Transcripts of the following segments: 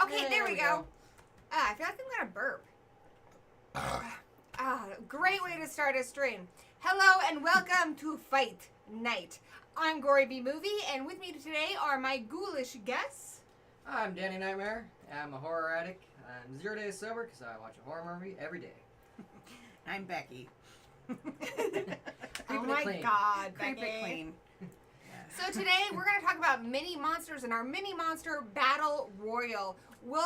Okay, there we go. I feel like I'm gonna burp. Great way to start a stream. Hello and welcome to Fight Night. I'm Gory B Movie, and with me today are my ghoulish guests. I'm Danny Knightmare. I'm a horror addict. I'm 0 days sober because I watch a horror movie every day. I'm Bekki. Oh my God, Creep Bekki. it clean. So today we're going to talk about mini monsters in our mini monster battle royal. We'll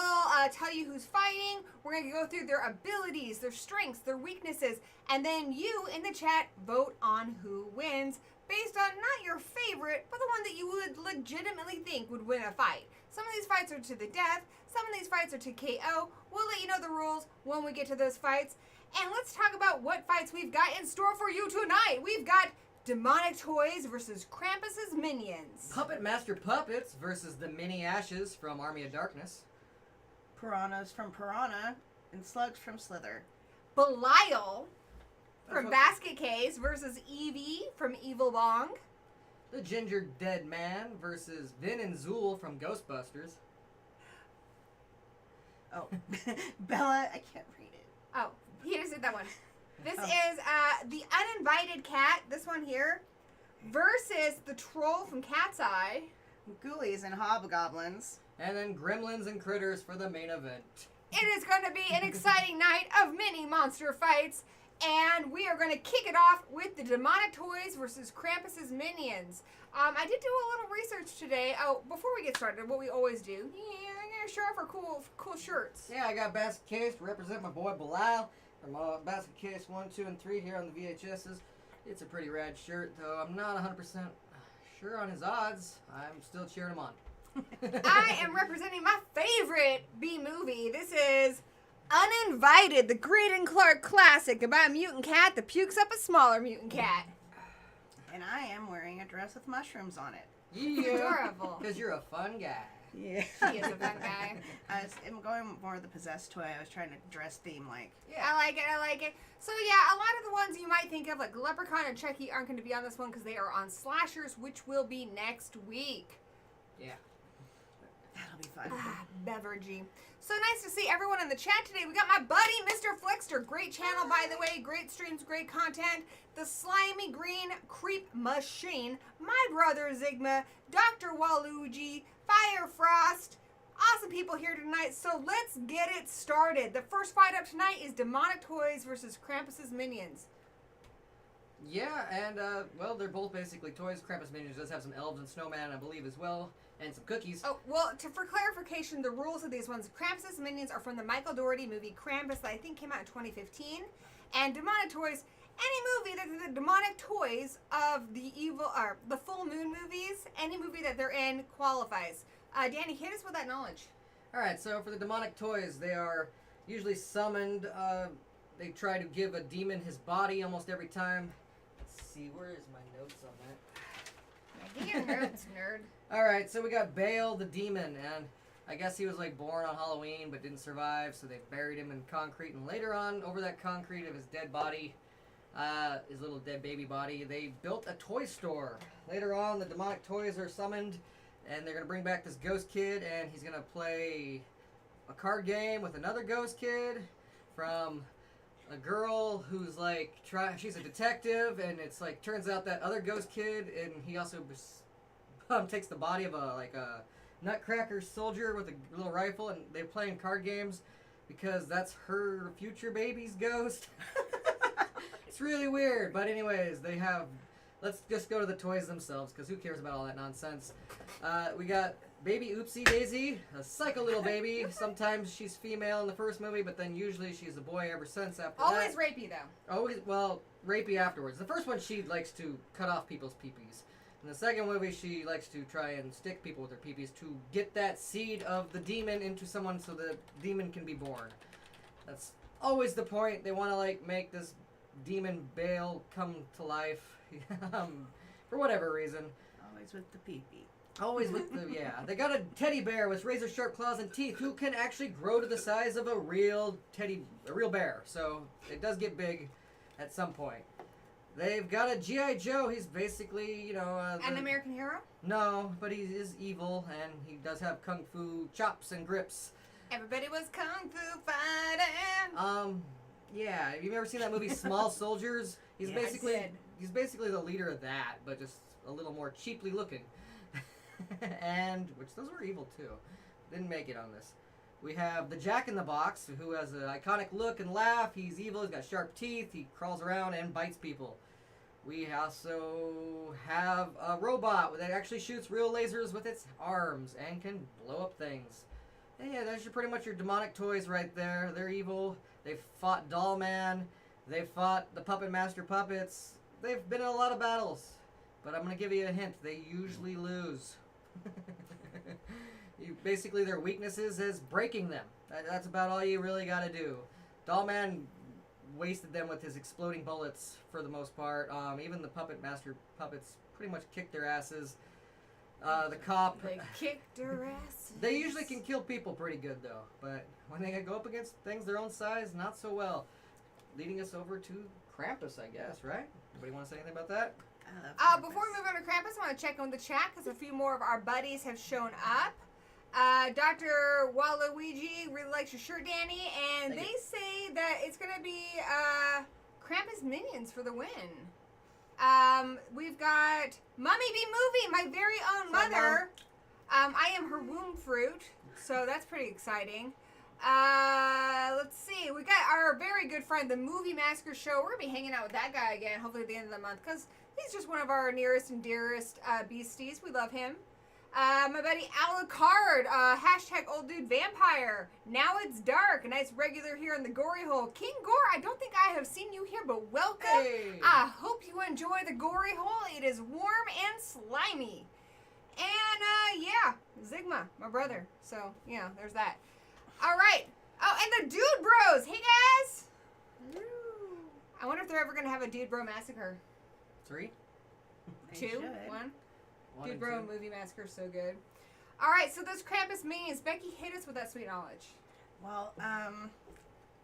tell you who's fighting. We're going to go through their abilities, their strengths, their weaknesses, and then you in the chat vote on who wins based on not your favorite, but the one that you would legitimately think would win a fight. Some of these fights are to the death. Some of these fights are to KO. We'll let you know the rules when we get to those fights. And let's talk about what fights we've got in store for you tonight. We've got Demonic Toys versus Krampus's Minions. Puppet Master Puppets versus the Mini Ashes from Army of Darkness. Piranhas from Piranha and Slugs from Slither. Belial from Basketcase versus Eevee from Evil Bong. The Gingerdead Man versus Vinz and Zuul from Ghostbusters. Oh, Bella, I can't read it. Oh, he just did that one. This is the Uninvited cat, this one here, versus the troll from Cat's Eye. Ghoulies and Hobgoblins. And then Gremlins and Critters for the main event. It is going to be an exciting night of mini monster fights, and we are going to kick it off with the Demonic Toys versus Krampus's Minions. I did do a little research today. Oh, before we get started, what we always do, I'm going to show off our cool shirts. Yeah, I got Basketcase to represent my boy Belial from Basketcase 1, 2, and 3 here on the VHSs. It's a pretty rad shirt, though I'm not 100% sure on his odds. I'm still cheering him on. I am representing my favorite B-movie. This is Uninvited, the Greed and Clark classic about a mutant cat that pukes up a smaller mutant cat. And I am wearing a dress with mushrooms on it. Yeah. Adorable. Because you're a fun guy. Yeah. He is a fun guy. I'm going more the possessed toy. I was trying to dress theme like. Yeah, I like it. So yeah, a lot of the ones you might think of, like Leprechaun and Chucky, aren't going to be on this one because they are on Slashers, which will be next week. Yeah. That'll be fun. Beveragey. So nice to see everyone in the chat today. We got my buddy, Mr. Flickster. Great channel, by the way. Great streams, great content. The Slimy Green Creep Machine. My brother, Zigma. Dr. Waluigi. Fire Frost. Awesome people here tonight. So let's get it started. The first fight up tonight is Demonic Toys versus Krampus's Minions. Yeah, and, well, they're both basically toys. Krampus Minions does have some elves and snowman, I believe, as well, and some cookies. Oh, well, for clarification, the rules of these ones, Krampus Minions are from the Michael Dougherty movie Krampus that I think came out in 2015. And demonic toys, any movie that the demonic toys of the the full moon movies, any movie that they're in qualifies. Danny, hit us with that knowledge. Alright, so for the demonic toys, they are usually summoned. They try to give a demon his body almost every time. Let's see, where is my notes on that? Get your notes, nerd. Alright, so we got Bale the demon, and I guess he was like born on Halloween but didn't survive, so they buried him in concrete, and later on, over that concrete of his dead body, his little dead baby body, they built a toy store. Later on, the demonic toys are summoned, and they're going to bring back this ghost kid, and he's going to play a card game with another ghost kid from a girl who's like, she's a detective, and it's like, turns out that other ghost kid, and he also takes the body of a nutcracker soldier with a little rifle, and they're playing card games because that's her future baby's ghost. It's really weird, but anyways, let's just go to the toys themselves, because who cares about all that nonsense. We got baby Oopsie Daisy, a psycho little baby. Sometimes she's female in the first movie, but then usually she's a boy ever since after Always that. rapey, though. Always, well, rapey afterwards. The first one, she likes to cut off people's peepees. In the second movie, she likes to try and stick people with her peepees to get that seed of the demon into someone so the demon can be born. That's always the point. They want to, like, make this demon Bale come to life for whatever reason. Always with the pee-pee. Always with the, yeah. They got a teddy bear with razor sharp claws and teeth who can actually grow to the size of a real bear. So it does get big at some point. They've got a G.I. Joe. He's basically, you know... An American hero? No, but he is evil, and he does have kung fu chops and grips. Everybody was kung fu fighting. Yeah. Have you ever seen that movie Small Soldiers? He's Yeah, I basically did. he's basically the leader of that, but just a little more cheaply looking. And which those were evil too. Didn't make it on this. We have the Jack in the Box, who has an iconic look and laugh. He's evil. He's got sharp teeth. He crawls around and bites people. We also have a robot that actually shoots real lasers with its arms and can blow up things. And yeah, that's pretty much your demonic toys right there. They're evil. They've fought Doll Man. They've fought the Puppet Master puppets. They've been in a lot of battles. But I'm going to give you a hint. They usually lose. Basically, their weaknesses is breaking them. That's about all you really got to do. Dollman wasted them with his exploding bullets for the most part. Even the Puppet Master puppets pretty much kicked their asses. The cop... They kicked their asses. They usually can kill people pretty good, though. But when they go up against things their own size, not so well. Leading us over to Krampus, I guess, right? Anybody want to say anything about that? Before we move on to Krampus, I want to check on the chat because a few more of our buddies have shown up. Dr. Waluigi really likes your shirt, Danny, and Thank they you. say that it's going to be Krampus Minions for the win. We've got Mummy Bee Movie, my very own mother. I am her womb fruit, so that's pretty exciting. Let's see. We got our very good friend, the Movie Massacre Show. We're going to be hanging out with that guy again, hopefully at the end of the month, because he's just one of our nearest and dearest beasties. We love him. My buddy Alucard, hashtag old dude vampire. Now it's dark. A nice regular here in the Gory Hole. King Gore, I don't think I have seen you here, but welcome. Hey. I hope you enjoy the Gory Hole. It is warm and slimy. And, yeah, Zigma, my brother. So, yeah, there's that. All right. Oh, and the Dude Bros. Hey, guys. I wonder if they're ever going to have a Dude Bro Massacre. 3? They 2? should. 1? One Dude and Bro two. Movie Massacre is so good. All right, so those Krampus Minions. Becky, hit us with that sweet knowledge. Well, I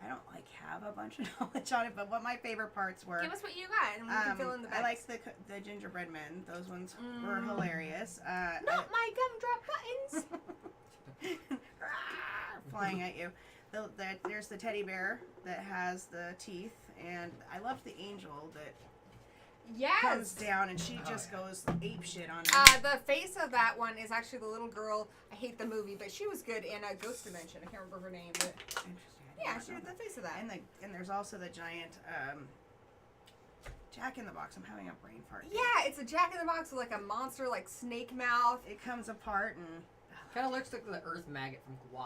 don't have a bunch of knowledge on it, but what my favorite parts were. Give us what you got, and we can fill in the I blanks. like the gingerbread men. Those ones were hilarious. Not my gumdrop buttons. Flying at you. There's the teddy bear that has the teeth, and I love the angel that comes Yes. down and she just goes ape shit on him. The face of that one is actually the little girl. I hate the movie, but she was good in Ghost Dimension. I can't remember her name, but Interesting. I yeah, don't she know did the face of that. And there's also the giant Jack in the Box. I'm having a brain fart. Yeah, it's a Jack-in-the-Box with like a monster, like snake mouth. It comes apart and... Kind of looks like the Earth Maggot from Gwa.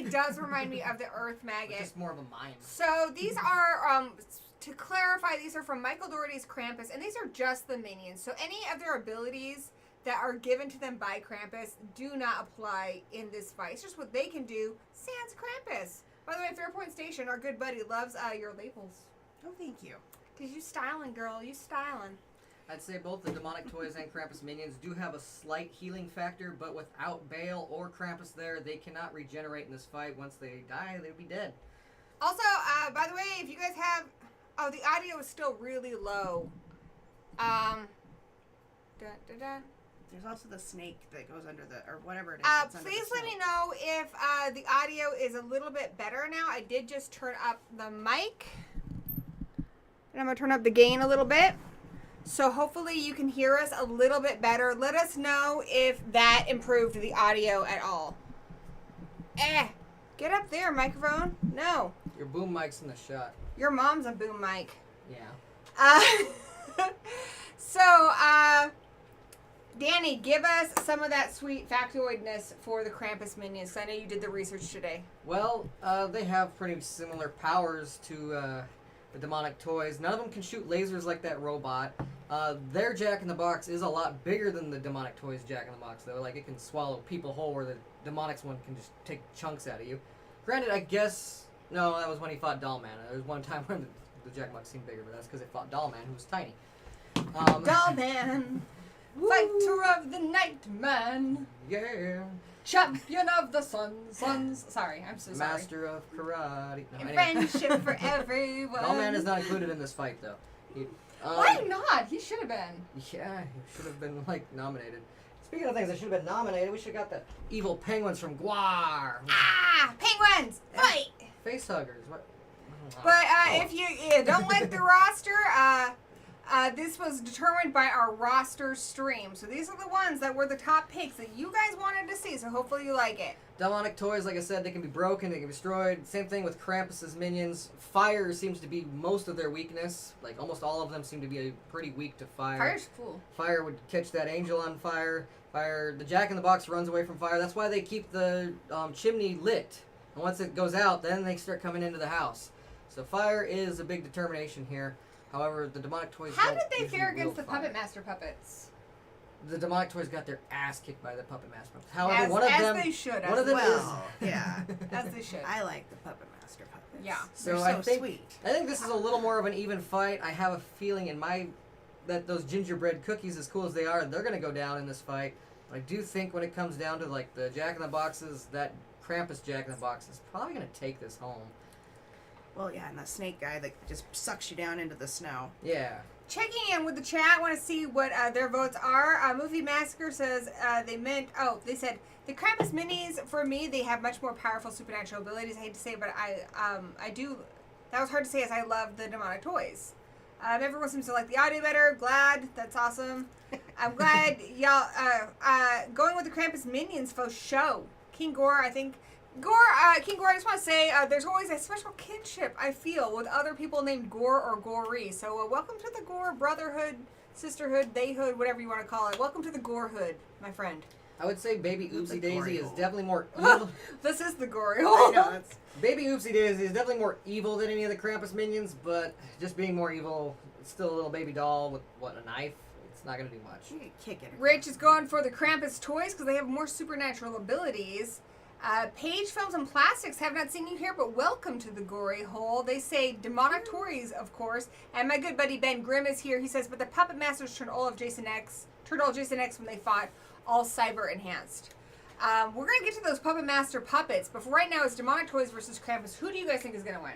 It does remind me of the Earth Maggot. It's just more of a mime. So these are, to clarify, these are from Michael Dougherty's Krampus, and these are just the minions. So any of their abilities that are given to them by Krampus do not apply in this fight. It's just what they can do sans Krampus. By the way, Fairpoint Station, our good buddy, loves your labels. Oh, thank you. Because you styling, girl. You styling. I'd say both the Demonic Toys and Krampus minions do have a slight healing factor, but without Bale or Krampus there, they cannot regenerate in this fight. Once they die, they'd be dead. Also, by the way, if you guys have... Oh, the audio is still really low. Dun, dun, dun. There's also the snake that goes under the... Or whatever it is. that's under Please the let me snake. know if the audio is a little bit better now. I did just turn up the mic. And I'm going to turn up the gain a little bit. So hopefully you can hear us a little bit better. Let us know if that improved the audio at all. Get up there, microphone. No. Your boom mic's in the shot. Your mom's a boom mic. Yeah. So, Danny, give us some of that sweet factoidness for the Krampus minions. I know you did the research today. Well, they have pretty similar powers to the Demonic Toys. None of them can shoot lasers like that robot. Their Jack-in-the-Box is a lot bigger than the Demonic Toys Jack-in-the-Box, though. Like, it can swallow people whole, where the Demonic's one can just take chunks out of you. Granted, I guess... No, that was when he fought Dollman. There was one time when the Jack-in-the-Box seemed bigger, but that's because it fought Dollman, who was tiny. Dollman, fighter of the Knightmare, Yeah. champion of the suns. Sorry, I'm so sorry. Master of karate. No, And anyway. friendship for everyone. Dollman is not included in this fight, though. Why not? He should have been. Yeah, he should have been, like, nominated. Speaking of things that should have been nominated, we should have got the evil penguins from Gwar. Ah, penguins, fight! Facehuggers. What? But Oh. if you don't like the roster, this was determined by our roster stream. So these are the ones that were the top picks that you guys wanted to see. So hopefully you like it. Demonic Toys, like I said, they can be broken, they can be destroyed. Same thing with Krampus's minions. Fire seems to be most of their weakness. Like, almost all of them seem to be pretty weak to fire. Fire's cool. Fire would catch that angel on fire. The Jack-in-the-Box runs away from fire. That's why they keep the chimney lit. And once it goes out, then they start coming into the house. So fire is a big determination here. However, the Demonic Toys How don't did they usually fare against the wield fire. Puppet Master puppets? The Demonic Toys got their ass kicked by the Puppet Master puppets. However, one of them... they should. one of them Well, yeah. As they should. I like the Puppet Master puppets. Yeah. They're So so I think sweet. I think this is a little more of an even fight. I have a feeling that those gingerbread cookies, as cool as they are, they're gonna go down in this fight. But I do think when it comes down to like the Jack-in-the-Boxes, that Krampus Jack-in-the-Box is probably gonna take this home. Well, yeah, and the snake guy that just sucks you down into the snow. Yeah. Checking in with the chat, want to see what their votes are. Movie Massacre says they said the Krampus minis, for me, they have much more powerful supernatural abilities. I hate to say it, but I do, that was hard to say as I love the Demonic Toys. Everyone seems to like the audio better. Glad, that's awesome. I'm glad y'all, going with the Krampus minions for show. King Gore, I think, King Gore, I just want to say there's always a special kinship, I feel, with other people named Gore or Gory. So welcome to the Gore brotherhood, sisterhood, theyhood, whatever you want to call it. Welcome to the Gorehood, my friend. I would say Baby Oopsie The Daisy Gory is hole. definitely more evil. This is the Gory I hole. know, that's... Baby Oopsie Daisy is definitely more evil than any of the Krampus minions, but just being more evil, it's still a little baby doll with, a knife? It's not going to do much. You could kick it. Rich is going for the Krampus toys because they have more supernatural abilities. Page Films and Plastics, have not seen you here, but welcome to the Gory Hole. They say demonic toys, of course. And my good buddy Ben Grimm is here. He says, but the Puppet Masters turned all Jason X when they fought, all cyber enhanced. We're going to get to those Puppet Master puppets, but for right now, it's demonic toys versus Krampus. Who do you guys think is going to win?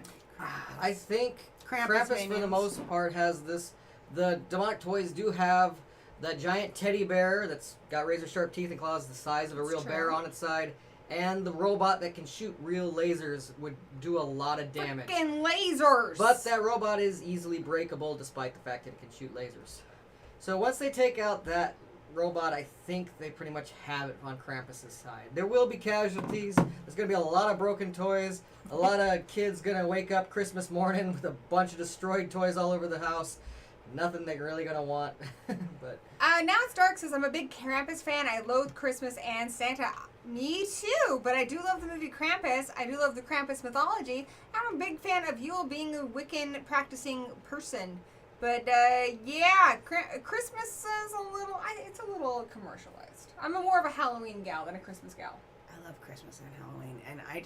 I think Krampus Krampus for the minions. most part has this. The Demonic Toys do have that giant teddy bear that's got razor sharp teeth and claws the size of a real true. bear on its side. And the robot that can shoot real lasers would do a lot of damage. Frickin' lasers! But that robot is easily breakable despite the fact that it can shoot lasers. So once they take out that robot, I think they pretty much have it on Krampus' side. There will be casualties. There's going to be a lot of broken toys. A lot of kids going to wake up Christmas morning with a bunch of destroyed toys all over the house. nothing they're really gonna want. But Now it's dark says I'm a big Krampus fan. I loathe Christmas and Santa. Me too, but I do love the movie Krampus. I do love the Krampus mythology. I'm a big fan of Yule being a Wiccan practicing person. But yeah, Christmas is it's a little commercialized. I'm more of a Halloween gal than a Christmas gal. I love Christmas and Halloween, and I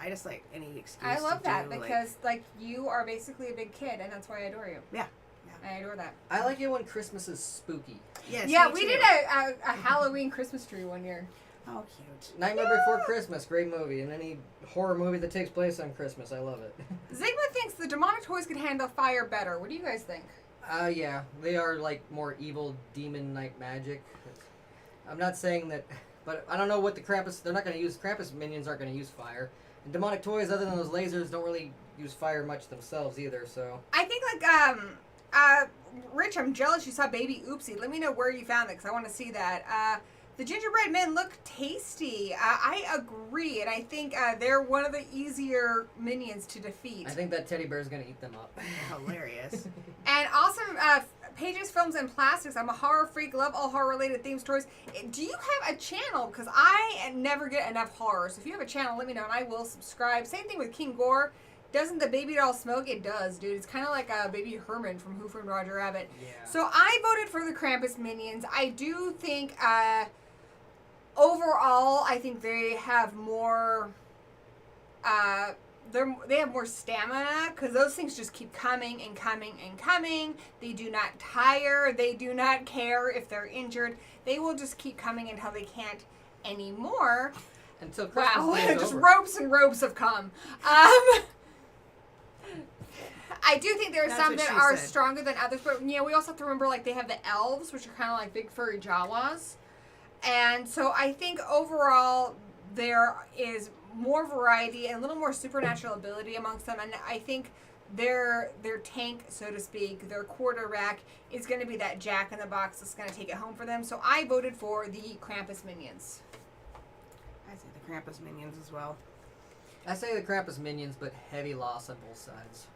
just like any excuse. I love to that do, because like you are basically a big kid, and that's why I adore you. Yeah. I adore that. I like it when Christmas is spooky. Yes, Yeah, me we too. did a Halloween Christmas tree one year. Oh, cute. Nightmare Before Christmas, great movie, and any horror movie that takes place on Christmas, I love it. Zigma thinks the demonic toys could handle fire better. What do you guys think? Yeah, they are like more evil demon night magic. I'm not saying that, but I don't know what the Krampus. They're not going to use Krampus minions. Aren't going to use fire. And demonic toys, other than those lasers, don't really use fire much themselves either. So I think Rich, I'm jealous you saw Baby Oopsie. Let me know where you found it because I want to see that. The gingerbread men look tasty. I agree, and I think they're one of the easier minions to defeat. I think that teddy bear is going to eat them up. Hilarious. And awesome Pages, Films, and Plastics. I'm a horror freak. Love all horror-related themes, stories. Do you have a channel? Because I never get enough horror. So if you have a channel, let me know, and I will subscribe. Same thing with King Gore. Doesn't the baby doll smoke? It does, dude. It's kind of like a baby Herman from Who Framed Roger Rabbit. Yeah. So I voted for the Krampus minions. I do think, overall, I think they have more, they have more stamina because those things just keep coming and coming and coming. They do not tire. They do not care if they're injured. They will just keep coming until they can't anymore. Until Christmas Wow, Day is just over. ropes and ropes have come. I do think there are That's some what that she are said. stronger than others, but we also have to remember like they have the elves, which are kind of like big furry Jawas, and so I think overall there is more variety and a little more supernatural ability amongst them, and I think their tank, so to speak, their quarterback is going to be that Jack in the Box that's going to take it home for them. So I voted for the Krampus minions. I say the Krampus minions as well. I say the Krampus minions, but heavy loss on both sides.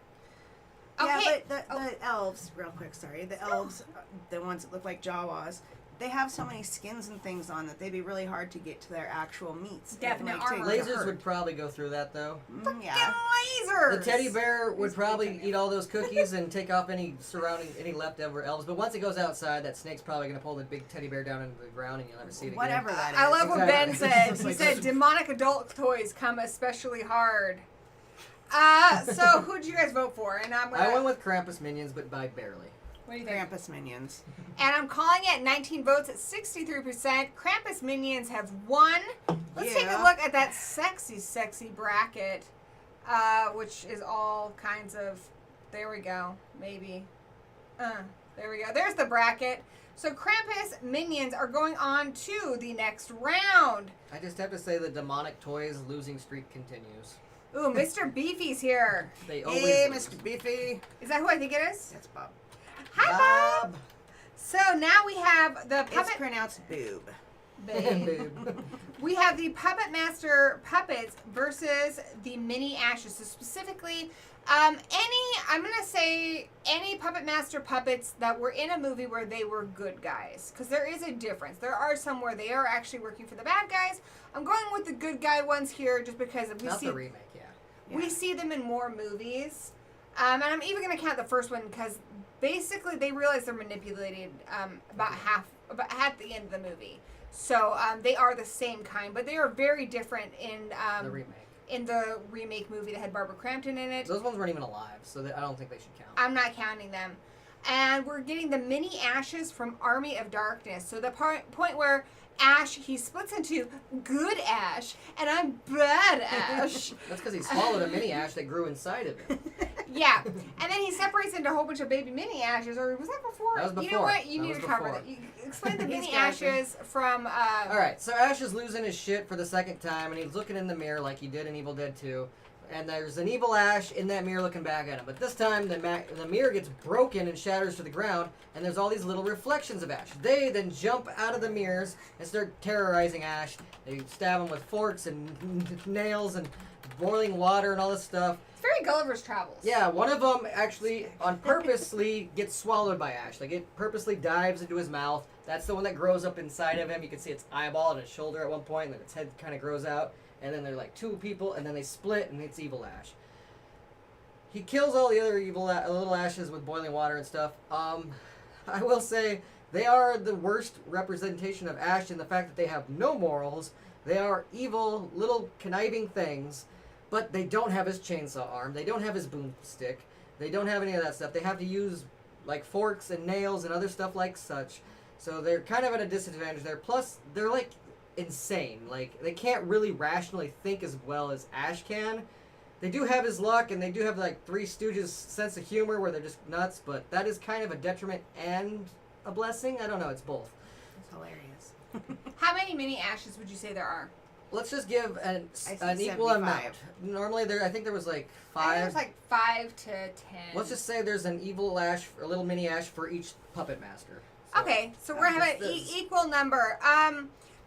Yeah, Okay. but the elves, real quick, sorry. The elves, the ones that look like Jawas, they have so many skins and things on that they'd be really hard to get to their actual meats. Definite Like, armor. take to Lasers hurt. would probably go through that though. Yeah. Lasers! The teddy bear would He's probably pretty eat all those cookies and take off any leftover elves. But once it goes outside, that snake's probably going to pull the big teddy bear down into the ground and you'll never see it again. Whatever that is. I love what Ben Exactly. said. It's He like said those- demonic adult toys come especially hard. So who did you guys vote for? And I'm I gonna, went with Krampus minions, but by barely. what do you think? Krampus minions. And I'm calling it 19 votes at 63%. Krampus minions have won. Let's take a Yeah. look at that sexy bracket, which is all kinds of. There we go. Maybe. There we go. There's the bracket. So Krampus minions are going on to the next round. I just have to say the demonic toys losing streak continues. Ooh, Mr. Beefy's here. They always Hey, lose. Mr. Beefy. Is that who I think it is? That's Bob. Hi, Bob. So now we have the It's puppet. pronounced boob. Boob. We have the Puppet Master puppets versus the mini Ashes. So specifically, I'm gonna say any Puppet Master puppets that were in a movie where they were good guys, because there is a difference. There are some where they are actually working for the bad guys. I'm going with the good guy ones here, just because we Not see the remake, yeah. we see them in more movies. And I'm even going to count the first one because basically they realize they're manipulated about at the end of the movie. So they are the same kind, but they are very different in The remake. in the remake movie that had Barbara Crampton in it. Those ones weren't even alive, so I don't think they should count. I'm not counting them. And we're getting the mini Ashes from Army of Darkness. So the point where Ash, he splits into good Ash, and I'm bad Ash. That's because he swallowed a mini ash that grew inside of him. Yeah, and then he separates into a whole bunch of baby mini Ashes, or was that before? That was You know before. what? You That need was to cover before. that. You explain the He's mini got you. Ashes from. Alright, so Ash is losing his shit for the second time, and he's looking in the mirror like he did in Evil Dead 2. And there's an evil Ash in that mirror looking back at him. But this time, the mirror gets broken and shatters to the ground, and there's all these little reflections of Ash. They then jump out of the mirrors and start terrorizing Ash. They stab him with forks and nails and boiling water and all this stuff. It's very Gulliver's Travels. Yeah, one of them actually purposely gets swallowed by Ash. Like, it purposely dives into his mouth. That's the one that grows up inside of him. You can see its eyeball and its shoulder at one point, and then its head kind of grows out. And then they're like two people, and then they split, and it's Evil Ash. He kills all the other little Ashes with boiling water and stuff. I will say, they are the worst representation of Ash in the fact that they have no morals. They are evil, little conniving things, but they don't have his chainsaw arm. They don't have his boomstick. They don't have any of that stuff. They have to use, like, forks and nails and other stuff like such. So they're kind of at a disadvantage there. Plus, they're, like, insane. Like, they can't really rationally think as well as Ash can. They do have his luck, and they do have, like, Three Stooges' sense of humor where they're just nuts, but that is kind of a detriment and a blessing. I don't know, it's both. It's hilarious. How many mini Ashes would you say there are? Let's just give an I see equal 75. amount. Normally, I think there was, like, I think 5. there's like 5 to 10. Let's just say there's an evil Ash, a little mini Ash for each puppet master. So, Okay, so we're gonna have an equal number.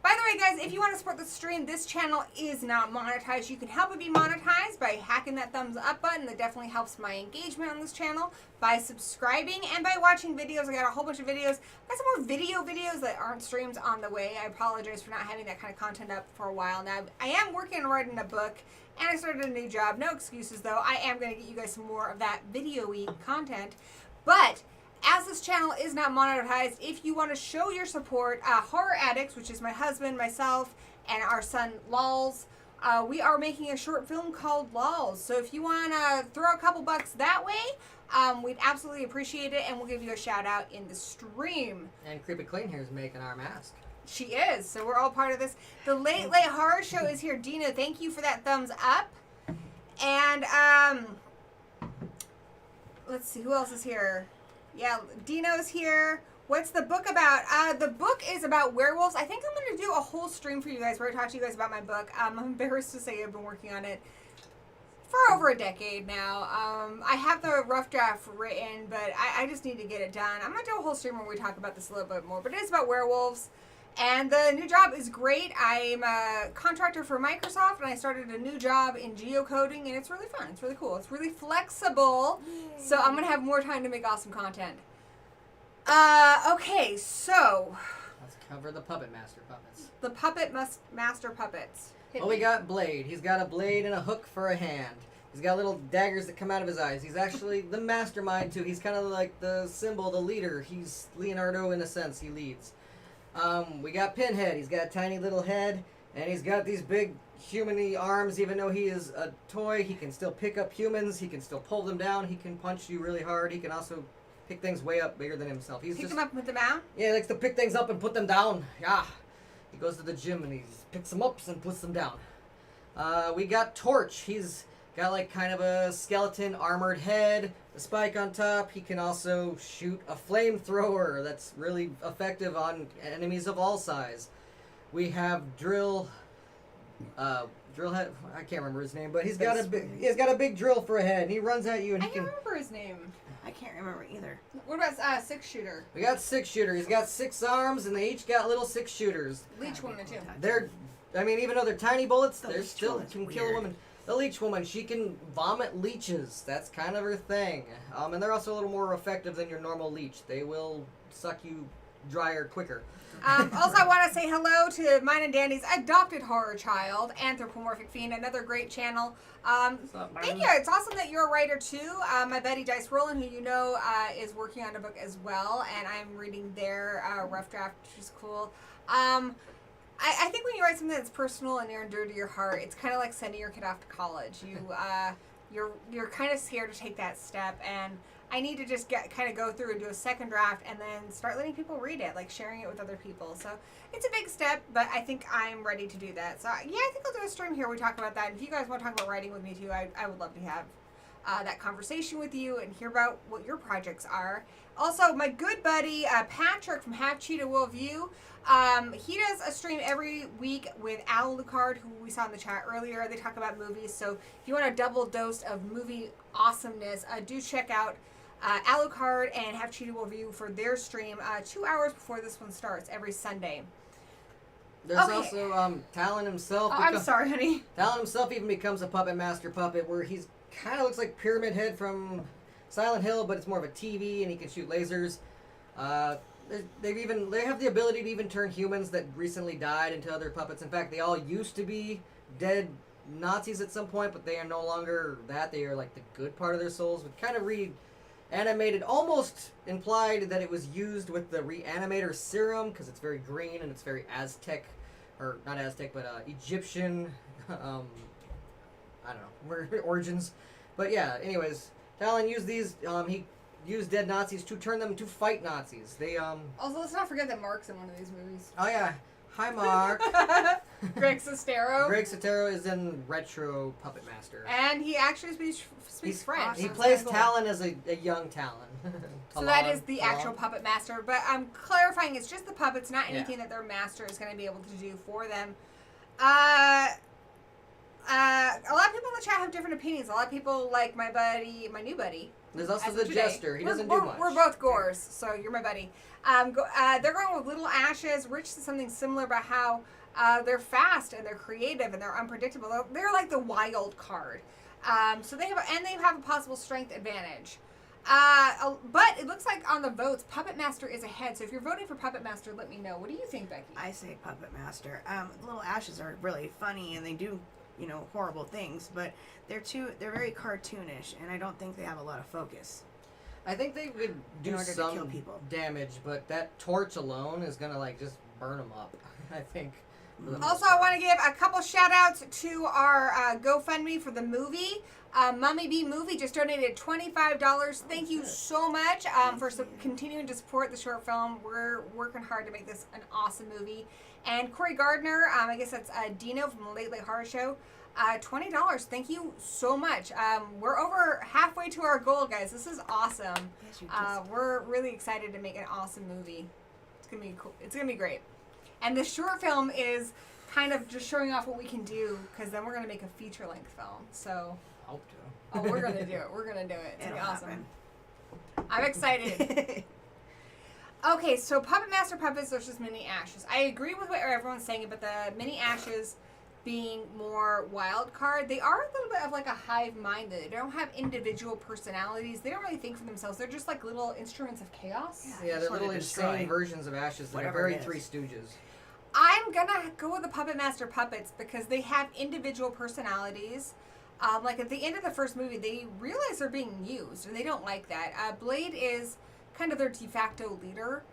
By the way, guys, if you want to support the stream, this channel is not monetized. You can help it be monetized by hacking that thumbs up button. That definitely helps my engagement on this channel. By subscribing and by watching videos. I got a whole bunch of videos. I got some more videos that aren't streams on the way. I apologize for not having that kind of content up for a while now. I am working on writing a book, and I started a new job. No excuses, though. I am going to get you guys some more of that video-y content. But as this channel is not monetized, if you want to show your support, Horror Addicts, which is my husband, myself, and our son LOLZ, we are making a short film called LOLZ. So if you want to throw a couple bucks that way, we'd absolutely appreciate it, and we'll give you a shout out in the stream. And Creepy Clean here is making our mask. She is, so we're all part of this. The Late Horror Show is here. Dina, thank you for that thumbs up. And let's see, who else is here? Yeah, Dino's here. What's the book about? The book is about werewolves. I think I'm going to do a whole stream for you guys where I talk to you guys about my book. I'm embarrassed to say I've been working on it for over a decade now. I have the rough draft written, but I just need to get it done. I'm going to do a whole stream where we talk about this a little bit more, but it is about werewolves. And the new job is great. I'm a contractor for Microsoft, and I started a new job in geocoding, and it's really fun. It's really cool. It's really flexible. Yay. So I'm going to have more time to make awesome content. Okay, so Let's cover the Puppet Master puppets. the puppet master puppets. Well, we got Blade. He's got a blade and a hook for a hand. He's got little daggers that come out of his eyes. He's actually the mastermind, too. He's kind of like the symbol, the leader. He's Leonardo in a sense. He leads. We got Pinhead. He's got a tiny little head, and he's got these big human-y arms. Even though he is a toy, he can still pick up humans. He can still pull them down. He can punch you really hard. He can also pick things way up bigger than himself. Pick them up and put them down? Yeah, he likes to pick things up and put them down. Yeah. He goes to the gym and he picks them up and puts them down. We got Torch. He's got like kind of a skeleton armored head, a spike on top. He can also shoot a flamethrower that's really effective on enemies of all size. We have Drill Head. I can't remember his name, but he's got a big drill for a head, and he runs at you. And I can't remember his name. I can't remember either. What about Six Shooter? We got Six Shooter. He's got 6 arms, and they each got little 6 shooters. Leech Woman too. Even though they're tiny bullets, they Leech still Woman's can kill a weird. woman. The Leech Woman, she can vomit leeches. That's kind of her thing. And they're also a little more effective than your normal leech. They will suck you drier quicker. Also, I want to say hello to mine and Danny's adopted horror child, Anthropomorphic Fiend, another great channel. Thank you. It's awesome that you're a writer too. My buddy Dice Roland, who you know is working on a book as well, and I'm reading their rough draft, which is cool. I think when you write something that's personal and near and dear to your heart, it's kind of like sending your kid off to college. You're kind of scared to take that step, and I need to just kind of go through and do a second draft and then start letting people read it, like sharing it with other people. So it's a big step, but I think I'm ready to do that. So yeah, I think I'll do a stream here where we talk about that. And if you guys want to talk about writing with me too, I would love to have that conversation with you and hear about what your projects are. Also, my good buddy Patrick from Half Cheetah Will View, he does a stream every week with Alucard, who we saw in the chat earlier. They talk about movies, so if you want a double dose of movie awesomeness, do check out Alucard and Half Cheetah Will View for their stream 2 hours before this one starts every Sunday. There's also Talon himself. Oh, I'm sorry, honey. Talon himself even becomes a puppet master puppet, where he's kind of looks like Pyramid Head from Silent Hill, but it's more of a TV, and he can shoot lasers. They have the ability to even turn humans that recently died into other puppets. In fact, they all used to be dead Nazis at some point, but they are no longer that. They are like the good part of their souls. We kind of reanimated, almost implied that it was used with the reanimator serum, because it's very green and it's very Aztec, or not Aztec, but Egyptian, I don't know, origins. But yeah, anyways, Talon used these, he used dead Nazis to turn them to fight Nazis. They, Also, let's not forget that Mark's in one of these movies. Oh yeah. Hi, Mark. Greg Sestero. Greg Sestero is in Retro Puppet Master. And he actually speaks French. He so plays cool. Talon as a young Talon. So that is the actual puppet master. But I'm clarifying, it's just the puppets, not anything that their master is going to be able to do for them. A lot of people in the chat have different opinions. A lot of people like my new buddy. There's also the Jester. He doesn't do much. We're both Gores, so you're my buddy. They're going with Little Ashes. Rich said something similar about how they're fast and they're creative and they're unpredictable. They're like the wild card. So they have a possible strength advantage. But it looks like on the votes, Puppet Master is ahead. So if you're voting for Puppet Master, let me know. What do you think, Bekki? I say Puppet Master. Little Ashes are really funny and they do, horrible things, but they're very cartoonish, and I don't think they have a lot of focus. I think they would do order to some kill people. damage, but that torch alone is gonna just burn them up. I think. Also, I want to give a couple shout outs to our GoFundMe for the movie. Mummy B Movie just donated $25. Thank you so much for continuing to support the short film. We're working hard to make this an awesome movie. And Corey Gardner, I guess that's Dino from the Late Late Horror Show, $20. Thank you so much. We're over halfway to our goal, guys. This is awesome. Yes, we're really excited to make an awesome movie. It's gonna be cool. It's gonna be great. And the short film is kind of just showing off what we can do, because then we're gonna make a feature-length film. So. Hope to. Oh, we're gonna do it. We're gonna do it. It's gonna be awesome. Happen. I'm excited. Okay, so Puppet Master Puppets versus Mini Ashes. I agree with what everyone's saying about the Mini Ashes being more wild card. They are a little bit of like a hive mind. They don't have individual personalities. They don't really think for themselves. They're just like little instruments of chaos. Yeah, they're little insane versions of Ashes that are very Three Stooges. I'm gonna go with the Puppet Master Puppets because they have individual personalities. Like at the end of the first movie, they realize they're being used, and they don't like that. Blade is kind of their de facto leader,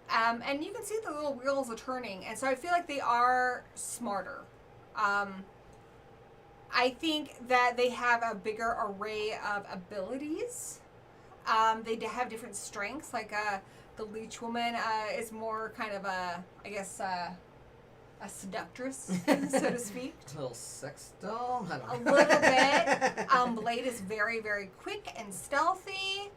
and you can see the little wheels are turning, and so I feel like they are smarter. I think that they have a bigger array of abilities. They have different strengths, like the Leech Woman is more kind of a seductress, so to speak. A little sex doll? I A don't know. little bit. Blade is very, very quick and stealthy.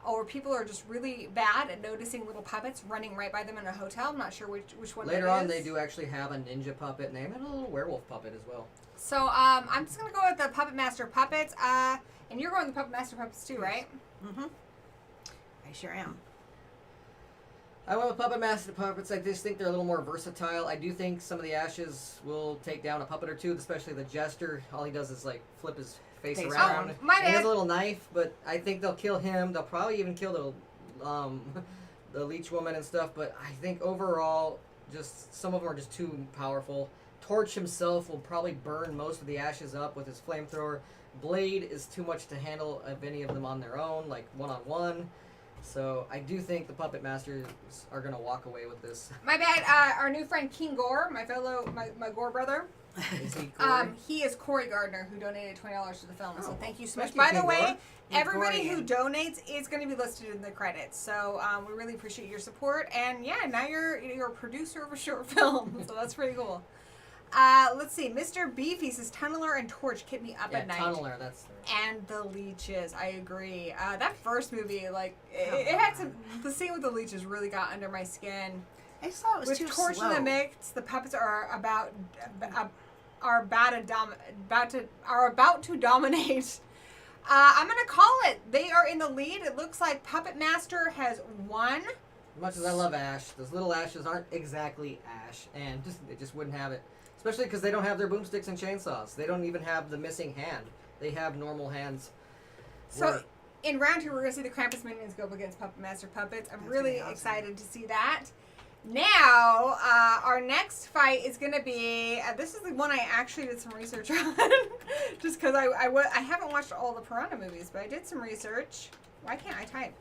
Or people are just really bad at noticing little puppets running right by them in a hotel. I'm not sure which one Later that on, is. they do actually have a ninja puppet name and a little werewolf puppet as well. So I'm just going to go with the Puppet Master Puppets. And you're going with the Puppet Master Puppets too, right? Mm-hmm. I sure am. I went with Puppet Master Puppets. I just think they're a little more versatile. I do think some of the Ashes will take down a puppet or two, especially the Jester. All he does is flip his face around. Oh, my He has bad. a little knife, but I think they'll kill him. They'll probably even kill the Leech Woman and stuff. But I think overall, just some of them are just too powerful. Torch himself will probably burn most of the Ashes up with his flamethrower. Blade is too much to handle of any of them on their own, like one-on-one. So I do think the Puppet Masters are going to walk away with this. My bad. Our new friend King Gore, my Gore brother. Is he Gory? He is Corey Gardner, who donated $20 to the film. So thank you so much. Thank you, By the King way, Gore. everybody who donates is going to be listed in the credits. So we really appreciate your support. And yeah, now you're a producer of a short film. So that's pretty cool. Let's see. Mr. Beefy says Tunneler and Torch keep me up at night. Tunneler, that's the... And the leeches, I agree. That first movie, like, it had some... The scene with the leeches really got under my skin. I just thought it was With too Torch slow. in the mix, the puppets are about to dominate. I'm gonna call it. They are in the lead. It looks like Puppet Master has won. As much as I love Ash, those little Ashes aren't exactly Ash, and they just wouldn't have it. Especially because they don't have their boomsticks and chainsaws. They don't even have the missing hand. They have normal hands. So in round 2, we're gonna see the Krampus minions go up against Puppet Master puppets. I'm really excited to see that. Now, our next fight is going to be, this is the one I actually did some research on, just because I haven't watched all the Piranha movies, but I did some research. Why can't I type?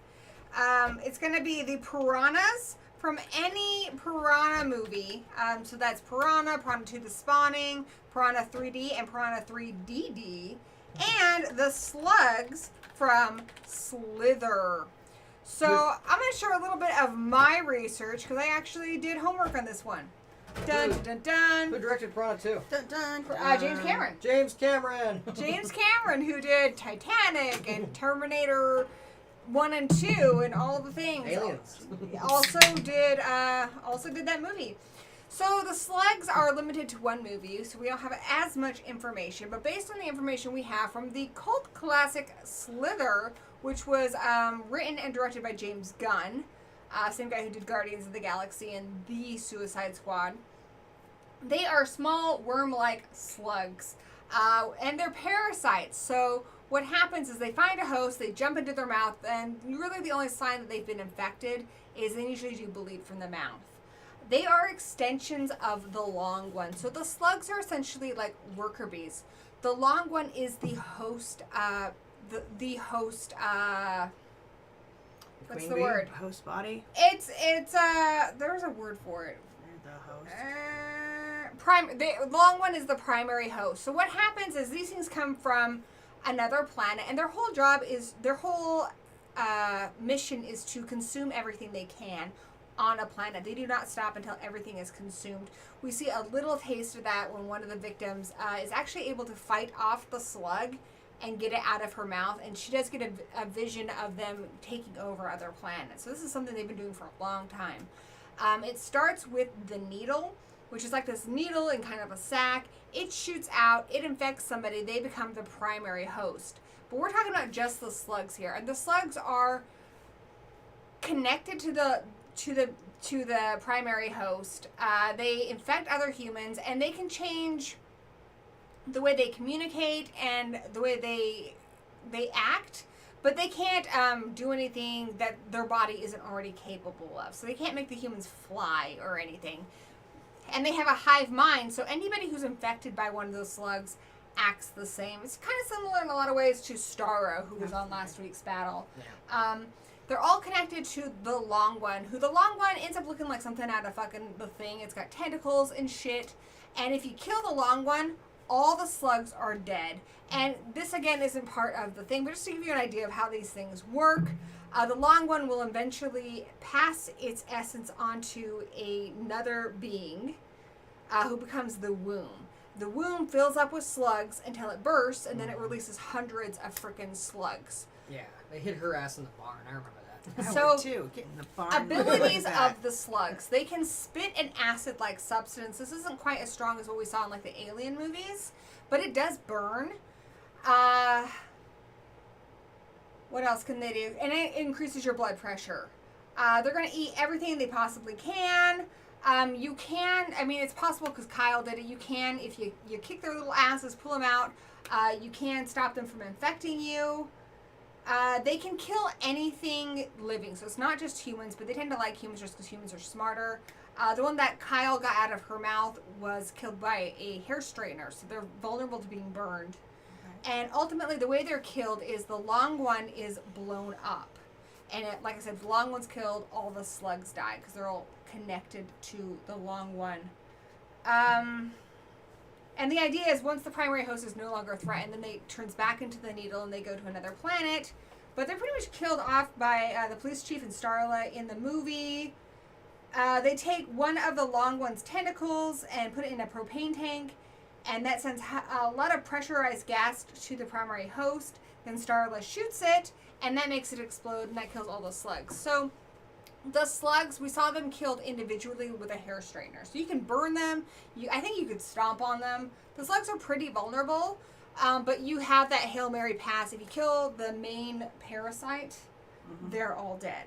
It's going to be the Piranhas from any Piranha movie. So that's Piranha, Piranha 2 The Spawning, Piranha 3D, and Piranha 3DD, and the Slugs from Slither. So I'm going to share a little bit of my research because I actually did homework on this one. Dun dun dun dun. Who directed Piranha 2? Dun, dun, dun. James Cameron. James Cameron. James Cameron, who did Titanic and Terminator 1 and 2 and all the things. Aliens. Also did that movie. So the Slugs are limited to one movie, so we don't have as much information. But based on the information we have from the cult classic Slither, which was written and directed by James Gunn, same guy who did Guardians of the Galaxy and The Suicide Squad. They are small worm-like slugs, and they're parasites. So what happens is they find a host, they jump into their mouth, and really the only sign that they've been infected is they usually do bleed from the mouth. They are extensions of the long one. So the slugs are essentially like worker bees. The long one is the host, the host, what's Queen the bee? word? Host body. It's there's a word for it. The host. The long one is the primary host. So what happens is these things come from another planet, and their whole job is, their whole mission is to consume everything they can on a planet. They do not stop until everything is consumed. We see a little taste of that when one of the victims is actually able to fight off the slug and get it out of her mouth, and she does get a vision of them taking over other planets. So this is something they've been doing for a long time. It starts with the needle, which is like this needle in kind of a sack. It shoots out, it infects somebody, they become the primary host. But we're talking about just the slugs here, and the slugs are connected to the primary host. They infect other humans, and they can change the way they communicate and the way they act, but they can't do anything that their body isn't already capable of. So they can't make the humans fly or anything. And they have a hive mind, so anybody who's infected by one of those slugs acts the same. It's kind of similar in a lot of ways to Starro, who was on last week's battle. Yeah. They're all connected to the long one, who the long one ends up looking like something out of fucking The Thing. It's got tentacles and shit. And if you kill the long one, all the slugs are dead. And this, again, isn't part of The Thing, but just to give you an idea of how these things work, the long one will eventually pass its essence onto another being who becomes the womb. The womb fills up with slugs until it bursts, and then it releases hundreds of frickin' slugs. Yeah, they hit her ass in the barn. I remember that. I So, would too. Get in the barn. Abilities like that. of the slugs. They can spit an acid-like substance. This isn't quite as strong as what we saw in like the Alien movies, but it does burn. What else can they do? And it increases your blood pressure. They're going to eat everything they possibly can. You can, I mean, it's possible because Kyle did it. You can, if you kick their little asses, pull them out, you can stop them from infecting you. They can kill anything living. So it's not just humans, but they tend to like humans just because humans are smarter. The one that Kyle got out of her mouth was killed by a hair straightener. So they're vulnerable to being burned. Okay. And ultimately, the way they're killed is the long one is blown up. And like I said, the long one's killed, all the slugs die because they're all connected to the long one. And the idea is once the primary host is no longer a threat, and then they turns back into the needle and they go to another planet. But they're pretty much killed off by the police chief and Starla in the movie. They take one of the long one's tentacles and put it in a propane tank, and that sends a lot of pressurized gas to the primary host. Then Starla shoots it, and that makes it explode, and that kills all the slugs. So the slugs, we saw them killed individually with a hair straightener. So you can burn them. I think you could stomp on them. The slugs are pretty vulnerable, but you have that Hail Mary pass. If you kill the main parasite, they're all dead.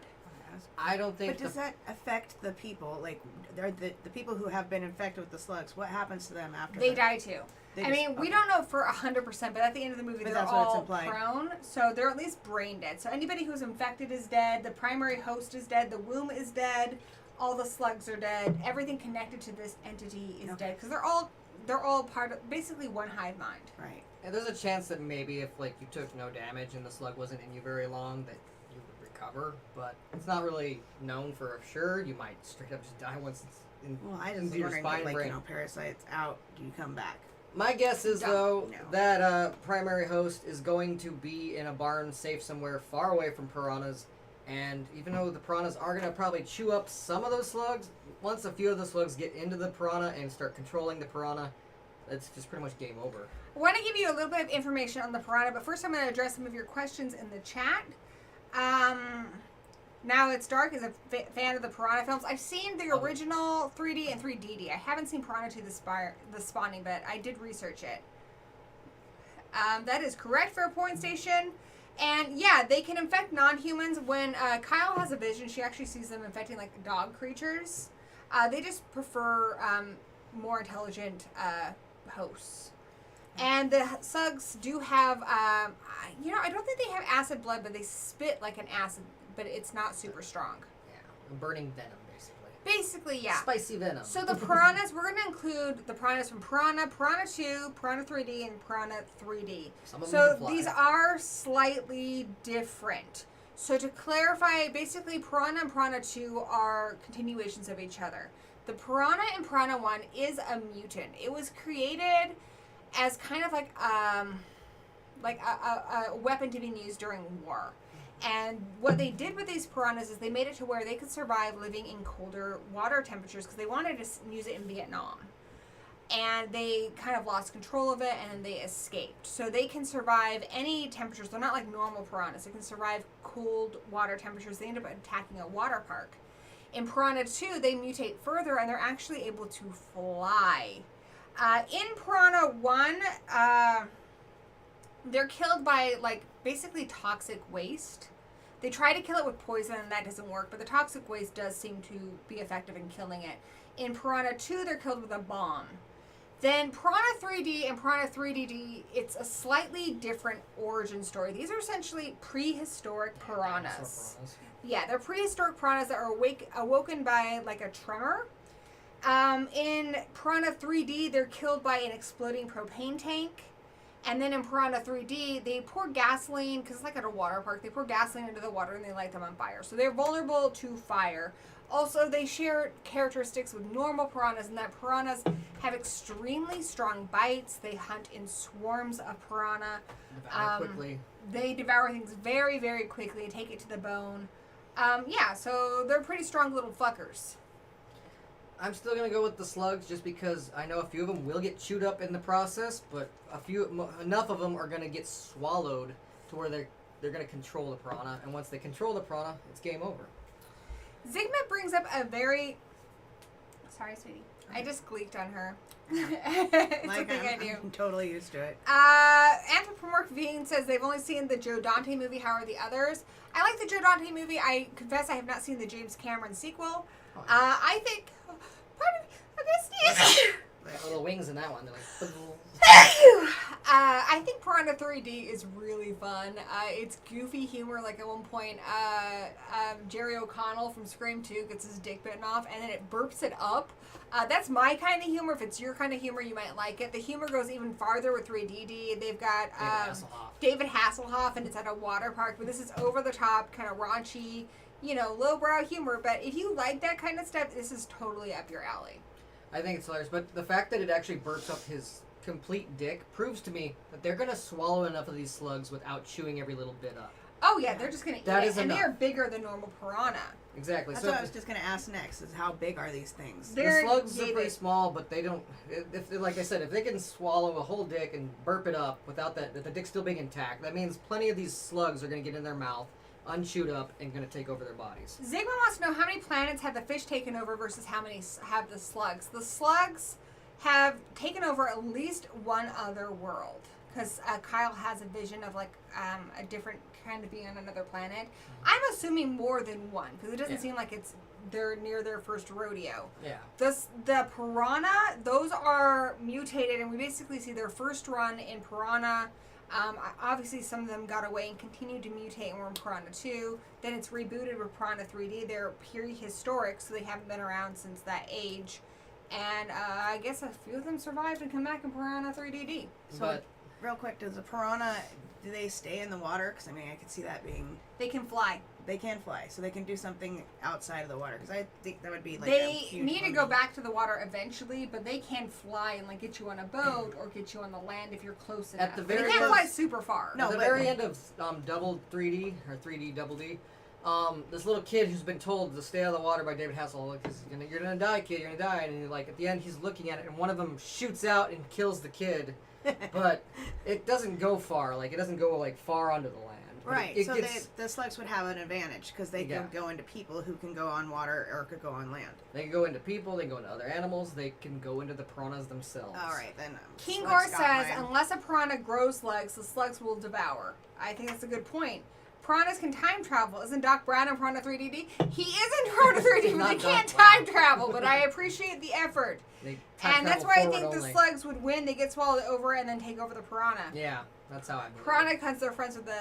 I don't think. But does that affect the people? Like, they're the people who have been infected with the slugs. What happens to them after? They die too. We don't know for 100%, but at the end of the movie, But they're that's what it's all implied. prone, so they're at least brain dead. So anybody who's infected is dead. The primary host is dead. The womb is dead. All the slugs are dead. Everything connected to this entity is dead because they're all part of basically one hive mind. Right. And there's a chance that maybe if like you took no damage and the slug wasn't in you very long, that you would recover. But it's not really known for sure. You might straight up just die once it's Well, I just into was your wondering, spine like, brain. parasites out, do you come back? My guess is, though, No. that primary host is going to be in a barn safe somewhere far away from piranhas. And even though the piranhas are going to probably chew up some of those slugs, once a few of the slugs get into the piranha and start controlling the piranha, it's just pretty much game over. I want to give you a little bit of information on the piranha, but first I'm going to address some of your questions in the chat. Now It's Dark is a fan of the Piranha films. I've seen the original 3D and 3DD. I haven't seen Piranha 2 the Spawning, but I did research it. That is correct for a point station. And yeah, they can infect non-humans. When Kyle has a vision, she actually sees them infecting like dog creatures. They just prefer more intelligent hosts. And the slugs do have, I don't think they have acid blood, but they spit like an acid, but it's not super strong. Yeah, burning venom, basically. Basically, yeah. Spicy venom. So the piranhas, we're going to include the piranhas from Piranha, Piranha 2, Piranha 3D, and Piranha 3D. So these are slightly different. So to clarify, basically Piranha and Piranha 2 are continuations of each other. The Piranha in Piranha 1 is a mutant. It was created as kind of like a weapon to be used during war. And what they did with these piranhas is they made it to where they could survive living in colder water temperatures because they wanted to use it in Vietnam. And they kind of lost control of it and they escaped. So they can survive any temperatures. They're not like normal piranhas. They can survive cold water temperatures. They end up attacking a water park. In Piranha 2, they mutate further and they're actually able to fly. In Piranha 1, they're killed by like basically toxic waste. They try to kill it with poison and that doesn't work, but the toxic waste does seem to be effective in killing it. In Piranha 2, they're killed with a bomb. Then Piranha 3D and Piranha 3DD, it's a slightly different origin story. These are essentially prehistoric piranhas. Yeah, they're prehistoric piranhas that are awoken by like a tremor. In Piranha 3D, they're killed by an exploding propane tank. And then in Piranha 3D, they pour gasoline, because it's like at a water park, they pour gasoline into the water and they light them on fire. So they're vulnerable to fire. Also, they share characteristics with normal piranhas, in that piranhas have extremely strong bites. They hunt in swarms of piranha. Devour quickly. They devour things very, very quickly, take it to the bone. So they're pretty strong little fuckers. I'm still going to go with the slugs just because I know a few of them will get chewed up in the process, but enough of them are going to get swallowed to where they're going to control the piranha, and once they control the piranha, it's game over. Zigma brings up a very... Sorry, sweetie. I just gleeked on her. It's like, a thing I do. I'm totally used to it. Anthropomorphic Being says they've only seen the Joe Dante movie. How are the others? I like the Joe Dante movie. I confess I have not seen the James Cameron sequel. I think... They have little wings in that one. They're like... I think Piranha 3D is really fun. It's goofy humor. Like at one point, Jerry O'Connell from Scream 2 gets his dick bitten off, and then it burps it up. That's my kind of humor. If it's your kind of humor, you might like it. The humor goes even farther with 3DD. They've got David Hasselhoff, and it's at a water park. But this is over the top, kind of raunchy, lowbrow humor. But if you like that kind of stuff, this is totally up your alley. I think it's hilarious, but the fact that it actually burps up his complete dick proves to me that they're going to swallow enough of these slugs without chewing every little bit up. Oh yeah, they're just gonna eat That it, is and enough. they're bigger than normal piranha. Exactly. That's so what I was just going to ask next, is how big are these things? the They're slugs are gated. pretty small, but they don't. If like I said, if they can swallow a whole dick and burp it up without the dick still being intact, that means plenty of these slugs are going to get in their mouth, unchewed up, and going to take over their bodies. Zygma wants to know how many planets have the fish taken over versus how many have the slugs. The slugs have taken over at least one other world. Because Kyle has a vision of like a different kind of being on another planet. I'm assuming more than one because it doesn't seem like they're near their first rodeo. Yeah. The piranha, those are mutated, and we basically see their first run in Piranha. Obviously, some of them got away and continued to mutate and were in Piranha 2. Then it's rebooted with Piranha 3D. They're prehistoric, so they haven't been around since that age. And I guess a few of them survived and come back in Piranha 3DD. So, real quick, does the piranha, do they stay in the water? Because, I mean, I could see that being... They can fly. They can fly, so they can do something outside of the water. Because I think that would be, like, They a huge need to one. go back to the water eventually, but they can fly and, like, get you on a boat or get you on the land if you're close enough. At the But they very can't end- fly super far. No, At the but- very end of Double 3D or 3D Double D, this little kid who's been told to stay out of the water by David Hasselhoff, because you're gonna die, kid, you're gonna die, and like at the end he's looking at it, and one of them shoots out and kills the kid, but it doesn't go far. Like it doesn't go like far onto the land. But Right, It so gets, the slugs would have an advantage because they Yeah. can go into people who can go on water or could go on land. they can go into people. They can go into other animals. They can go into the piranhas themselves. All right, then. King slugs Gore got says, mine. unless a piranha grows legs, the slugs will devour. I think that's a good point. Piranhas can time travel. Isn't Doc Brown in Piranha 3DD? He is in Piranha 3D, but Not they Doc can't Brown. time travel. But I appreciate the effort. They time And that's travel why I forward think only. the slugs would win. They get swallowed over and then take over the piranha. Yeah, that's how I believe. Piranha because they're friends with the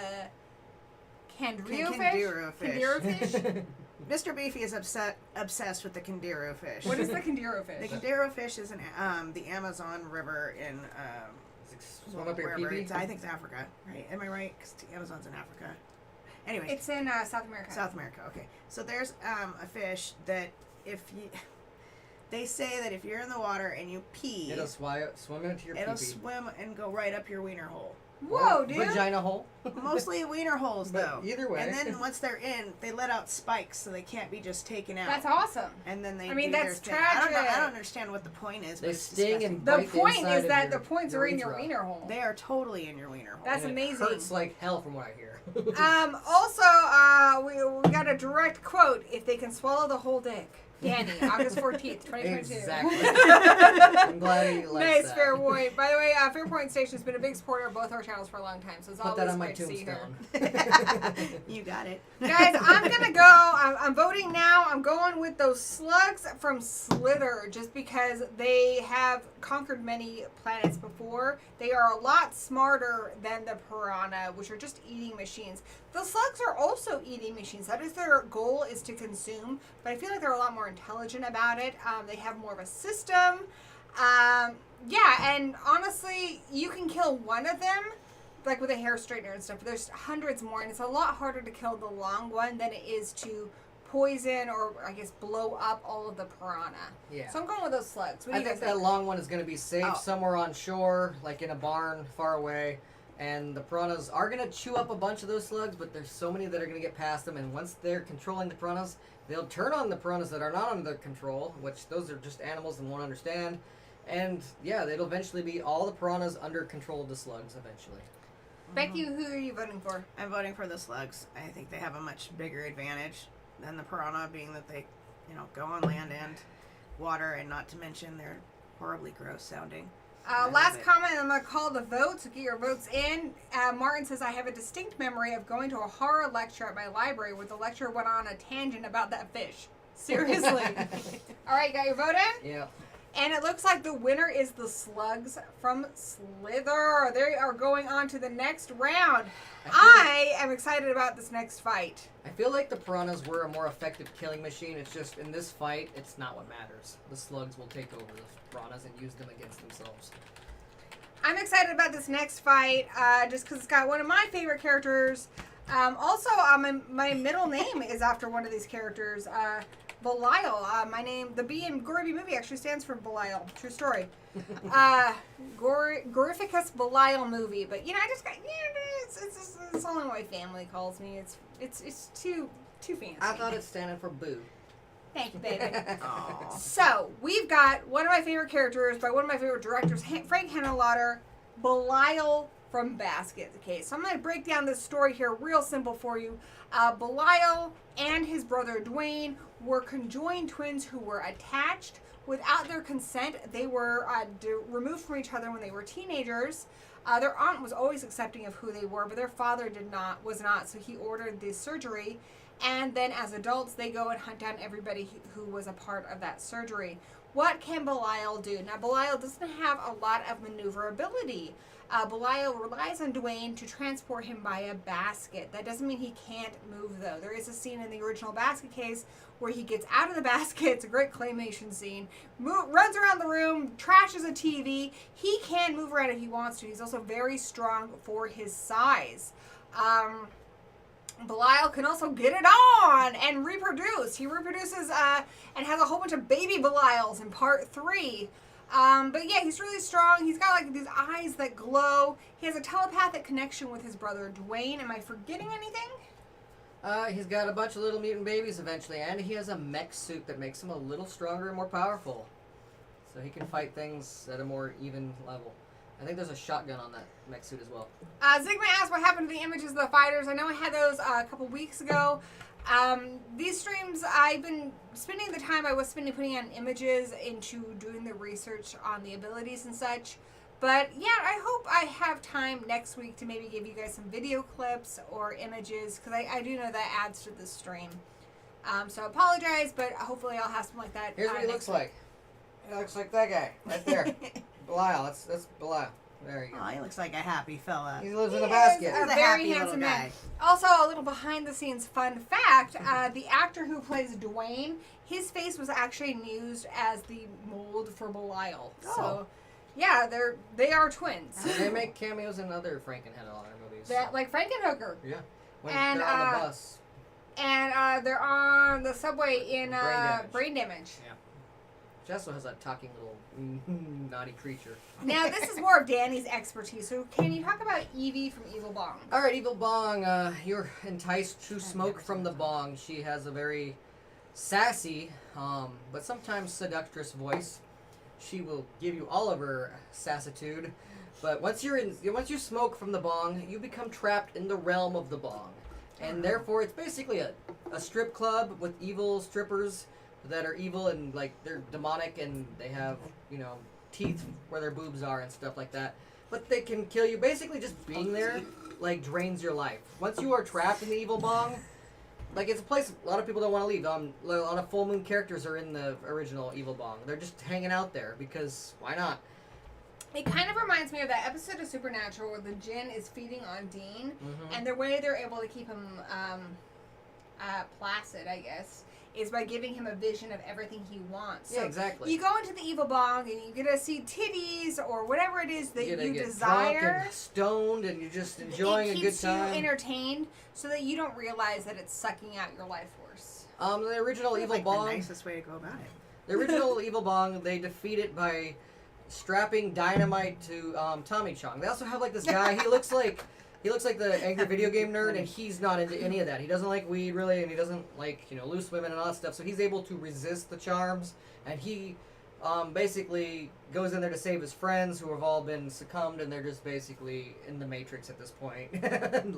Candiru fish. Candiru fish. Candiru fish? Mr. Beefy is obsessed with the Candiru fish. What is the Candiru fish? The Candiru fish is in the Amazon River in Swim up your wherever pee-pee? it's, I think it's Africa, right? Am I right? Because Amazon's in Africa. Anyway, It's in South America. South America. Okay, so there's a fish that if you, they say that if you're in the water and you pee, It'll swim into your it'll pee-pee. swim and go right up your wiener hole. Whoa, Or dude. Vagina hole. Mostly wiener holes, But though. either way. And then once they're in, they let out spikes so they can't be just taken out. That's awesome. And then they I mean, do that's their thing. I don't tragic. understand what the point is. They but it's sting disgusting. and The bite the point inside is of that your the points are in your urethra. wiener hole. They are totally in your wiener hole. That's And amazing. It hurts like hell from what I hear. Also, we got a direct quote. If they can swallow the whole dick. Danny, August 14th, 2022. Exactly. I'm glad he likes Nice, that. Fair Point. By the way, Fairpoint Station has been a big supporter of both our channels for a long time, so it's Put always that on my great to see her. tombstone. You got it. Guys, I'm gonna go. I'm voting now. I'm going with those slugs from Slither just because they have conquered many planets before. They are a lot smarter than the piranha, which are just eating machines. The slugs are also eating machines. That is their goal, is to consume. But I feel like they're a lot more intelligent about it. They have more of a system. Yeah, and honestly, you can kill one of them, like with a hair straightener and stuff. But there's hundreds more, and it's a lot harder to kill the long one than it is to poison or, I guess, blow up all of the piranha. Yeah. So I'm going with those slugs. What do I you guys think that long one is going to be safe Oh. somewhere on shore, like in a barn far away. And the piranhas are going to chew up a bunch of those slugs, but there's so many that are going to get past them. And once they're controlling the piranhas, they'll turn on the piranhas that are not under their control, which those are just animals and won't understand. And yeah, it'll eventually be all the piranhas under control of the slugs eventually. Becky, who are you voting for? I'm voting for the slugs. I think they have a much bigger advantage than the piranha, being that they, go on land and water, and not to mention they're horribly gross sounding. I Last love it. comment, I'm going to call the vote, so get your votes in. Martin says, I have a distinct memory of going to a horror lecture at my library where the lecturer went on a tangent about that fish. Seriously. All right, got your vote in? Yeah. And it looks like the winner is the slugs from Slither. They are going on to the next round. I am excited about this next fight. I feel like the piranhas were a more effective killing machine. It's just in this fight, it's not what matters. The slugs will take over the piranhas and use them against themselves. I'm excited about this next fight just because it's got one of my favorite characters. Also, my middle name is after one of these characters. Belial. My name, the B in Gory movie actually stands for Belial. True story. Gorificus Belial movie. But I just got it's only what my family calls me. It's too fancy. I thought it standing for boo. Thank you, baby. Aw. So we've got one of my favorite characters by one of my favorite directors, Frank Henenlotter, Belial from Basketcase. So I'm going to break down this story here real simple for you. Belial and his brother Dwayne were conjoined twins who were attached without their consent. They were removed from each other when they were teenagers. Their aunt was always accepting of who they were, but their father was not, so he ordered the surgery. And then as adults, they go and hunt down everybody who was a part of that surgery. What can Belial do? Now, Belial doesn't have a lot of maneuverability. Belial relies on Dwayne to transport him by a basket. That doesn't mean he can't move, though. There is a scene in the original Basketcase where he gets out of the basket. It's a great claymation scene. Runs around the room, trashes a TV. He can move around if he wants to. He's also very strong for his size. Belial can also get it on and reproduce. He reproduces and has a whole bunch of baby Belials in part 3. But yeah, he's really strong. He's got like these eyes that glow. He has a telepathic connection with his brother Dwayne. Am I forgetting anything? He's got a bunch of little mutant babies eventually, and he has a mech suit that makes him a little stronger and more powerful. So he can fight things at a more even level. I think there's a shotgun on that mech suit as well. Zigma asked what happened to the images of the fighters. I know I had those a couple weeks ago. These streams, I've been spending the time I was spending putting on images into doing the research on the abilities and such. But yeah, I hope I have time next week to maybe give you guys some video clips or images, because I do know that adds to the stream. So I apologize, but hopefully I'll have something like that. Here's what he looks like. He looks like that guy right there. Belial, that's Belial. There you go. Oh, he looks like a happy fella. He lives in He a basket. is a He's a very happy handsome little man. guy. Also, a little behind the scenes fun fact, the actor who plays Dwayne, his face was actually used as the mold for Belial. Oh. So, yeah, they are twins. They make cameos in other Frank and Henenlotter movies. Like Frankenhooker. Yeah. When And, they're on the bus. And they're on the subway in Brain Damage. Yeah. She also has that talking little naughty creature. Now, this is more of Danny's expertise. So, can you talk about Eevee from Evil Bong? All right, Evil Bong, you're enticed to smoke from the bong. She has a very sassy, but sometimes seductress voice. She will give you all of her sassitude. But once you smoke from the bong, you become trapped in the realm of the bong. And therefore, it's basically a strip club with evil strippers that are evil and like they're demonic and they have, teeth where their boobs are and stuff like that. But they can kill you. Basically, just being there like drains your life. Once you are trapped in the Evil Bong, like it's a place a lot of people don't want to leave. A lot of full moon characters are in the original Evil Bong. They're just hanging out there because why not? It kind of reminds me of that episode of Supernatural where the Djinn is feeding on Dean, and the way they're able to keep him placid, I guess, is by giving him a vision of everything he wants. So Yeah, exactly. you go into the Evil Bong and you get to see titties or whatever it is that you get desire. drunk and stoned and you're just enjoying a good time. It keeps you entertained so that you don't realize that it's sucking out your life force. The original That's Evil like Bong. the nicest way to go about it. The original Evil Bong, they defeat it by strapping dynamite to Tommy Chong. They also have like this guy. He looks like the angry video game nerd, and he's not into any of that. He doesn't like weed really, and he doesn't like loose women and all that stuff. So he's able to resist the charms, and he basically goes in there to save his friends who have all been succumbed, and they're just basically in the Matrix at this point,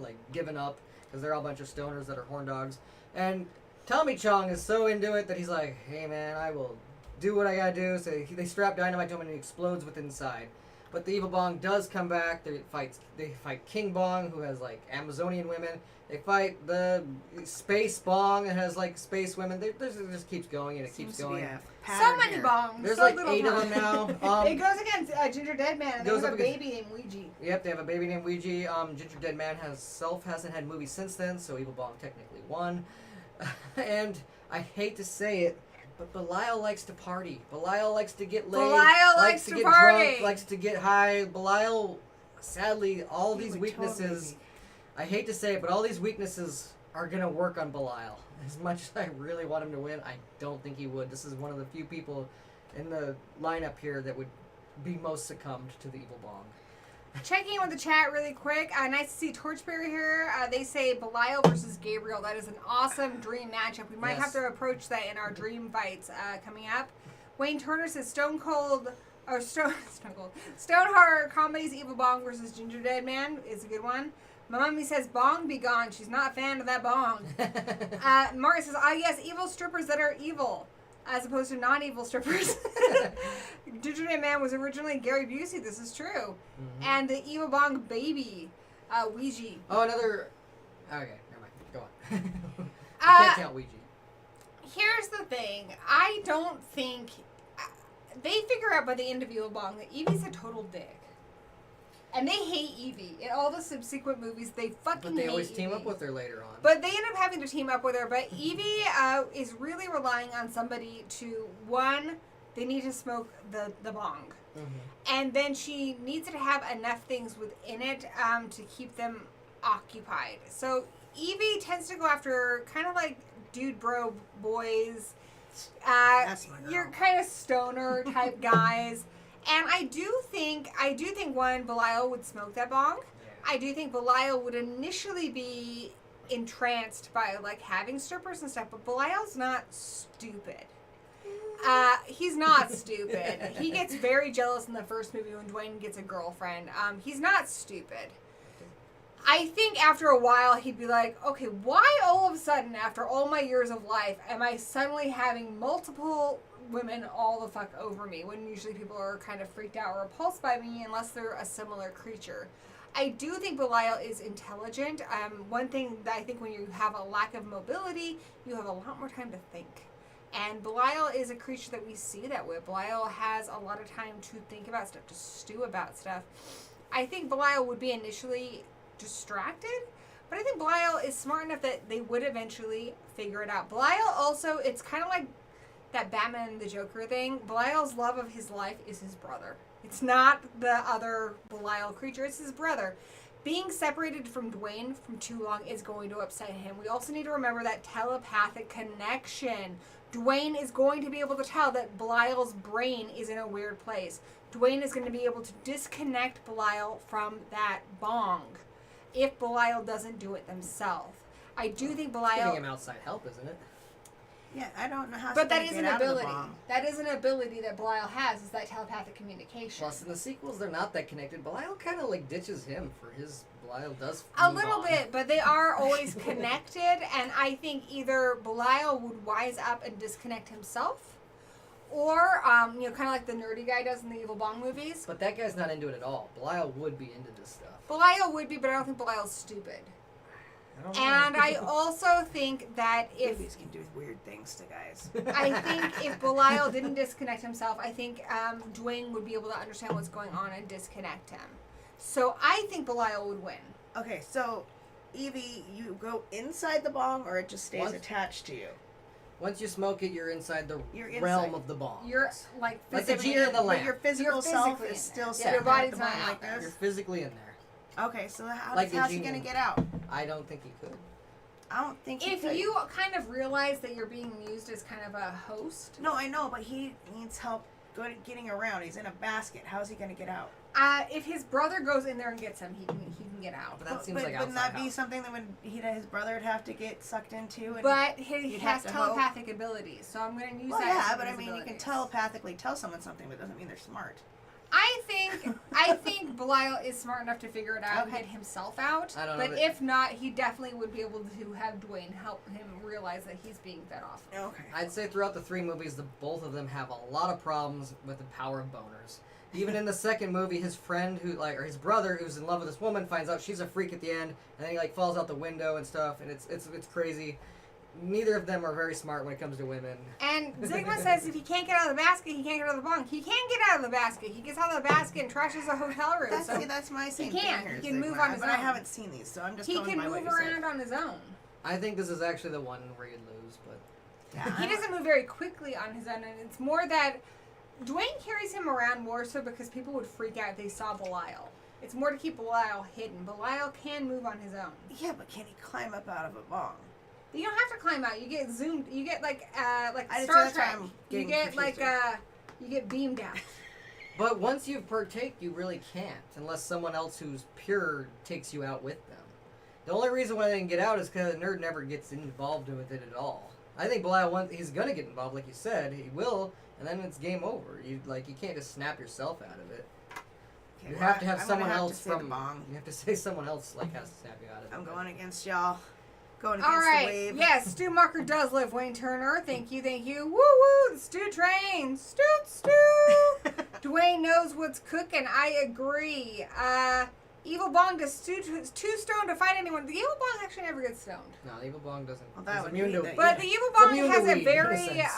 like giving up because they're all a bunch of stoners that are horn dogs. And Tommy Chong is so into it that he's like, "Hey man, I will do what I gotta do." So they strap dynamite to him and he explodes with inside. But the Evil Bong does come back. They fight King Bong, who has like Amazonian women. They fight the Space Bong, that has like space women. It just keeps going and it keeps going. So many bongs. There's so like little 8 of them now. it goes against Gingerdead Man, and they goes have a up against- baby named Ouija. Yep, they have a baby named Ouija. Gingerdead Man hasn't had movies since then, so Evil Bong technically won. And I hate to say it, but Belial likes to party. Belial likes to get laid. Belial likes to get party. drunk, likes to get high. Belial, sadly, all He these would weaknesses, totally I hate to say it, but all these weaknesses are going to work on Belial. As much as I really want him to win, I don't think he would. This is one of the few people in the lineup here that would be most succumbed to the evil Bong. Checking in with the chat really quick. Nice to see Torchbearer here. They say Belial versus Gabriel. That is an awesome dream matchup. We might have to approach that in our dream fights coming up. Wayne Turner says Stone Horror Comedy's Evil Bong versus Gingerdead Man is a good one. My mommy says Bong be gone. She's not a fan of that Bong. Margaret says, yes, evil strippers that are evil, as opposed to non-evil strippers. Gingerdead Man was originally Gary Busey. This is true. Mm-hmm. And the evil Bong baby, Ouija. Oh, another... Okay, never mind. Go on. You can't count Ouija. Here's the thing. I don't think... They figure out by the end of Evil Bong that Eevee's a total dick. And they hate Eevee. In all the subsequent movies, they fucking hate Eevee. But they always team up with her later on. But they end up having to team up with her. But Eevee is really relying on somebody to, one, they need to smoke the bong. Mm-hmm. And then she needs to have enough things within it to keep them occupied. So Eevee tends to go after kind of like dude bro boys. You're kind of stoner type guys. And I do think one, Belial would smoke that bong. Yeah. I do think Belial would initially be entranced by like having strippers and stuff, but Belial's not stupid. He's not stupid. He gets very jealous in the first movie when Dwayne gets a girlfriend. He's not stupid. I think after a while he'd be like, okay, why all of a sudden after all my years of life am I suddenly having multiple women all the fuck over me when usually people are kind of freaked out or repulsed by me unless they're a similar creature. I do think Belial is intelligent. One thing that I think when you have a lack of mobility, you have a lot more time to think. And Belial is a creature that we see that way. Belial has a lot of time to think about stuff, to stew about stuff. I think Belial would be initially distracted, but I think Belial is smart enough that they would eventually figure it out. Belial also, it's kind of like that Batman and the Joker thing. Belial's love of his life is his brother. It's not the other Belial creature, it's his brother. Being separated from Dwayne from too long is going to upset him. We also need to remember that telepathic connection. Dwayne is going to be able to tell that Belial's brain is in a weird place. Dwayne is going to be able to disconnect Belial from that bong if Belial doesn't do it themselves. I do think Belial... Giving him outside help, isn't it? Yeah, I don't know how. But that is an ability. That is an ability that Belial has, is that telepathic communication. Plus, in the sequels, they're not that connected. Belial kind of like ditches him for his. Belial does. A little bit, but they are always connected, and I think either Belial would wise up and disconnect himself, or kind of like the nerdy guy does in the Evil Bong movies. But that guy's not into it at all. Belial would be into this stuff. Belial would be, but I don't think Belial's stupid. And I also think that if... Babies can do weird things to guys. I think if Belial didn't disconnect himself, I think Dwayne would be able to understand what's going on and disconnect him. So I think Belial would win. Okay, so Eevee, you go inside the bong or it just stays attached to you? Once you smoke it, you're inside the realm of the bong. You're like the genie of the lamp. But your physical self is still set your body's the bong not like this? You're physically in there. Okay, so how's he going to get out? I don't think he could. I don't think he could. If you kind of realize that you're being used as kind of a host. No, I know, but he needs help getting around. He's in a basket. How's he going to get out? If his brother goes in there and gets him, he can get out. But that seems like wouldn't that be something that his brother would have to get sucked into? And but he has telepathic abilities, so I'm going to use that. Yeah, but I mean, you can telepathically tell someone something, but it doesn't mean they're smart. I think Belial is smart enough to figure it out and get himself out. I don't know, but if not, he definitely would be able to have Dwayne help him realize that he's being fed off. Okay. I'd say throughout the three movies, both of them have a lot of problems with the power of boners. Even in the second movie, his friend or his brother who's in love with this woman finds out she's a freak at the end, and then he falls out the window and stuff, and it's crazy. Neither of them are very smart when it comes to women. And Zygma says if he can't get out of the basket, he can't get out of the bong. He can get out of the basket. He gets out of the basket and trashes a hotel room. That's my same thing. He can move on his own. But I haven't seen these, so I'm just going by what you said. He can move around on his own. I think this is actually the one where you'd lose, but... Yeah, he doesn't move very quickly on his own, and it's more that Dwayne carries him around more so because people would freak out if they saw Belial. It's more to keep Belial hidden. Belial can move on his own. Yeah, but can he climb up out of a bong? You don't have to climb out. You get zoomed. You get like Star Trek. You get you get beamed out. But once you partake, you really can't, unless someone else who's pure takes you out with them. The only reason why they can get out is because the nerd never gets involved with it at all. I think Belial, he's gonna get involved, like you said, he will, and then it's game over. You can't just snap yourself out of it. Okay, You well, have to have I'm someone gonna have else to say the from. Bong. You have to say someone else has to snap you out of it. I'm going against y'all. Going All against the right. wave. Yes, Stu Marker does live. Wayne Turner. Thank you. Woo woo. The Stew Train. Stew. Dwayne knows what's cooking. I agree. Evil Bong does too stoned to fight anyone. The Evil Bong actually never gets stoned. No, the Evil Bong doesn't. Well, that he's would immune be to. the- But the Evil Bong immune to has a weed, in a very sense.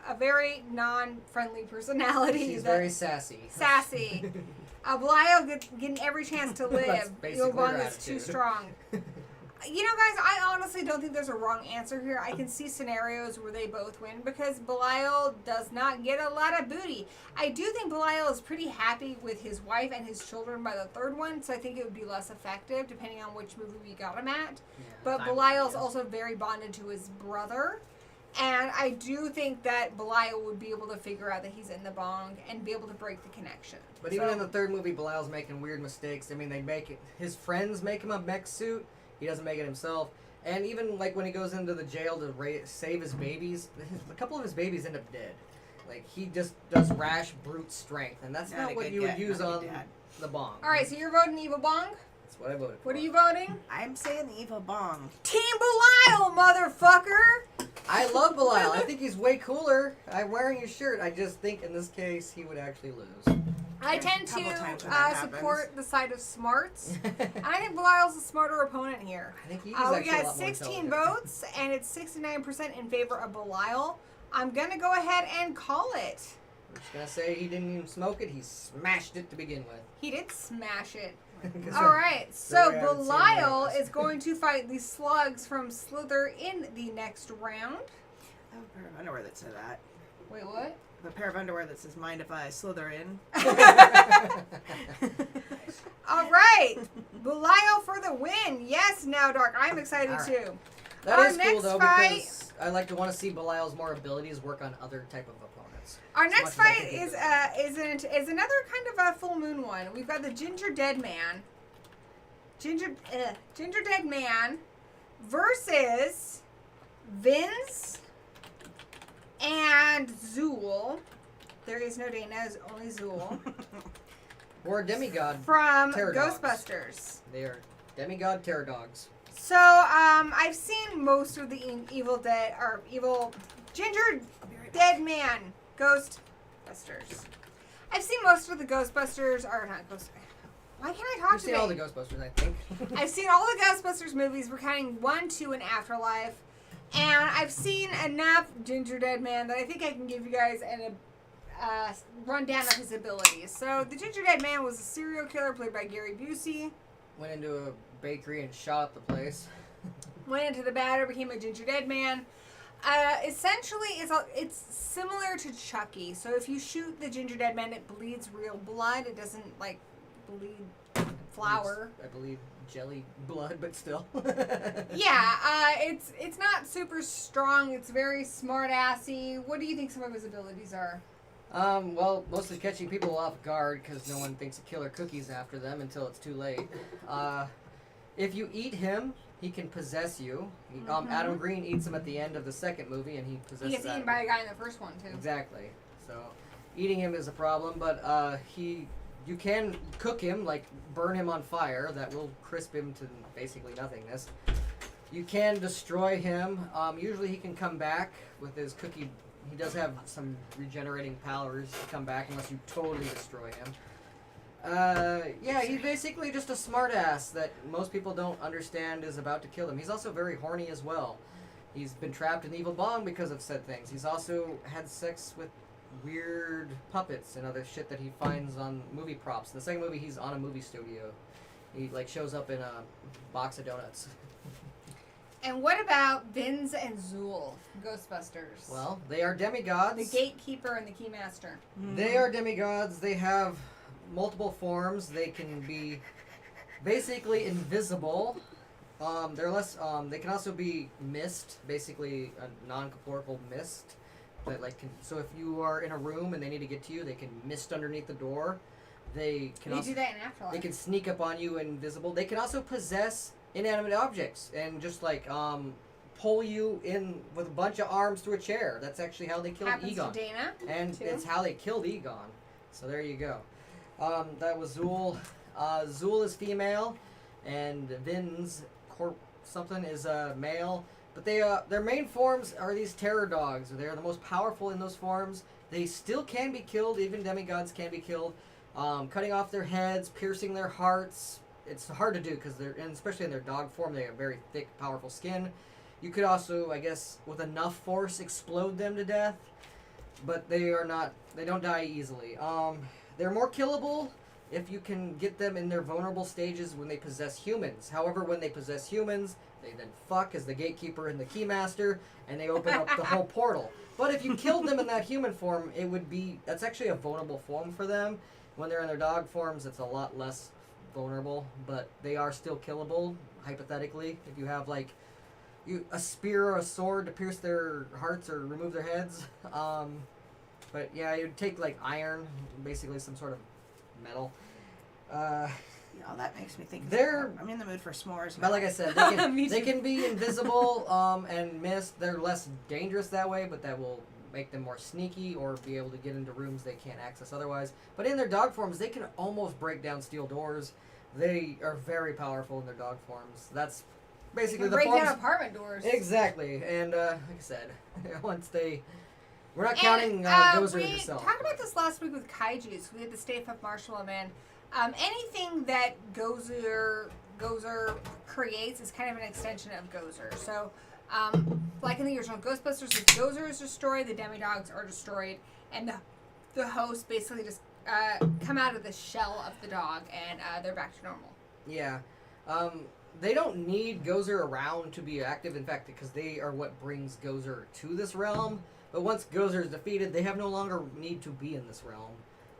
a very non-friendly personality. He's that- very sassy. sassy. Belial getting every chance to live. That's Evil basically Bong her is too attitude. strong. You know, guys, I honestly don't think there's a wrong answer here. I can see scenarios where they both win because Belial does not get a lot of booty. I do think Belial is pretty happy with his wife and his children by the third one, so I think it would be less effective depending on which movie we got him at. Yeah, But timeline, Belial's yes. also very bonded to his brother. And I do think that Belial would be able to figure out that he's in the Bong and be able to break the connection. But even in the third movie, Belial's making weird mistakes. I mean, they make it. His friends make him a mech suit. He doesn't make it himself. And even like when he goes into the jail to save his babies, a couple of his babies end up dead. Like he just does rash brute strength, and that's not what you would use on the Bong. All right, so you're voting Evil Bong? That's what I voted for. What are you voting? I'm saying the Evil Bong. Team Belial, motherfucker! I love Belial. I think he's way cooler. I'm wearing his shirt. I just think in this case he would actually lose. I There's tend a couple times to when that support happens. the side of smarts. I think Belial's a smarter opponent here. I think he's We actually a got lot more 16 intelligent. votes, and it's 69% in favor of Belial. I'm going to go ahead and call it. I'm just gonna say he didn't even smoke it. He smashed it to begin with. He did smash it. 'Cause All right, so way I would say Belial it. is going to fight the Slugs from Slither in the next round. I have a pair of underwear that says that. Wait, what? A pair of underwear that says "Mind if I slither in." All right, Belial for the win. Yes, now Dark. I'm excited All right. too. That Our is cool next though fight- because I like to want to see Belial's more abilities work on other type of opponents. Our As next much as I fight can is think of is another kind of a full moon one. We've got the Gingerdead Man, Gingerdead Man, versus Vinz and Zuul. There is no Dana, it's only Zuul Or demigod. from Terror dogs. Ghostbusters. They are demigod terror dogs. So I've seen most of the Evil Ginger Dead Man Ghostbusters. I've seen most of the Ghostbusters, or not Ghost. Why can't I talk You've seen today? all the Ghostbusters, I think. I've seen all the Ghostbusters movies. We're counting 1, 2, and Afterlife, and I've seen enough Ginger Dead Man that I think I can give you guys a rundown of his abilities. So the Ginger Dead Man was a serial killer played by Gary Busey. Went into a bakery and shot up the place. Went into the batter, became a Ginger Dead Man. Essentially, it's similar to Chucky. So if you shoot the Ginger Dead Man, it bleeds real blood. It doesn't like bleed flour. I believe jelly blood, but still. Yeah, it's not super strong. It's very smart-assy. What do you think some of his abilities are? Well, mostly catching people off guard because no one thinks a killer cookie's after them until it's too late. If you eat him, he can possess you. Adam Green eats him at the end of the second movie, and he possesses. He gets eaten by a guy in the first one too. Exactly. So, eating him is a problem, but you can cook him, like burn him on fire. That will crisp him to basically nothingness. You can destroy him. Usually he can come back with his cookie. He does have some regenerating powers to come back unless you totally destroy him. Yeah, he's basically just a smartass that most people don't understand is about to kill him. He's also very horny as well. He's been trapped in Evil Bong because of said things. He's also had sex with weird puppets and other shit that he finds on movie props. In the second movie, he's on a movie studio. He like shows up in a box of donuts. And what about Vinz and Zuul, Ghostbusters? Well, they are demigods. The gatekeeper and the keymaster. They are demigods. They have multiple forms. They can be basically invisible. They're less. They can also be mist, basically a non-corporeal mist. that so if you are in a room and they need to get to you, they can mist underneath the door. They can do that in Afterlife. They can sneak up on you invisible. They can also possess inanimate objects and just pull you in with a bunch of arms through a chair. That's actually how they killed Happens Egon. to Dana, and too. it's how they killed Egon. So there you go. That was Zuul. Zuul is female, and Vinz something is male. But their main forms are these terror dogs. They're the most powerful in those forms. They still can be killed. Even demigods can be killed. Cutting off their heads, piercing their hearts. It's hard to do because especially in their dog form, they have very thick, powerful skin. You could also, I guess, with enough force, explode them to death. But they don't die easily. They're more killable if you can get them in their vulnerable stages when they possess humans. However, when they possess humans, they then fuck as the gatekeeper and the keymaster, and they open up the whole portal. But if you killed them in that human form, that's actually a vulnerable form for them. When they're in their dog forms, it's a lot less vulnerable, but they are still killable, hypothetically. If you have, a spear or a sword to pierce their hearts or remove their heads. But yeah, you'd take, iron, basically some sort of metal. That makes me think. I'm in the mood for s'mores. But like I said, they can be invisible and mist. They're less dangerous that way, but that will make them more sneaky or be able to get into rooms they can't access otherwise. But in their dog forms, they can almost break down steel doors. They are very powerful in their dog forms. That's basically the break forms. Down apartment doors. Exactly, and like I said, we're not counting Gozer yourself. We talked about this last week with Kaijus. We had the Stay Puft Marshmallow Man. Anything that Gozer creates is kind of an extension of Gozer. So, like in the original Ghostbusters, if Gozer is destroyed, the demidogs are destroyed, and the hosts basically just come out of the shell of the dog, and they're back to normal. Yeah. They don't need Gozer around to be active, in fact, because they are what brings Gozer to this realm. But once Gozer is defeated, they have no longer need to be in this realm.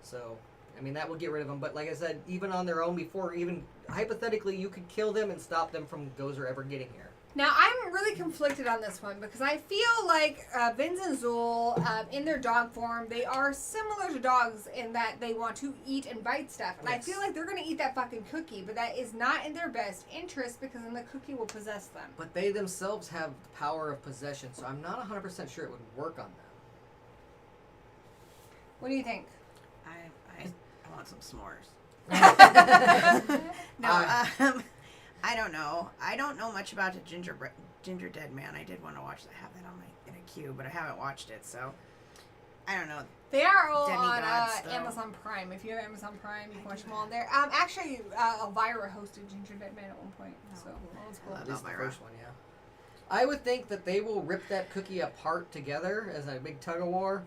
So, that will get rid of them. But like I said, even on their own, hypothetically, you could kill them and stop them from Gozer ever getting here. Now, I'm really conflicted on this one because I feel like Vinz and Zuul, in their dog form, they are similar to dogs in that they want to eat and bite stuff. And Yes. I feel like they're going to eat that fucking cookie, but that is not in their best interest because then the cookie will possess them. But they themselves have the power of possession, so I'm not 100% sure it would work on them. What do you think? I want some s'mores. I don't know. I don't know much about the Gingerdead Man. I did want to watch that. I have that in a queue, but I haven't watched it, so I don't know. They are all Demigods, on Amazon Prime. If you have Amazon Prime, you can watch them all there. Actually, Elvira hosted Gingerdead Man at one point, so that was cool. At least the first one, yeah. I would think that they will rip that cookie apart together as a big tug-of-war.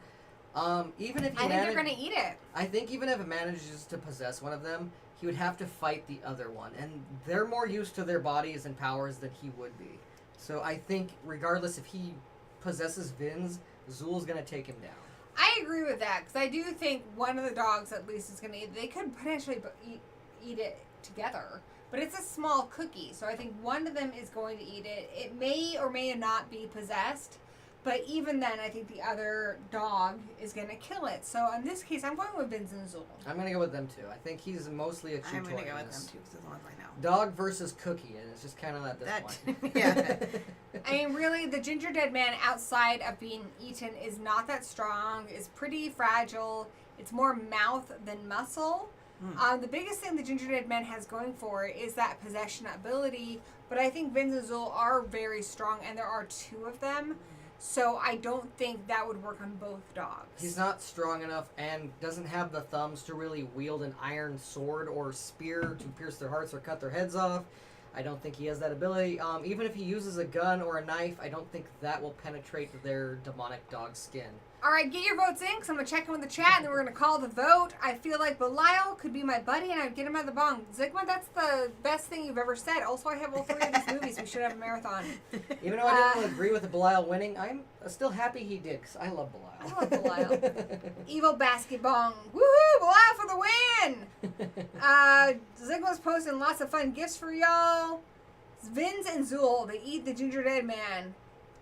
Even if I think they're going to eat it. I think even if it manages to possess one of them, he would have to fight the other one. And they're more used to their bodies and powers than he would be. So I think regardless if he possesses Vinz, Zuul's going to take him down. I agree with that, because I do think one of the dogs at least is going to eat it. They could potentially eat it together. But it's a small cookie, so I think one of them is going to eat it. It may or may not be possessed. But even then, I think the other dog is going to kill it. So in this case, I'm going with Vinz and Zuul. I'm going to go with them too. I think he's mostly a chew toy. I'm going to go with them too, because they're the ones I know. Dog versus cookie, and it's just kind of at this point. Yeah. I mean, really, the Gingerdead Man outside of being eaten is not that strong. It's pretty fragile. It's more mouth than muscle. The biggest thing the Gingerdead Man has going for it is that possession ability. But I think Vinz and Zuul are very strong, and there are two of them. So I don't think that would work on both dogs. He's not strong enough and doesn't have the thumbs to really wield an iron sword or spear to pierce their hearts or cut their heads off. I don't think he has that ability. Even if he uses a gun or a knife, I don't think that will penetrate their demonic dog skin. All right, get your votes in, because I'm going to check in with the chat, and then we're going to call the vote. I feel like Belial could be my buddy, and I'd get him out of the bong. Zygmunt, that's the best thing you've ever said. Also, I have all three of these movies. We should have a marathon. Even though I didn't agree with the Belial winning, I'm still happy he did, because I love Belial. I love Belial. Evil basket bong. Woohoo! Belial for the win! Zygmunt's posting lots of fun gifts for y'all. Vinz and Zuul, they eat the Gingerdead Man.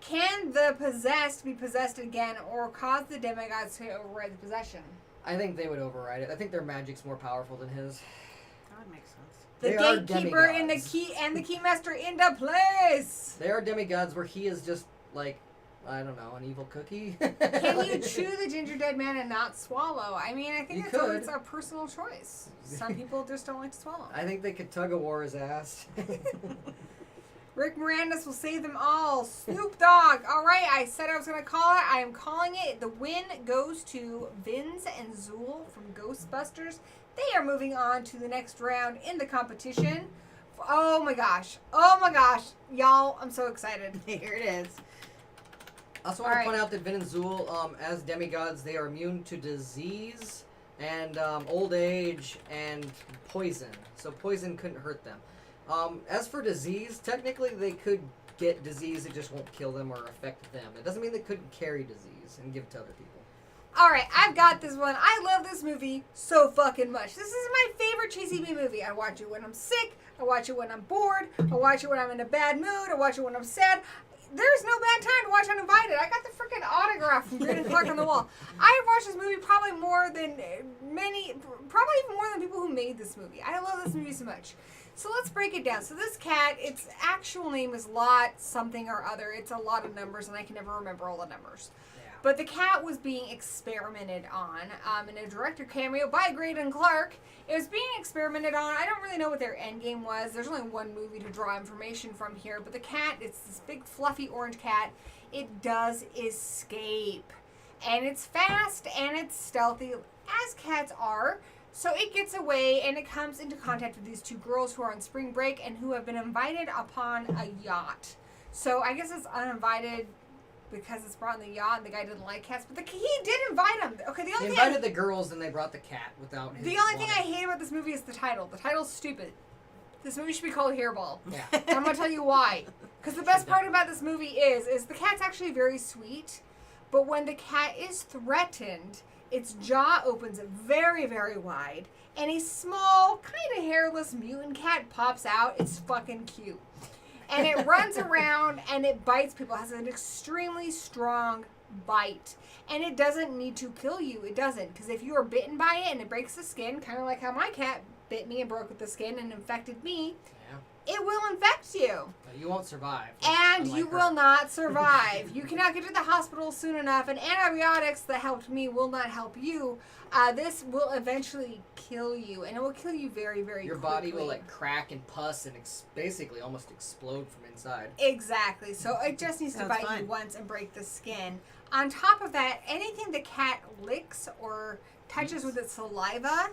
Can the possessed be possessed again or cause the demigods to override the possession? I think they would override it. I think their magic's more powerful than his. That would make sense. The They are gatekeeper and the demigods. keymaster into place. They are demigods where he is just like, I don't know, an evil cookie. Can you chew the Gingerdead man and not swallow? I mean, I think You it's always could. a personal choice. Some people just don't like to swallow. I think they could tug a war his ass. Rick Moranis will save them all. Snoop Dogg. All right, I said I was going to call it. I am calling it. The win goes to Vinz and Zuul from Ghostbusters. They are moving on to the next round in the competition. Oh my gosh. Oh my gosh. Y'all, I'm so excited. Here it is. I also want to point out that Vin and Zuul, as demigods, they are immune to disease and old age and poison. So poison couldn't hurt them. As for disease, technically they could get disease, it just won't kill them or affect them. It doesn't mean they couldn't carry disease and give it to other people. All right, I've got this one. I love this movie so fucking much. This is my favorite TCB movie. I watch it when I'm sick. I watch it when I'm bored. I watch it when I'm in a bad mood. I watch it when I'm sad. There's no bad time to watch Uninvited. I got the freaking autograph from Green and Clark on the wall. I have watched this movie probably more than probably even more than people who made this movie. I love this movie so much. So let's break it down. So this cat, its actual name is Lot something or other. It's a lot of numbers, and I can never remember all the numbers. Yeah. But the cat was being experimented on in a director cameo by Green and Clark. It was being experimented on. I don't really know what their end game was. There's only one movie to draw information from here. But the cat, it's this big fluffy orange cat. It does escape. And it's fast and it's stealthy, as cats are. So it gets away and it comes into contact with these two girls who are on spring break and who have been invited upon a yacht. So I guess it's uninvited because it's brought on the yacht and the guy didn't like cats. But he did invite them. Okay, the They only invited the girls and they brought the cat without his thing I wanting. hate about this movie is the title. The title's stupid. This movie should be called Hairball. Yeah. And I'm going to tell you why. Because the best part about this movie is the cat's actually very sweet. But when the cat is threatened, its jaw opens very, very wide. And a small, kind of hairless mutant cat pops out. It's fucking cute. And it runs around and it bites people. It has an extremely strong bite. And it doesn't need to kill you. It doesn't. Because if you are bitten by it and it breaks the skin, kind of like how my cat bit me and broke the skin and infected me, it will infect you. You won't survive. And unlike you her. will not survive. You cannot get to the hospital soon enough. And antibiotics that helped me will not help you. This will eventually kill you. And it will kill you very, very Your quickly. body will like crack and pus and basically almost explode from inside. Exactly. So it just needs to Sounds bite you fun. once and break the skin. On top of that, anything the cat licks or touches with its saliva,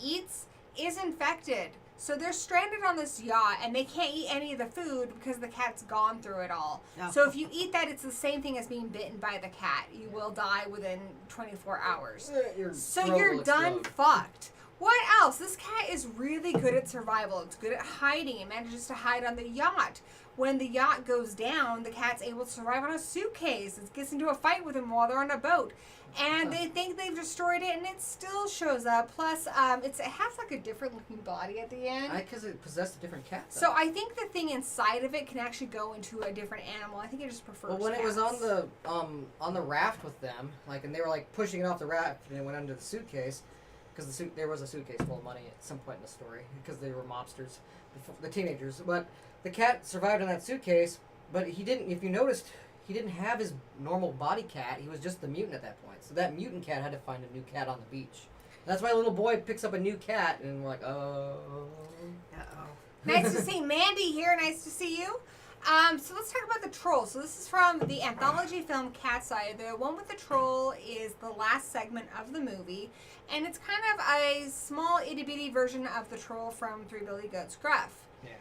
eats, is infected. So they're stranded on this yacht and they can't eat any of the food because the cat's gone through it all. Oh. So if you eat that, it's the same thing as being bitten by the cat. You will die within 24 hours. Your So throat you're will done explode. fucked. What else? This cat is really good at survival. It's good at hiding. It manages to hide on the yacht. When the yacht goes down, the cat's able to survive on a suitcase. It gets into a fight with them while they're on a boat. And they think they've destroyed it, and it still shows up. Plus, it has like a different looking body at the end. Because it possessed a different cat. Though. So I think the thing inside of it can actually go into a different animal. I think it just prefers Well, when cats. it was on the raft with them, like, and they were like pushing it off the raft, and it went under the suitcase, because there was a suitcase full of money at some point in the story, because they were mobsters, the teenagers. But the cat survived in that suitcase, but he didn't. If you noticed, he didn't have his normal body cat. He was just the mutant at that point. So that mutant cat had to find a new cat on the beach. That's why little boy picks up a new cat, and we're like, oh. Uh-oh. Nice to see Mandy here. Nice to see you. So let's talk about the troll. So this is from the anthology film Cat's Eye. The one with the troll is the last segment of the movie. And it's kind of a small itty-bitty version of the troll from Three Billy Goats Gruff. Yeah.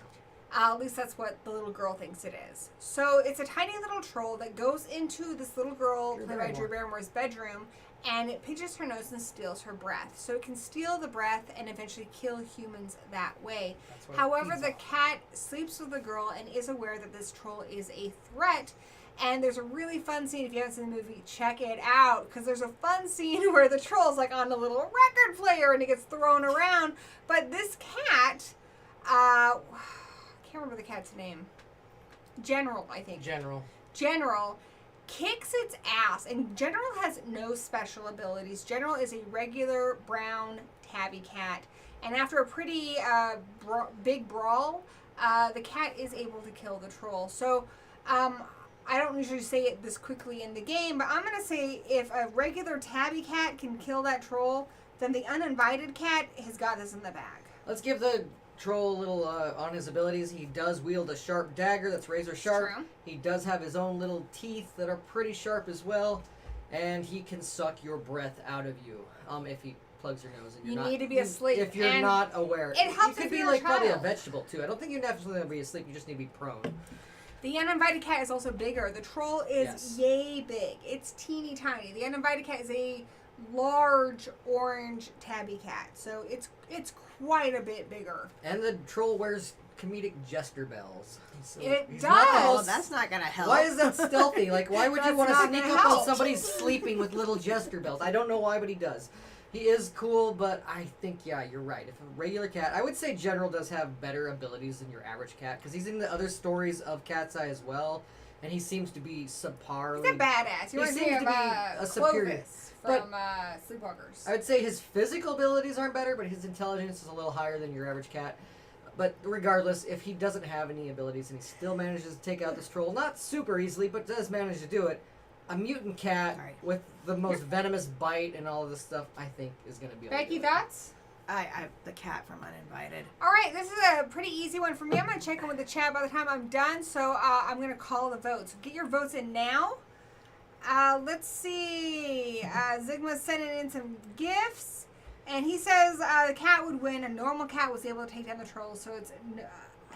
At least that's what the little girl thinks it is. So it's a tiny little troll that goes into this little girl, Drew played by Drew Barrymore. Barrymore's bedroom, and it pinches her nose and steals her breath. So it can steal the breath and eventually kill humans that way. That's what it However, feeds the off. cat sleeps with the girl and is aware that this troll is a threat. And there's a really fun scene, if you haven't seen the movie, check it out. Because there's a fun scene where the troll's like on a little record player and it gets thrown around. But this cat, I can't remember the cat's name. General, I think. General. General kicks its ass, and General has no special abilities. General is a regular brown tabby cat, and after a pretty big brawl, the cat is able to kill the troll. So I don't usually say it this quickly in the game, but I'm going to say if a regular tabby cat can kill that troll, then the uninvited cat has got this in the bag. Let's give the troll a little on his abilities. He does wield a sharp dagger that's razor sharp. True. He does have his own little teeth that are pretty sharp as well, and he can suck your breath out of you if he plugs your nose. And you're You not, need to be asleep. If you're and not aware. it helps you if could be you're a like probably a child. vegetable too. I don't think you necessarily have to be asleep. You just need to be prone. The uninvited cat is also bigger. The troll is Yes. yay big. It's teeny tiny. The uninvited cat is a large orange tabby cat, so it's quite a bit bigger. And the troll wears comedic jester bells. So It he's not the does. Oh, most- that's not gonna help. Why is that stealthy? Like, why would you That's want to not sneak gonna up on help. somebody sleeping with little jester bells? I don't know why, but he does. He is cool, but I think, yeah, you're right. If a regular cat... I would say General does have better abilities than your average cat, because he's in the other stories of Cat's Eye as well, and he seems to be subpar. He's a badass. You He want to seems say to be about a superior. Clovis But- from Sleepwalkers. I would say his physical abilities aren't better, but his intelligence is a little higher than your average cat. But regardless, if he doesn't have any abilities and he still manages to take out this troll, not super easily, but does manage to do it, a mutant cat Sorry. with the most venomous bite and all of this stuff, I think, is going to be able to Becky, do it. thoughts? I the cat from Uninvited. All right, this is a pretty easy one for me. I'm going to check in with the chat by the time I'm done, so I'm going to call the votes. Get your votes in now. Let's see. Zigma's sending in some gifts, and he says the cat would win. A normal cat was able to take down the troll, so it's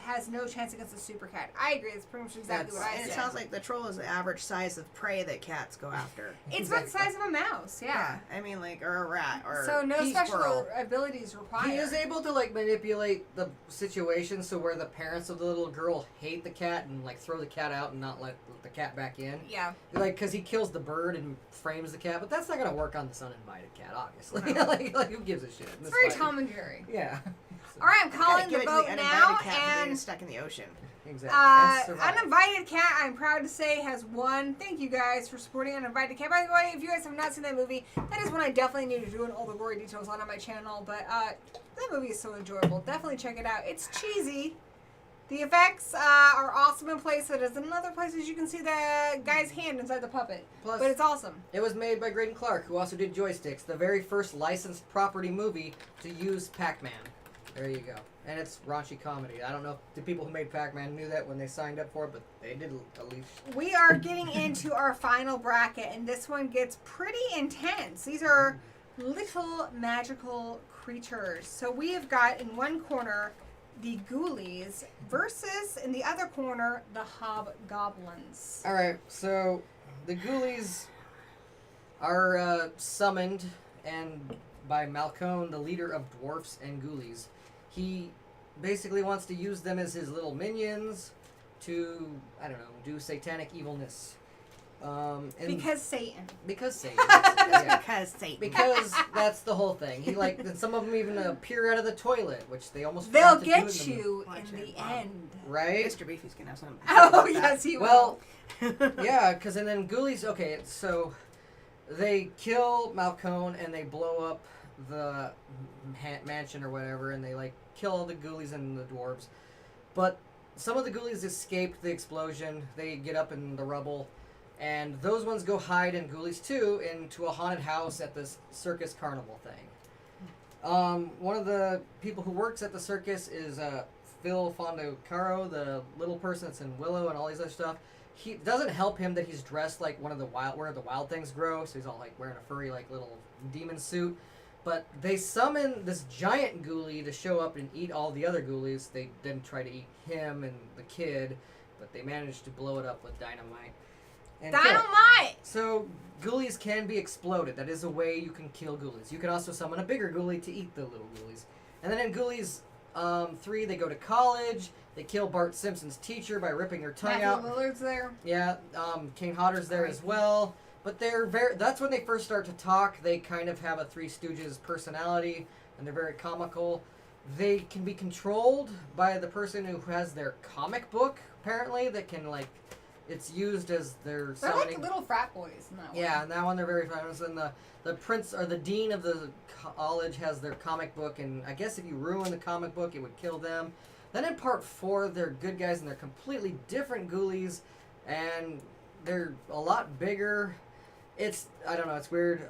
has no chance against a super cat. I agree. It's pretty much exactly what I And said. it sounds like the troll is the average size of prey that cats go after. It's about the size of a mouse, yeah. I mean, like, or a rat, or So no pea special squirrel. abilities required. He is able to, like, manipulate the situation so where the parents of the little girl hate the cat and, like, throw the cat out and not let the cat back in. Yeah. Like, because he kills the bird and frames the cat, but that's not going to work on this uninvited cat, obviously. No. like, who gives a shit? It's very Tom and Jerry. Yeah. All right, I'm Gotta calling give the it to vote the now, uninvited cat for being and stuck in the ocean. Exactly. And survive. Uninvited Cat, I'm proud to say, has won. Thank you guys for supporting Uninvited Cat. By the way, if you guys have not seen that movie, that is one I definitely need to do all the gory details on my channel. But that movie is so enjoyable. Definitely check it out. It's cheesy. The effects are awesome in places. In other places, you can see the guy's hand inside the puppet. Plus, But it's awesome. it was made by Graydon Clark, who also did Joysticks, the very first licensed property movie to use Pac-Man. There you go. And it's raunchy comedy. I don't know if the people who made Pac-Man knew that when they signed up for it, but they did at least. We are getting into our final bracket, and this one gets pretty intense. These are little magical creatures. So we have got in one corner the Ghoulies versus in the other corner the Hobgoblins. Alright, so the Ghoulies are summoned and by Malcone, the leader of dwarfs and Ghoulies. He basically wants to use them as his little minions to, I don't know, do satanic evilness. And Because Satan. because Satan. Yeah. Because Satan. Because that's the whole thing. He some of them even appear out of the toilet, which they almost They'll forgot to do in get the you Watch in it, the Mom. end. right. Mr. Beefy's gonna have something. Oh, yes, he will. Well, yeah, because and then Ghoulies. Okay, so they kill Malcone and they blow up the mansion or whatever, and they like kill all the Ghoulies and the dwarves. But some of the Ghoulies escaped the explosion. They get up in the rubble, and those ones go hide in Ghoulies 2 into a haunted house at this circus carnival thing. One of the people who works at the circus is Phil Fondacaro, the little person that's in Willow and all these other stuff. He doesn't help him that he's dressed like one of the wild things grow, so he's all like wearing a furry like little demon suit. But they summon this giant ghoulie to show up and eat all the other ghoulies. They then try to eat him and the kid, but they manage to blow it up with dynamite. And kill it. Dynamite! So ghoulies can be exploded. That is a way you can kill ghoulies. You can also summon a bigger ghoulie to eat the little ghoulies. And then in Ghoulies 3, they go to college. They kill Bart Simpson's teacher by ripping her tongue Matthew out. Lillard's there. Yeah, Kane Hodder's there as well. But that's when they first start to talk. They kind of have a Three Stooges personality, and they're very comical. They can be controlled by the person who has their comic book, apparently, that can, like, it's used as their They're summoning. like little frat boys in that one. Yeah, and that one they're very famous. And the prince or the dean of the college has their comic book, and I guess if you ruin the comic book, it would kill them. Then in part 4, they're good guys, and they're completely different ghoulies, and they're a lot bigger. I don't know, it's weird.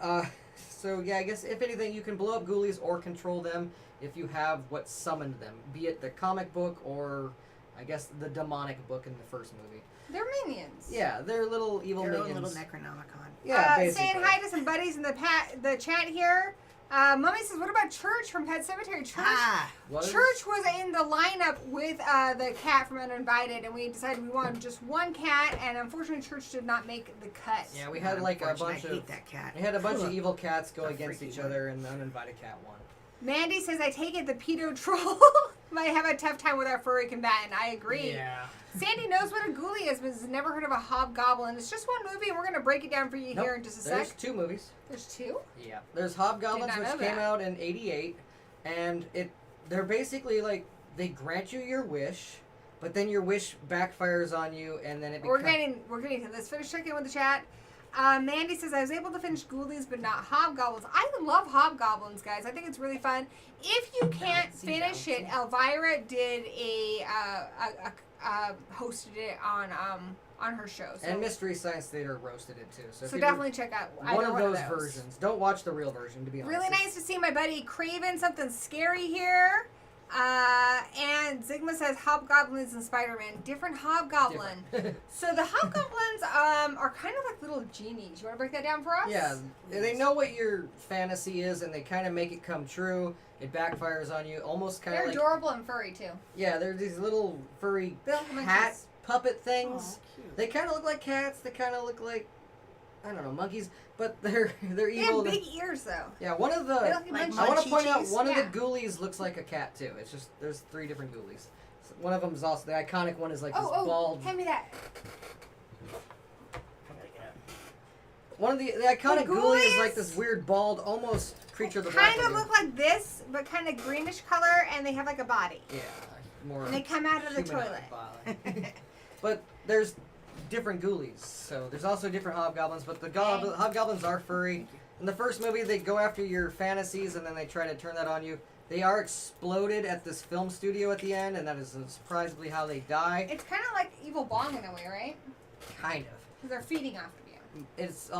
So yeah, I guess if anything, you can blow up ghoulies or control them if you have what summoned them, be it the comic book or I guess the demonic book in the first movie. They're minions. Yeah, they're little evil Their own minions. little Necronomicon. Yeah, basically. Saying hi to some buddies in the chat here. Mummy says, what about Church from Pet Cemetery? Church was in the lineup with the cat from Uninvited, and we decided we wanted just one cat, and unfortunately Church did not make the cut. Yeah, we had like a bunch I of hate that cat. we had a bunch of evil cats go It's a against freaky each one. other, and the Uninvited cat won. Mandy says, I take it the pedo troll might have a tough time with our furry combatant. I agree. Yeah. Sandy knows what a ghoulie is, but has never heard of a hobgoblin. It's just one movie, and we're going to break it down for you here in just a There's sec. 2 movies. There's 2? Yeah. There's Hobgoblins, Did not which know came that. out in '88, and they're basically like they grant you your wish, but then your wish backfires on you, and then it becomes. We're getting to this. Finish checking with the chat. Mandy says, I was able to finish Ghoulies, but not Hobgoblins. I love Hobgoblins, guys. I think it's really fun. If you can't finish it, Elvira did hosted it on her show. So, And Mystery Science Theater roasted it too. So, if so you definitely check out either one of those versions. Don't watch the real version, to be honest. Really nice to see my buddy Craven, something scary here. And Zigma says Hobgoblins and Spider-Man. Different Hobgoblin. Different. So the Hobgoblins are kind of like little genies. You want to break that down for us? Yeah, they know what your fantasy is, and they kind of make it come true. It backfires on you, almost kind of They're like adorable and furry too. yeah, they're these little furry They look like cat monkeys. puppet things. Oh, cute. They kind of look like cats. They kind of look like I don't know monkeys, but they're They evil. have big ears though. Yeah, one of They the look like like I want to point out Munchies? one Yeah. of the Ghoulies looks like a cat too. It's just there's 3 different Ghoulies. One of them is also the iconic one is like this bald. hand me that. One of the iconic Ghoulie is Ghoulies like this weird bald almost creature of the Kind black of lagoon. look like this, but kind of greenish color, and they have like a body. Yeah, more. And they come out of the humanoid toilet. body. But there's different Ghoulies, so there's also different Hobgoblins. But the Hobgoblins are furry. In the first movie, they go after your fantasies, and then they try to turn that on you. They are exploded at this film studio at the end, and that is surprisingly how they die. It's kind of like Evil Bong in a way, right? Kind of. Because they're feeding off of you. It's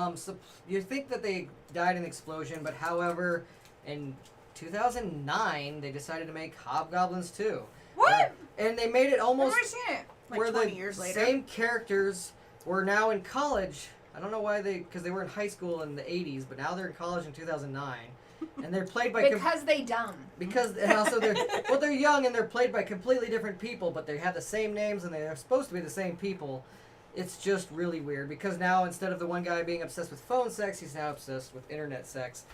you think that they died in an explosion, but however, in 2009 they decided to make Hobgoblins 2. What? And they made it I've almost never seen it. Like where 20 the years later. same characters were now in college. I don't know why because they were in high school in the 80s, but now they're in college in 2009, and they're played by Because they dumb. and also they're young and they're played by completely different people, but they have the same names and they're supposed to be the same people. It's just really weird because now instead of the one guy being obsessed with phone sex, he's now obsessed with internet sex,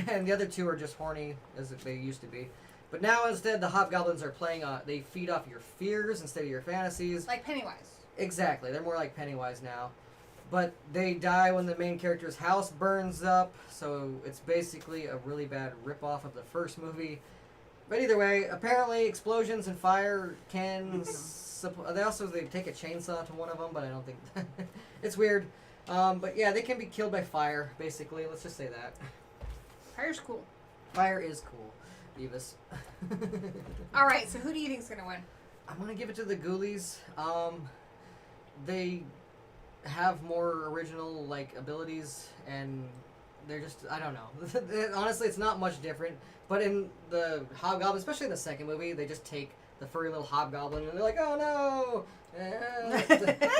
and the other 2 are just horny as they used to be. But now instead the Hobgoblins are playing they feed off your fears instead of your fantasies. Like Pennywise. Exactly, they're more like Pennywise now. But they die when the main character's house burns up, so it's basically a really bad ripoff of the first movie. But either way, apparently explosions and fire can... They take a chainsaw to one of them, but I don't think... it's weird. But yeah, they can be killed by fire, basically. Let's just say that. Fire's cool. Fire is cool, Beavis. All right, so who do you think's gonna win? I'm going to give it to the Ghoulies. They have more original abilities, and they're just I don't know. Honestly, it's not much different. But in the Hobgoblin, especially in the second movie, they just take the furry little Hobgoblin and they're like, oh no. That's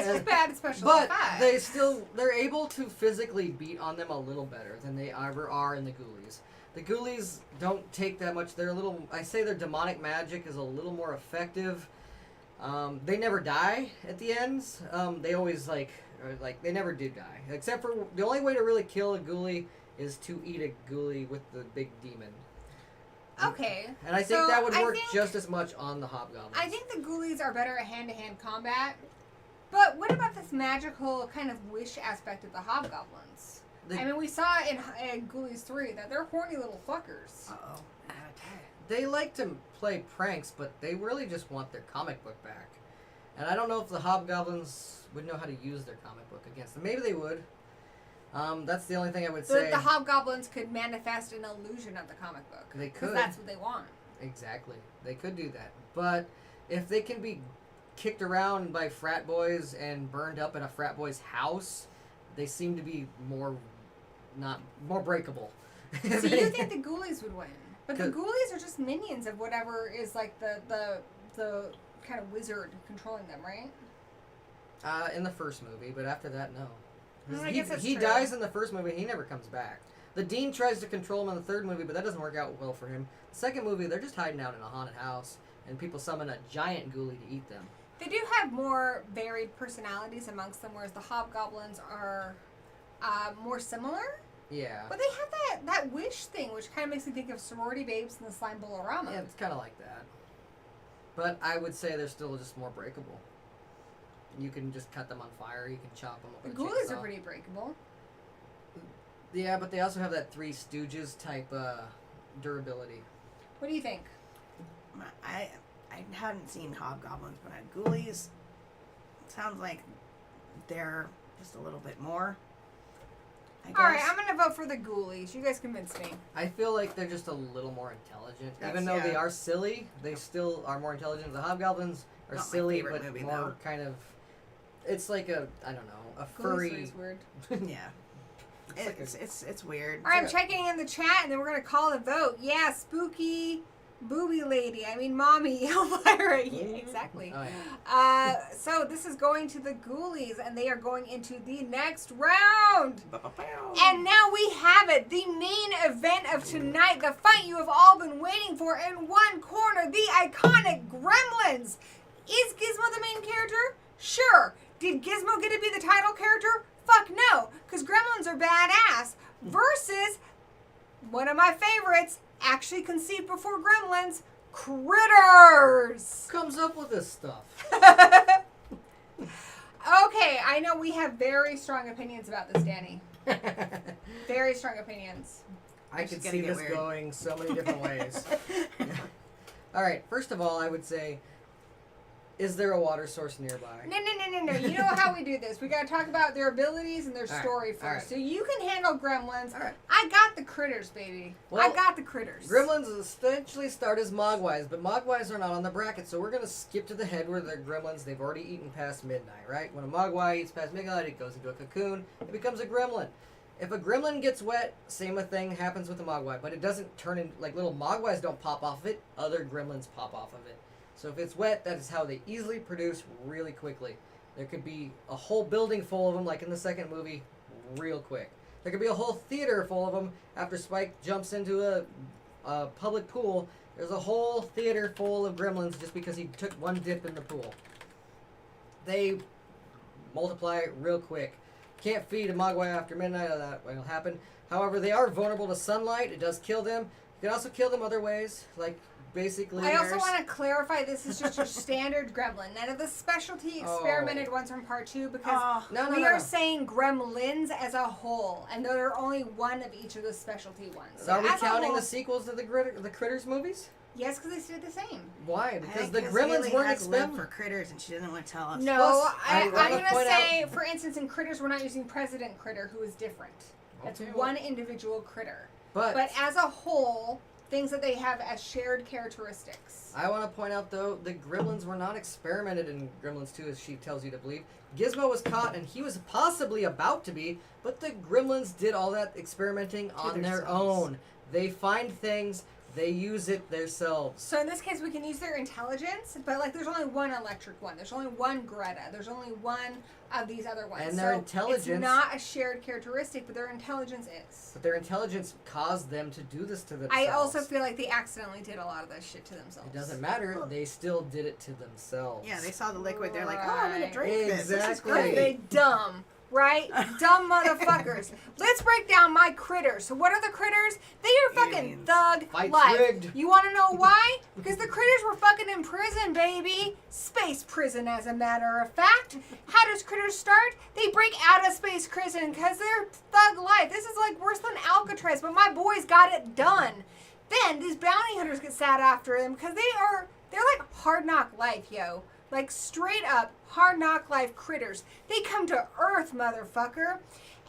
just bad special But effects. they're able to physically beat on them a little better than they ever are in the Ghoulies. The Ghoulies don't take that much. I say their demonic magic is a little more effective. They never die at the ends. They always they never do die. Except for the only way to really kill a Ghoulie is to eat a Ghoulie with the big demon. Okay. And I think so that would I work think- just as much on the Hobgoblins. I think the Ghoulies are better at hand-to-hand combat. But what about this magical kind of wish aspect of the Hobgoblins? I mean, we saw in Ghoulies 3 that they're horny little fuckers. Uh-oh. They like to play pranks, but they really just want their comic book back. And I don't know if the Hobgoblins would know how to use their comic book against them. Maybe they would. That's the only thing I would say. The Hobgoblins could manifest an illusion of the comic book. They could. Because that's what they want. Exactly. They could do that. But if they can be kicked around by frat boys and burned up in a frat boy's house, they seem to be more breakable. So you think the Ghoulies would win? But the Ghoulies are just minions of whatever is like the kind of wizard controlling them, right? In the first movie, but after that, no. I guess that's he true. dies in the first movie. He never comes back. The Dean tries to control him in the third movie, but that doesn't work out well for him. The second movie, they're just hiding out in a haunted house, and people summon a giant ghoulie to eat them. They do have more varied personalities amongst them, whereas the Hobgoblins are more similar. Yeah. But they have that wish thing, which kind of makes me think of sorority babes and the slime bolorama. Yeah, it's kind of like that. But I would say they're still just more breakable. You can just cut them on fire. You can chop them up The with a Ghoulies chainsaw. are pretty breakable. Yeah, but they also have that Three Stooges type durability. What do you think? I hadn't seen Hobgoblins, but Ghoulies sounds like they're just a little bit more. I guess. All right, I'm gonna vote for the Ghoulies. You guys convinced me. I feel like they're just a little more intelligent. That's- Even though they yeah. are silly, they still are more intelligent. The Hobgoblins are Not my silly, favorite but movie, more though. kind of... It's like a Ghoulies furry... is weird. Yeah. It's weird. All right, I'm checking in the chat, and then we're gonna call the vote. Yeah, spooky booby lady. I mean, mommy Elvira. Yeah, exactly. Oh, yeah. So this is going to the Ghoulies, and they are going into the next round. And now we have it, the main event of tonight, the fight you have all been waiting for. In one corner, the iconic Gremlins. Is Gizmo the main character? Sure. Did Gizmo get to be the title character? Fuck no, because Gremlins are badass. Versus one of my favorites, actually conceived before Gremlins, Critters. Comes up with this stuff. Okay, I know we have very strong opinions about this, Danny. Very strong opinions. I It's could gonna see get this weird. going so many different ways. All right, first of all, I would say, is there a water source nearby? No. You know how we do this. We got to talk about their abilities and their All right, story all first. right. So you can handle Gremlins. All right. I got the Critters, baby. Well, I got the Critters. Gremlins essentially start as Mogwais, but Mogwais are not on the bracket, so we're going to skip to the head where they're Gremlins. They've already eaten past midnight, right? When a Mogwai eats past midnight, it goes into a cocoon. It becomes a Gremlin. If a Gremlin gets wet, same thing happens with a Mogwai, but it doesn't turn in, like little Mogwais don't pop off of it, other Gremlins pop off of it. So if it's wet, that is how they easily produce really quickly. There could be a whole building full of them, like in the second movie, real quick. There could be a whole theater full of them after Spike jumps into a public pool. There's a whole theater full of Gremlins just because he took one dip in the pool. They multiply real quick. Can't feed a Mogwai after midnight, or that will happen. However, they are vulnerable to sunlight. It does kill them. You can also kill them other ways, like basically... I also want to clarify this is just your standard Gremlin. None of the specialty experimented ones from part 2 because we are saying Gremlins as a whole, and there are only one of each of the specialty ones. So are we as a counting whole- the sequels to the Critters movies? Yes, because they stayed the same. Why? I Because think the 'cause Gremlins Haley weren't has lived expendable. for Critters, and she doesn't want to tell us. No, Plus, I'm wanna going to point say, out- for instance, in Critters, we're not using President Critter, who is different. That's Okay, one individual critter. But But as a whole, things that they have as shared characteristics. I want to point out, though, the Gremlins were not experimented in Gremlins 2, as she tells you to believe. Gizmo was caught, and he was possibly about to be, but the Gremlins did all that experimenting on their themselves. own. They find things, they use it themselves. So in this case, we can use their intelligence, but like there's only one electric one. There's only one Greta. There's only one of these other ones. And their so intelligence- it's not a shared characteristic, but their intelligence is. But their intelligence caused them to do this to themselves. I also feel like they accidentally did a lot of this shit to themselves. It doesn't matter. They still did it to themselves. Yeah, they saw the liquid. They're like, oh, I'm going Right. to drink this. This is Exactly. great. They dumb, right? Dumb motherfuckers. Let's break down my critters. So what are the critters? They are fucking Aliens. thug Fight's life. rigged. You want to know why? Because the critters were fucking in prison, baby. Space prison, as a matter of fact. How does critters start? They break out of space prison because they're thug life. This is like worse than Alcatraz, but my boys got it done. Then these bounty hunters get sad after them because they're like hard knock life, yo. Like straight up hard knock life critters. They come to Earth, motherfucker.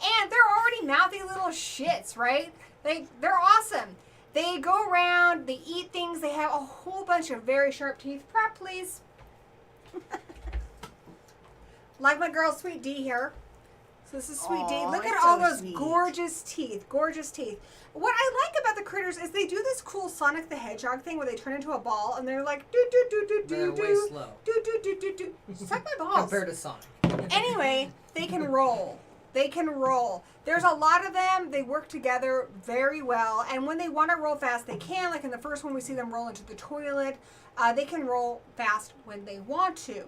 And they're already mouthy little shits, right? They're awesome. They go around, they eat things, they have a whole bunch of very sharp teeth. Prop, please. Like my girl Sweet D here. So this is Sweet D. Look at it's all so those sweet. gorgeous teeth. Gorgeous teeth. What I like about the critters is they do this cool Sonic the Hedgehog thing where they turn into a ball and they're like do do do do They're do way do slow do do do do do. Suck my balls. compared to Sonic. Anyway, they can roll. They can roll. There's a lot of them. They work together very well. And when they want to roll fast, they can. Like in the first one, we see them roll into the toilet. They can roll fast when they want to.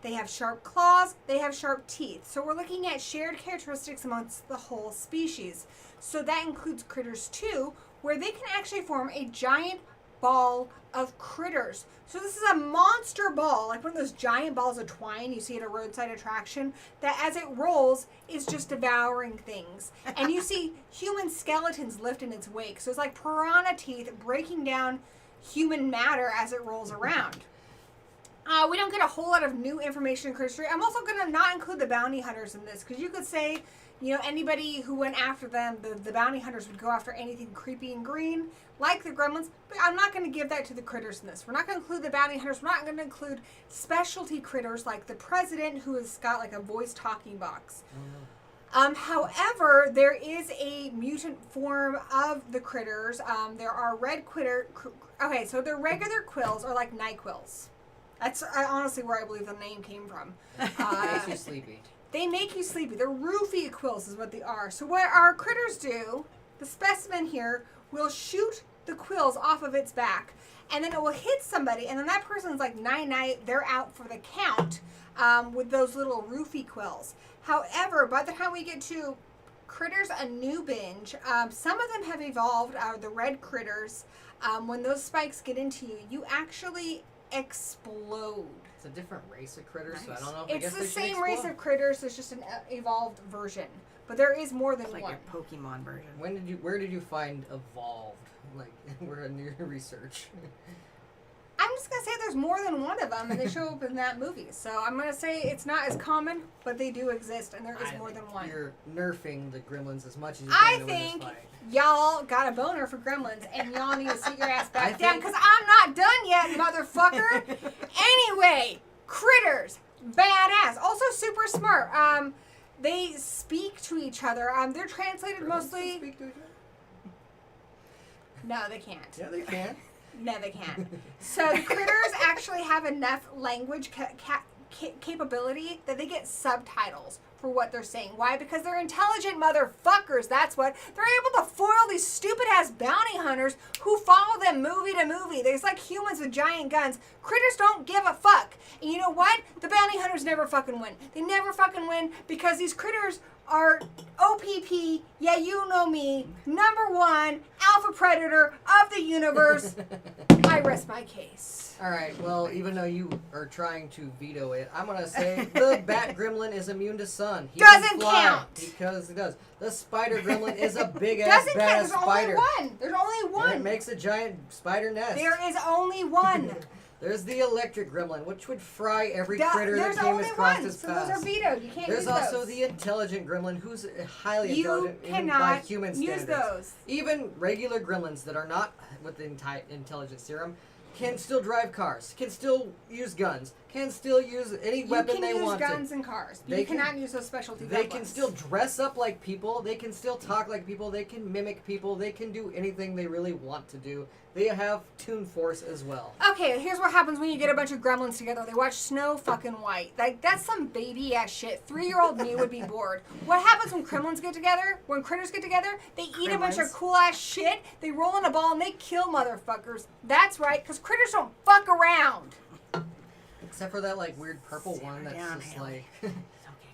They have sharp claws. They have sharp teeth. So we're looking at shared characteristics amongst the whole species. So that includes critters too, where they can actually form a giant ball of critters. So this is a monster ball, like one of those giant balls of twine you see at a roadside attraction, that as it rolls is just devouring things. And you see human skeletons lift in its wake. So it's like piranha teeth breaking down human matter as it rolls around. We don't get a whole lot of new information in Critter Street. I'm also going to not include the bounty hunters in this, because you could say, you know, anybody who went after them, the bounty hunters would go after anything creepy and green, like the Gremlins, but I'm not going to give that to the critters in this. We're not going to include the bounty hunters. We're not going to include specialty critters like the president, who has got like a voice talking box. However, there is a mutant form of the critters. There are red critter. Okay, so their regular quills are like NyQuils. That's honestly where I believe the name came from. Makes you sleepy. They make you sleepy. They're roofie quills is what they are. So what our critters do, the specimen here will shoot the quills off of its back, and then it will hit somebody, and then that person's like night-night, they're out for the count with those little roofie quills. However, by the time we get to Critters A New Binge, some of them have evolved, the red critters. When those spikes get into you, you actually explode. It's a different race of critters, so I Nice. don't know if I It's guess the they should same race explode. of critters, it's just an evolved version. But there is more than It's like one. a Pokemon version. Where did you find evolved? Like, we're in your research. I'm just going to say there's more than one of them, and they show up in that movie. So I'm going to say it's not as common, but they do exist, and there is more than one. You're nerfing the Gremlins as much as you I can to win this think fight. y'all got a boner for Gremlins, and y'all need to sit your ass I back down, think- because I'm not done yet, motherfucker. Anyway, critters, badass, also super smart. They speak to each other. They're translated Gremlins mostly. can speak to each other? No, they can't. Yeah, they can. No, they can't. So the critters actually have enough language capability that they get subtitles for what they're saying. Why? Because they're intelligent motherfuckers. That's what. They're able to foil these stupid ass bounty hunters who follow them movie to movie. There's like humans with giant guns. Critters don't give a fuck. And you know what? The bounty hunters never fucking win. They never fucking win because these critters are OPP, yeah, you know me, #1 alpha predator of the universe. I rest my case. Alright, well, even though you are trying to veto it, I'm going to say the Bat Gremlin is immune to sun. He Doesn't can fly count. Because it does. The Spider Gremlin is a big-ass, Doesn't count. badass There's spider. only one. There's only And it one. makes a giant spider nest. There is only one. There's the Electric Gremlin, which would fry every Duh, critter that there's came only across one. his So those path. are vetoed. You can't There's use also those. the Intelligent Gremlin, who's highly You intelligent even by cannot human use standards. those. Even regular gremlins that are not with the intelligence serum can still drive cars, can still use guns, can still use any weapon they want You can use guns and cars. But They you can- cannot use those specialty They gremlins. can still dress up like people, they can still talk like people, they can mimic people, they can do anything they really want to do. They have Toon Force as well. Okay, here's what happens when you get a bunch of gremlins together. They watch Snow fucking White. Like, that's some baby ass shit. 3-year-old me would be bored. What happens when gremlins get together? When critters get together? They eat a bunch of Gremlins. cool ass shit. They roll in a ball and they kill motherfuckers. That's right, because critters don't fuck around. Except for that like weird purple Simmer one that's down, just Haley. like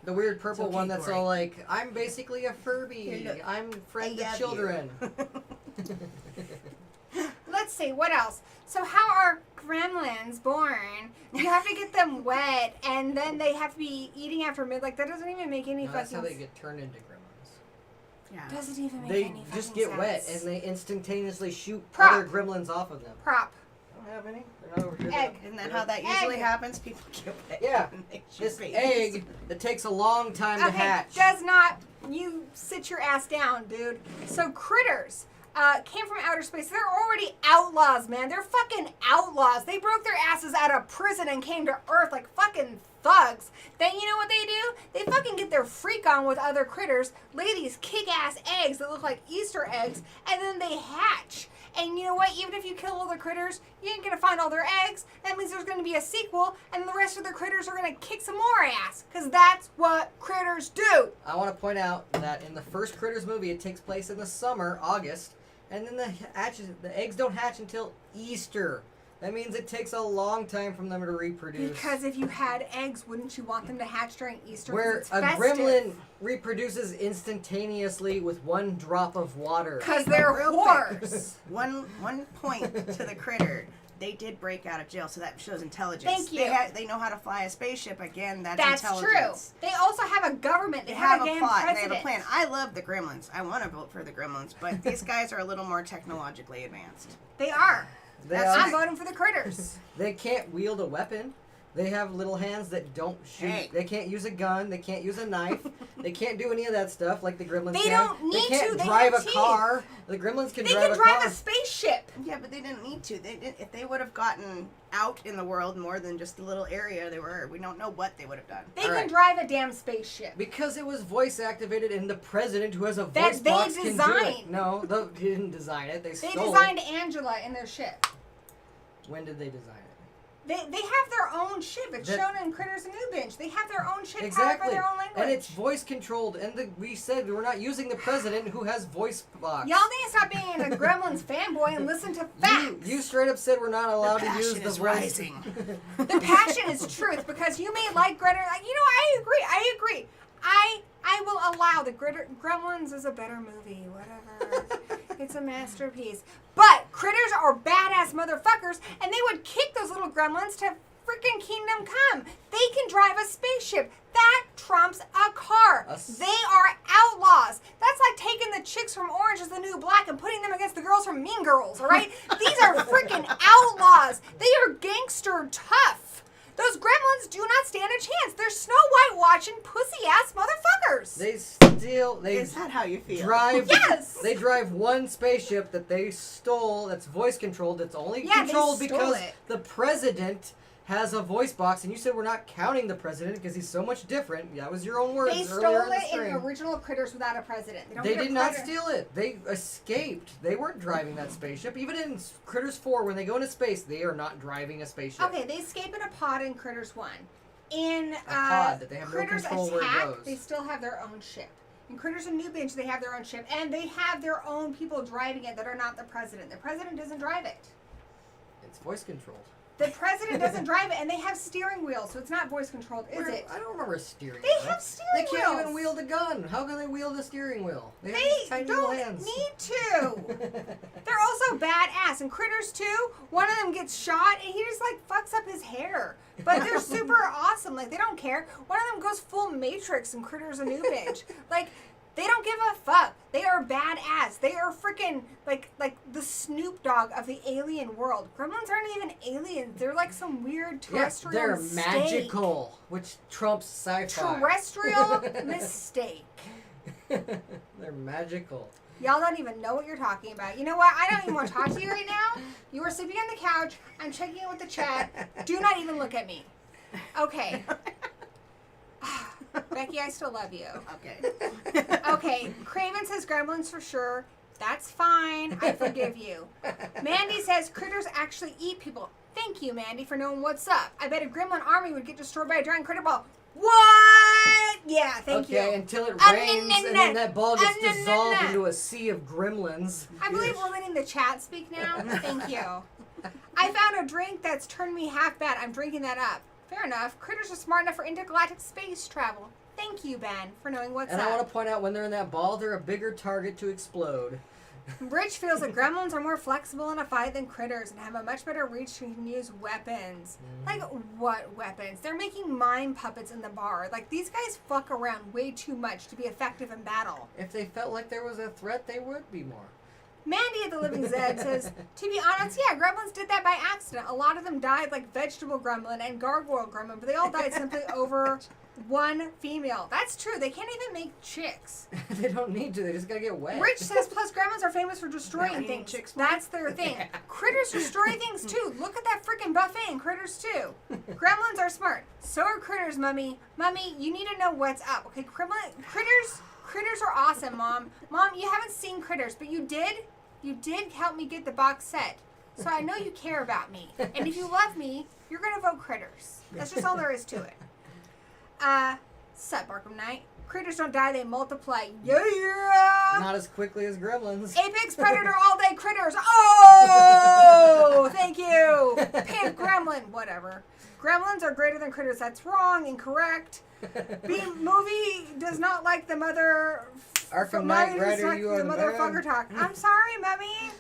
the weird purple okay, one that's Gory. all like, I'm basically a Furby. Here, look. I'm friend I of love children. Let's see, what else? So how are gremlins born? You have to get them wet, and then they have to be eating after midnight. Like, that doesn't even make any No, that's how fucking they get turned into gremlins. Yeah. Doesn't even make They any just fucking get wet sense. and they instantaneously shoot Prop. other gremlins off of them. Prop. Oh, have any. They're not over here. Egg. Isn't that how that usually Egg. happens? People get pregnant Yeah. and they shoot This babies. egg that takes a long time to Okay, hatch. does not. You sit your ass down, dude. So critters came from outer space. They're already outlaws, man. They're fucking outlaws. They broke their asses out of prison and came to Earth like fucking thugs. Then you know what they do? They fucking get their freak on with other critters, lay these kick-ass eggs that look like Easter eggs, and then they hatch. And you know what? Even if you kill all the critters, you ain't gonna find all their eggs. That means there's gonna be a sequel, and the rest of the critters are gonna kick some more ass. Because that's what critters do. I want to point out that in the first Critters movie, it takes place in the summer, August, and then the eggs don't hatch until Easter. That means it takes a long time for them to reproduce. Because if you had eggs, wouldn't you want them to hatch during Easter? 'Cause Where it's a festive. gremlin reproduces instantaneously with one drop of water. Because they're Real whores. One point to the critter. They did break out of jail, so that shows intelligence. Thank you. They know how to fly a spaceship. Again, that's That's true. intelligence. They also have a government. They have have a a damn plot. president. They have a plan. I love the Gremlins. I want to vote for the Gremlins, but these guys are a little more technologically advanced. They are. They, That's I'm are- voting for the critters. they can't wield a weapon. They have little hands that don't shoot. Hey. They can't use a gun. They can't use a knife. They can't do any of that stuff like the Gremlins They can. don't need They can't to. They drive have a teeth. car. The Gremlins can They drive can a drive car. a spaceship. Yeah, but they didn't need to. They didn't, if they would have gotten out in the world more than just the little area they were, we don't know what they would have done. They All can right. drive a damn spaceship. Because it was voice activated, and the president, who has a That voice they box, can do it. designed. No, he didn't design it. They They stole designed it. Angela in their ship. When did they design it? They have their own ship. It's That- shown in Critters and New Bench. They have their own ship powered by Exactly. their own language. And it's voice controlled. And we said we're not using the president who has voice box. Y'all need to stop being a Gremlins fanboy and listen to facts. You straight up said we're not allowed The to use passion the is voice. rising. The passion is truth, because you may like Greta. Like, you know, I agree. I will allow the Gremlins is a better movie. Whatever. It's a masterpiece. But critters are badass motherfuckers, and they would kick those little gremlins to freaking Kingdom Come. They can drive a spaceship. That trumps a car. They are outlaws. That's like taking the chicks from Orange is the New Black and putting them against the girls from Mean Girls, all right? These are freaking outlaws. They are gangster tough. Those gremlins do not stand a chance. They're Snow White watching pussy-ass motherfuckers. They Is that how you feel? drive. Yes! They drive one spaceship that they stole. That's voice controlled. That's only Yeah, they controlled stole because it. the president has a voice box. And you said we're not counting the president because he's so much different. That was your own words They earlier stole in the it in stream. original Critters without a president. Don't They get a did not president. steal it. They escaped. They weren't driving that spaceship. Even in Critters 4, when they go into space, they are not driving a spaceship. Okay, they escape in a pod in Critters 1. In pod that they have no Critters control where it Attack, goes. they still have their own ship. In Critters and New Bench, they have their own ship. And they have their own people driving it that are not the president. The president doesn't drive it. It's voice controlled. The president doesn't drive it, and they have steering wheels, so it's not voice controlled, is it? I don't remember a steering They wheel. have steering They can't wheels. even wield a gun. How can they wield a steering wheel? They have They tiny little don't hands. need to. They're also badass. In Critters 2, one of them gets shot and he just like fucks up his hair. But they're super awesome. Like, they don't care. One of them goes full Matrix in Critters a New Bench. Like, they don't give a fuck. They are badass. They are freaking like the Snoop Dogg of the alien world. Gremlins aren't even aliens. They're like some weird Yeah, terrestrial they're mistake. magical, which trumps sci-fi. Terrestrial mistake. They're magical. Y'all don't even know what you're talking about. You know what? I don't even want to talk to you right now. You are sleeping on the couch. I'm checking in with the chat. Do not even look at me. Okay. Bekki, I still love you. Okay. Okay. Craven says gremlins for sure. That's fine. I forgive you. Mandy says critters actually eat people. Thank you, Mandy, for knowing what's up. I bet a gremlin army would get destroyed by a giant critter ball. What? Yeah, thank you. Okay, until it Ah, rains nah, and nah, then that ball nah. gets Ah, nah, nah, dissolved nah. into a sea of gremlins. I believe we're letting the chat speak now. Thank you. I found a drink that's turned me half bad. I'm drinking that up. Fair enough. Critters are smart enough for intergalactic space travel. Thank you, Ben, for knowing what's And up. I want to point out when they're in that ball, they're a bigger target to explode. Rich feels that gremlins are more flexible in a fight than critters and have a much better reach and can use weapons. Like, what weapons? They're making mime puppets in the bar. Like, these guys fuck around way too much to be effective in battle. If they felt like there was a threat, they would be more. Mandy at the Living Zed says, to be honest, yeah, gremlins did that by accident. A lot of them died like vegetable gremlin and gargoyle gremlin, but they all died simply over one female. That's true. They can't even make chicks. They don't need to. They just gotta get wet. Rich says, plus gremlins are famous for destroying Eating things. chicks. That's their thing. Yeah. Critters destroy things too. Look at that freaking buffet in Critters too. Gremlins are smart. So are critters, Mummy. Mummy, you need to know what's up. Okay, critters are awesome, Mom. Mom, you haven't seen Critters, but you did. You did help me get the box set. So I know you care about me. And if you love me, you're gonna vote Critters. That's just all there is to it. Sup, Arkham Knight. Critters don't die, they multiply. Yeah! Not as quickly as gremlins. Apex Predator all day critters. Oh! Thank you. Pimp Gremlin. Whatever. Gremlins are greater than critters. That's wrong. Incorrect. B movie does not like the mother. Arkham Knight Rider, you are the motherfucker man. talk. I'm sorry, Mummy.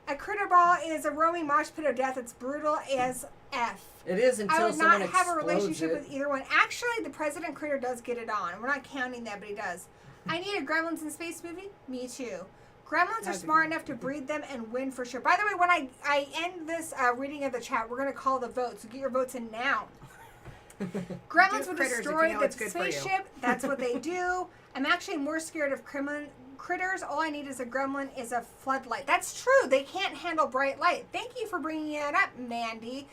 A critter ball is a roaming mosh pit of death. It's brutal as F. It is until I would someone not have a explodes relationship it. with either one. Actually, the President Critter does get it on. We're not counting that, but he does. I need a Gremlins in Space movie. Me too. Gremlins are smart enough to breed them and win for sure. By the way, when I end this reading of the chat, we're going to call the vote. So get your votes in now. Gremlins would Critters if destroy you know the it's good for you. spaceship. That's what they do. I'm actually more scared of critters. All I need is a gremlin is a floodlight. That's true. They can't handle bright light. Thank you for bringing that up, Mandy.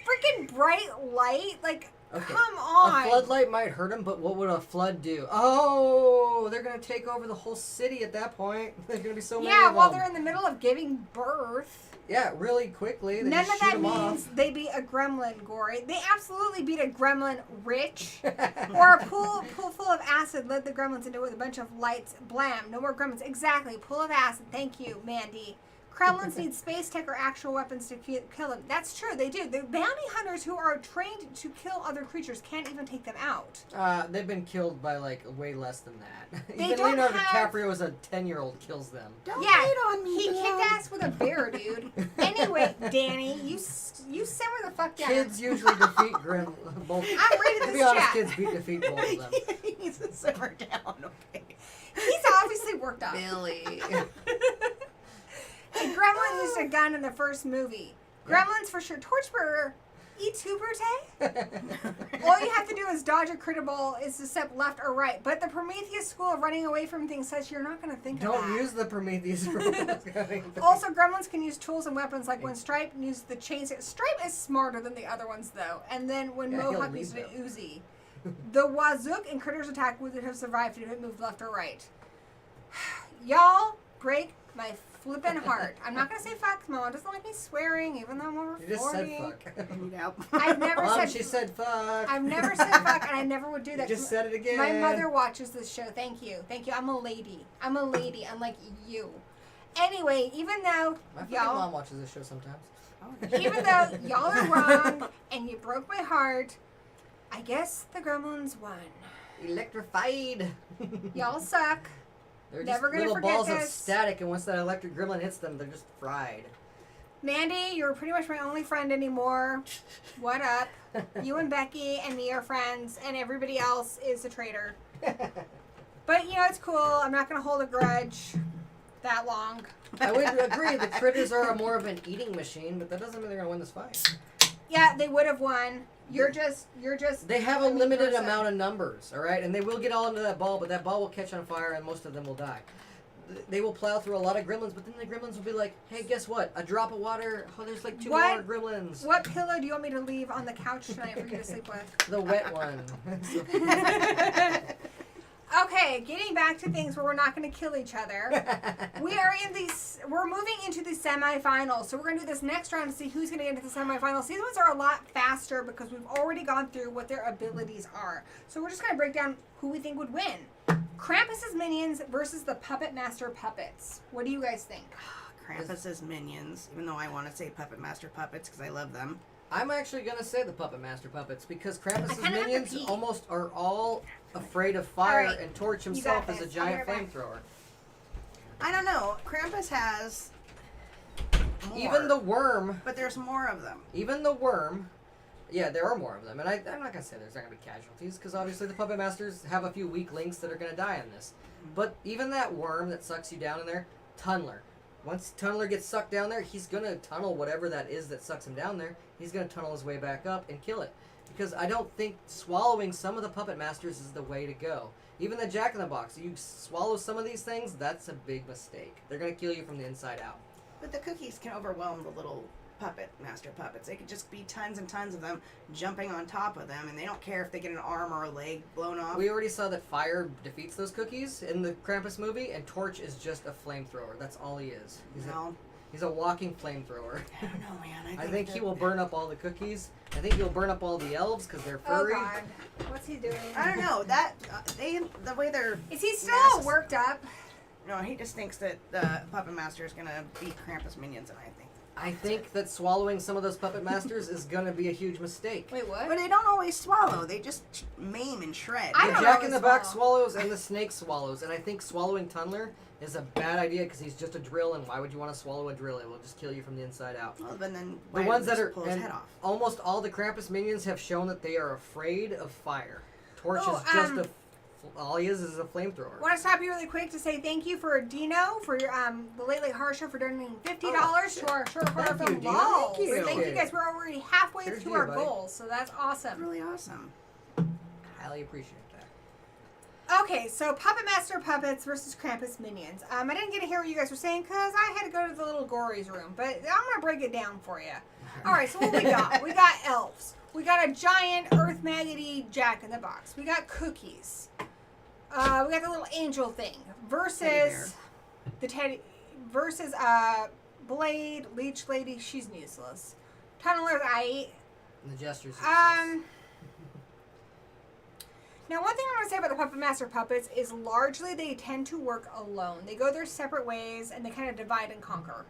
Freaking bright light? Like, Okay. come on. A floodlight might hurt them, but what would a flood do? Oh, they're going to take over the whole city at that point. There's going to be so many Yeah, of while them. they're in the middle of giving birth. Yeah, really quickly. They None just of shoot that 'em means off. they beat a gremlin, Gory. They absolutely beat a gremlin rich. Or a pool full of acid led the gremlins into it with a bunch of lights. Blam. No more gremlins. Exactly. Pool of acid. Thank you, Mandy. Gremlins need space tech or actual weapons to kill them. That's true. They do. The bounty hunters who are trained to kill other creatures can't even take them out. They've been killed by, like, way less than that. They Even don't Leonardo have- DiCaprio as a 10-year-old kills them. Don't Yeah, hate on me, he Dad. kicked ass with a bear, dude. Anyway, Danny, you simmer the fuck down. Kids usually defeat both. I'm reading To this be honest, chat. kids defeat both of them. He needs to simmer down, okay? He's obviously worked up. Billy. A gremlin used a gun in the first movie. Gremlins for sure. Torchbearer eats who, Brute? All you have to do is dodge a critter ball is to step left or right. But the Prometheus school of running away from things says you're not going to think of Don't that. use the Prometheus rules. Also, gremlins can use tools and weapons like when Stripe used the chainsaw. Stripe is smarter than the other ones, though. And then when Yeah, he'll Mohawk lead used an them. Uzi. The Wazook and Critters attack would have survived if it moved left or right. Y'all break my flippin' heart. I'm not going to say fuck. Mom doesn't like me swearing, even though I'm over 40. You just said fuck. Yep. I've never Mom, said she said fuck. I've never said fuck, and I never would do You that. just said it again. My mother watches this show. Thank you. Thank you. I'm a lady, unlike you. Anyway, even though My fucking y'all, mom watches this show sometimes. even though y'all are wrong and you broke my heart, I guess the Gremlins won. Electrified. Y'all suck. They're Never just gonna little forget balls of this. static, and once that electric gremlin hits them, they're just fried. Mandy, you're pretty much my only friend anymore. What up? You and Bekki and me are friends, and everybody else is a traitor. But, you know, it's cool. I'm not going to hold a grudge that long. I would agree. The critters are more of an eating machine, but that doesn't mean they're gonna win this fight. Yeah, they would have won. You're just. They have a mean limited person. amount of numbers, all right, and they will get all into that ball, but that ball will catch on fire, and most of them will die. They will plow through a lot of gremlins, but then the gremlins will be like, "Hey, guess what? A drop of water. Oh, there's like 2 more What? gremlins. What pillow do you want me to leave on the couch tonight for you to sleep with? The wet one." Okay, getting back to things where we're not going to kill each other. We're moving into the semifinals. So we're going to do this next round to see who's going to get into the semifinals. These ones are a lot faster because we've already gone through what their abilities are. So we're just going to break down who we think would win. Krampus's minions versus the Puppet Master puppets. What do you guys think? Krampus's minions, even though I want to say Puppet Master puppets because I love them. I'm actually gonna say the Puppet Master puppets because I Krampus's kinda have to minions pee. almost are all afraid of fire, All right, and Torch you himself got is a this. I'll be giant right back. flamethrower. I don't know. Krampus has more, Even the worm, but there's more of them. yeah, there are more of them, and I'm not gonna say there's not gonna be casualties because obviously the Puppet Masters have a few weak links that are gonna die in this. But even that worm that sucks you down in there, Tunneler, Once Tunneler gets sucked down there, he's going to tunnel whatever that is that sucks him down there. He's going to tunnel his way back up and kill it. Because I don't think swallowing some of the Puppet Masters is the way to go. Even the Jack-in-the-Box, you swallow some of these things, that's a big mistake. They're going to kill you from the inside out. But the cookies can overwhelm the little master puppets. They could just be tons and tons of them jumping on top of them, and they don't care if they get an arm or a leg blown off. We already saw that fire defeats those cookies in the Krampus movie, and Torch is just a flamethrower. That's all he is. He's a walking flamethrower. I don't know, man. I think he will burn up all the cookies. I think he'll burn up all the elves because they're furry. Oh God, what's he doing? I don't know. The way they're... Is he still all worked up? No, he just thinks that the Puppet Master is going to beat Krampus minions, and I think that swallowing some of those Puppet Masters is going to be a huge mistake. Wait, what? But they don't always swallow. They just maim and shred. I The don't Jack-in-the-Box swallow. swallows and the snake swallows, and I think swallowing Tunneler is a bad idea because he's just a drill, and why would you want to swallow a drill? It will just kill you from the inside out. Well, but then The ones that are, pull his and head off. almost all the Krampus minions have shown that they are afraid of fire. Torch Oh, is just all he is a flamethrower. Want to stop you really quick to say thank you for Dino for your the Late Late Horror Show for donating $50 to our short horror Thank you, film Dino. LOLZ. Thank you. Thank you guys. We're already halfway Here's to you, our buddy. goals, so that's awesome. Really awesome. Highly appreciate that. Okay, so Puppet Master puppets versus Krampus minions. I didn't get to hear what you guys were saying because I had to go to the little Gory's room, but I'm gonna break it down for you. All right, so what we got? We got elves. We got a giant earth maggoty Jack-in-the-Box. We got cookies. We got the little angel thing versus the teddy versus Blade, Leech Lady. She's useless. Tunneler's I. And the gestures. Now, one thing I want to say about the Puppet Master puppets is largely they tend to work alone. They go their separate ways and they kind of divide and conquer.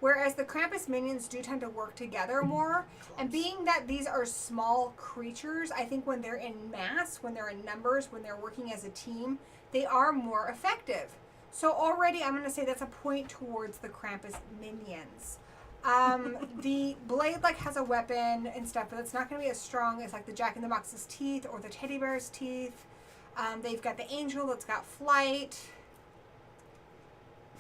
Whereas the Krampus minions do tend to work together more. And being that these are small creatures, I think when they're in mass, when they're in numbers, when they're working as a team, they are more effective. So already I'm going to say that's a point towards the Krampus minions. The Blade has a weapon and stuff, but it's not going to be as strong as the Jack-in-the-Box's teeth or the teddy bear's teeth. They've got the angel that's got flight.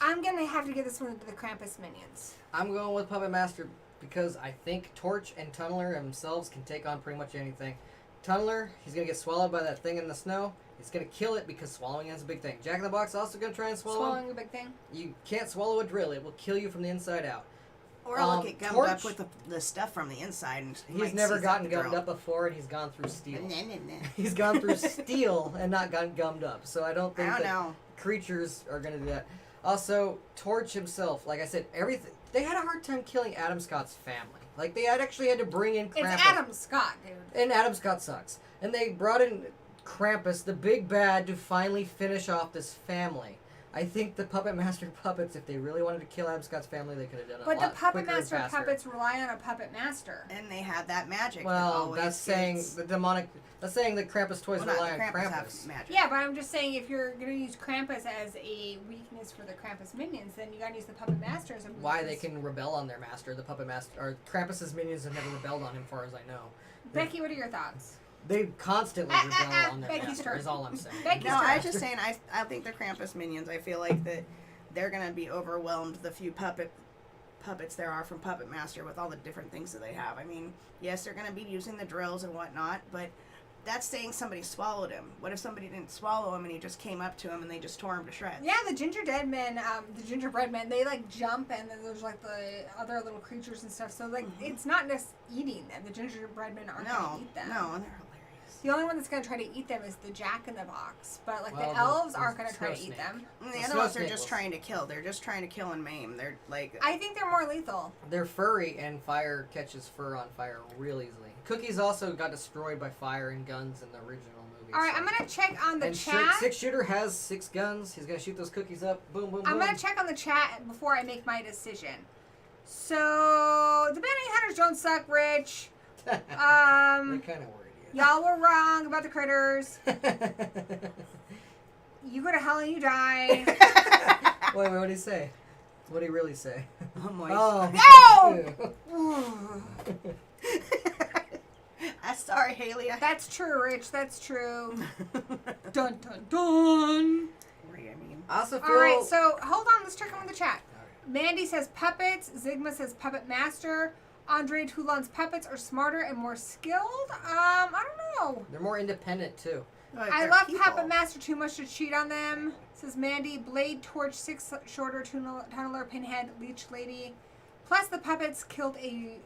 I'm going to have to give this one to the Krampus minions. I'm going with Puppet Master because I think Torch and Tunneler themselves can take on pretty much anything. Tunneler, he's going to get swallowed by that thing in the snow. He's going to kill it because swallowing is a big thing. Jack-in-the-Box also going to try and swallow Swallowing a big thing? You can't swallow a drill. It will kill you from the inside out. Or look get gummed Torch, up with the stuff from the inside. And he's never gotten gummed up before, and he's gone through steel. Nah. He's gone through steel and not gotten gummed up. So I don't think know. creatures are going to do that. Also, Torch himself, like I said, everything. They had a hard time killing Adam Scott's family. They had actually had to bring in Krampus. It's Adam Scott, dude. And Adam Scott sucks. And they brought in Krampus, the big bad, to finally finish off this family. I think the Puppet Master puppets, if they really wanted to kill Adam Scott's family, they could have done it a lot But the Puppet quicker and Master faster. puppets rely on a Puppet Master. And they have that magic. Well, that that's saying gets... the demonic. That's saying that Krampus toys Well, rely on Krampus Krampus. have magic. Yeah, but I'm just saying if you're going to use Krampus as a weakness for the Krampus minions, then you got to use the Puppet Master as a weakness. Why they can rebel on their master, the Puppet Master, or Krampus's minions have never rebelled on him, far as I know. Becky, what are your thoughts? They constantly rebel on their Becky's master. turn. Is all I'm saying. Becky's No, turn. I was just saying, I think the Krampus minions, I feel like that they're going to be overwhelmed, the few puppets there are from Puppet Master with all the different things that they have. I mean, yes, they're going to be using the drills and whatnot, but that's saying somebody swallowed him. What if somebody didn't swallow him and he just came up to him and they just tore him to shreds? Yeah, the Gingerdead men, the gingerbread men, they jump and then there's the other little creatures and stuff. So it's not just eating them. The gingerbread men aren't going to eat them. No, they're hilarious. The only one that's going to try to eat them is the Jack-in-the-Box. But Well, the elves the aren't going to try to snow eat snake. them. And The the other snow ones are snake just will. trying to kill. They're just trying to kill and maim. They're I think they're more lethal. They're furry, and fire catches fur on fire real easily. Cookies also got destroyed by fire and guns in the original movie. All right, I'm going to check on the and chat. Six Shooter has 6 guns. He's going to shoot those cookies up. Boom, boom, boom. I'm going to check on the chat before I make my decision. So, the bounty hunters don't suck, Rich. They kind of were idiots. Y'all were wrong about the critters. You go to hell and you die. Wait, what did he say? What did he really say? Oh my No! I'm sorry, Haley. That's true, Rich. That's true. Dun, dun, dun. I mean, I also feel... All right, so hold on. Let's check on the chat. Mandy says puppets. Zigma says puppet master. Andre Toulon's puppets are smarter and more skilled. I don't know. They're more independent too. Like, I they're love people. puppet master too much to cheat on them. Says Mandy. Blade, torch, 6 shorter, tunneler, pinhead, leech lady. Plus the puppets killed a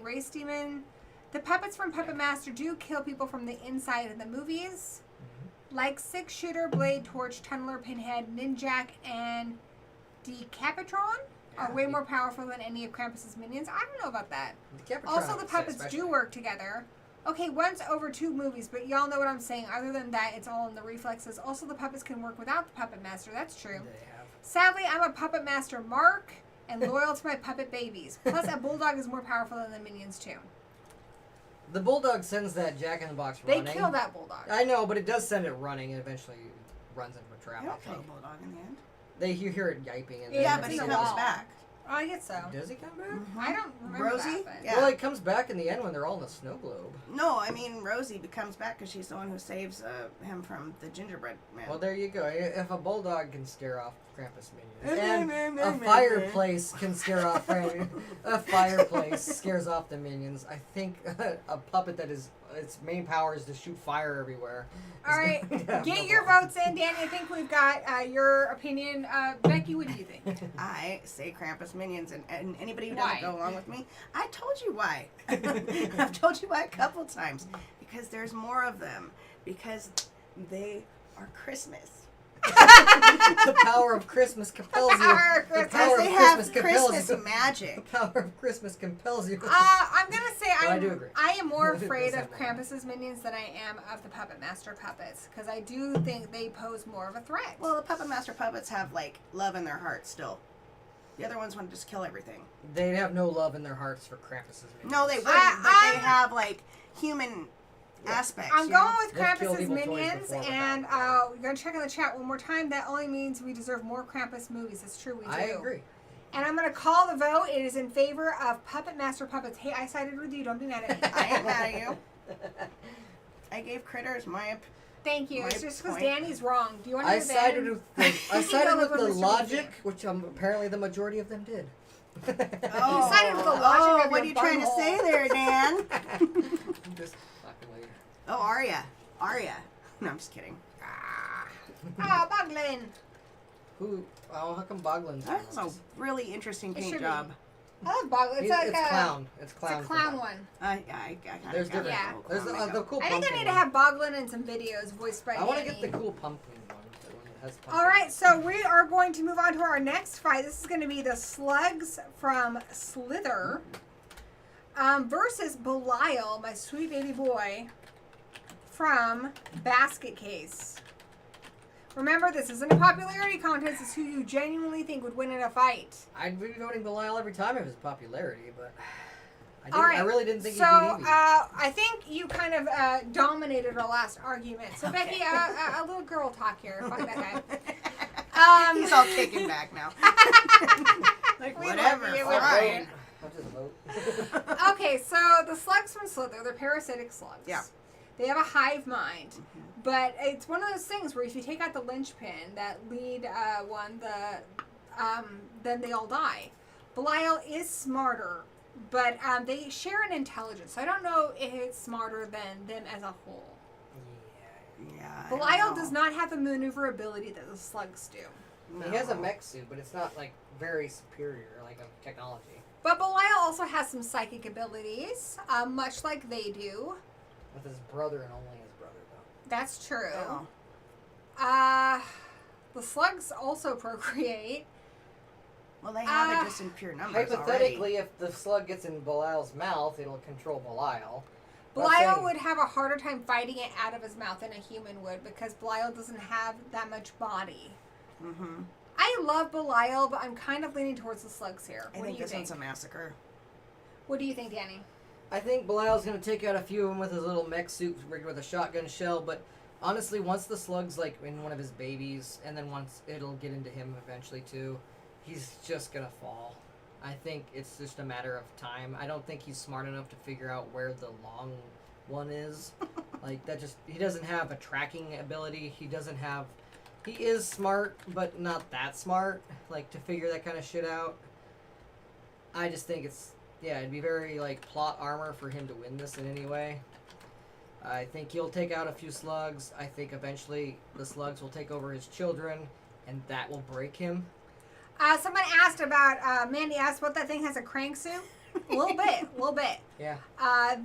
race demon. The puppets from Puppet Master do kill people from the inside in the movies. Like 6 shooter, blade, torch, tunneler, pinhead, ninjak, and Decapitron are way more powerful than any of Krampus's minions. I don't know about that. Also, the puppets do work together. Okay, once over 2 movies, but y'all know what I'm saying. Other than that, it's all in the reflexes. Also, the puppets can work without the Puppet Master. That's true. Sadly, I'm a Puppet Master Mark and loyal to my puppet babies. Plus, a bulldog is more powerful than the minions, too. The bulldog sends that Jack-in-the-Box They running. kill that bulldog. I know, but it does send it running and eventually runs into a trap. You I don't kill think. the bulldog in the end. You hear it yiping. And Yeah, then but it he sends comes it. back. Oh, I guess so. Does he come back? I don't remember Rosie? that, but... Yeah. Well, he comes back in the end when they're all in the snow globe. No, I mean Rosie comes back because she's the one who saves him from the gingerbread man. Well, there you go. If a bulldog can scare off Krampus minions, and a fireplace can scare off a fireplace scares off the minions, I think a puppet that is its main power is to shoot fire everywhere. All right, get your votes in, Danny. I think we've got your opinion. Bekki, what do you think? I say Krampus minions, and anybody who Why? doesn't go along with me, I told you why. I've told you why a couple times. Because there's more of them. Because they are Christmas. The power of Christmas compels you. The power of They have Christmas compels Christmas you. magic. The power of Christmas compels you. I'm gonna say Well, I do agree. I am more It does afraid of have more. Krampus's minions than I am of the Puppet Master puppets because I do think they pose more of a threat. Well, the Puppet Master puppets have, like, love in their hearts still. The other ones want to just kill everything. They have no love in their hearts for Krampus's minions. No, they wouldn't, but they have, like, human aspects. I'm you know? going with They've killed Krampus's evil toys minions, before and without we're gonna check in the chat one more time. That only means we deserve more Krampus movies. It's true, we do. I agree. And I'm gonna call the vote. It is in favor of Puppet Master puppets. Hey, I sided with you. Don't be mad at me. I ain't mad at you. I gave Critters my Thank you. My It's just because point. Danny's wrong. Do you want to I hear the sided end? with the, I sided Go with with the Mr. logic, Bean. which apparently the majority of them did. Oh, sided with the logic of what your are you trying to butthole. say there, Dan? I'm just fucking with you. Oh, Arya. No, I'm just kidding. Boglin. How come Boglin's That was a really interesting It paint should be. job. I love Boglin. It's like It's clown. It's It's clown. a for clown Boglin. one. I kind There's of different. Yeah. There's the cool I think I pumpkin need to one. have Boglin in some videos voiced by I want to Danny. get the cool pumpkin one. The one that has pumpkin. All right, so we are going to move on to our next fight. This is going to be the Slugs from Slither versus Belial, my sweet baby boy, from Basketcase. Remember, this isn't a popularity contest. It's who you genuinely think would win in a fight. I'd be voting Belial every time of his popularity, but All right. I really didn't think so, he'd beat Eevee. I think you kind of dominated our last argument. So, Okay. Bekki, a little girl talk here. Fuck that guy. He's all kicking back now. Like, We whatever, love you. fine. I'll just vote. Okay, so the slugs from Slither, they're parasitic slugs. Yeah. They have a hive mind. But it's one of those things where if you take out the linchpin, that lead one, then they all die. Belial is smarter, but they share an intelligence. So I don't know if it's smarter than them as a whole. Yeah. I Belial don't does know. not have the maneuverability that the slugs do. He has a No. mech suit, but it's not like very superior, like a technology. But Belial also has some psychic abilities, much like they do. With his brother and only his brother, though. That's true. Oh. The slugs also procreate. Well, they have it just in pure numbers Hypothetically, if the slug gets in Belial's mouth, it'll control Belial. Belial would have a harder time fighting it out of his mouth than a human would because Belial doesn't have that much body. Mm-hmm. I love Belial, but I'm kind of leaning towards the slugs here. I What do think you this think? one's a massacre. What do you think, Danny? I think Belial's going to take out a few of them with his little mech suit rigged with a shotgun shell, but honestly, once the slug's like in one of his babies, and then once it'll get into him eventually too, he's just going to fall. I think it's just a matter of time. I don't think he's smart enough to figure out where the long one is. Like, that just, he doesn't have a tracking ability. He doesn't have He is smart, but not that smart, like, to figure that kind of shit out. I just think it'd be very, like, plot armor for him to win this in any way. I think he'll take out a few slugs. I think eventually the slugs will take over his children, and that will break him. Someone asked about, Mandy asked what that thing has a crank suit. A little bit. Yeah.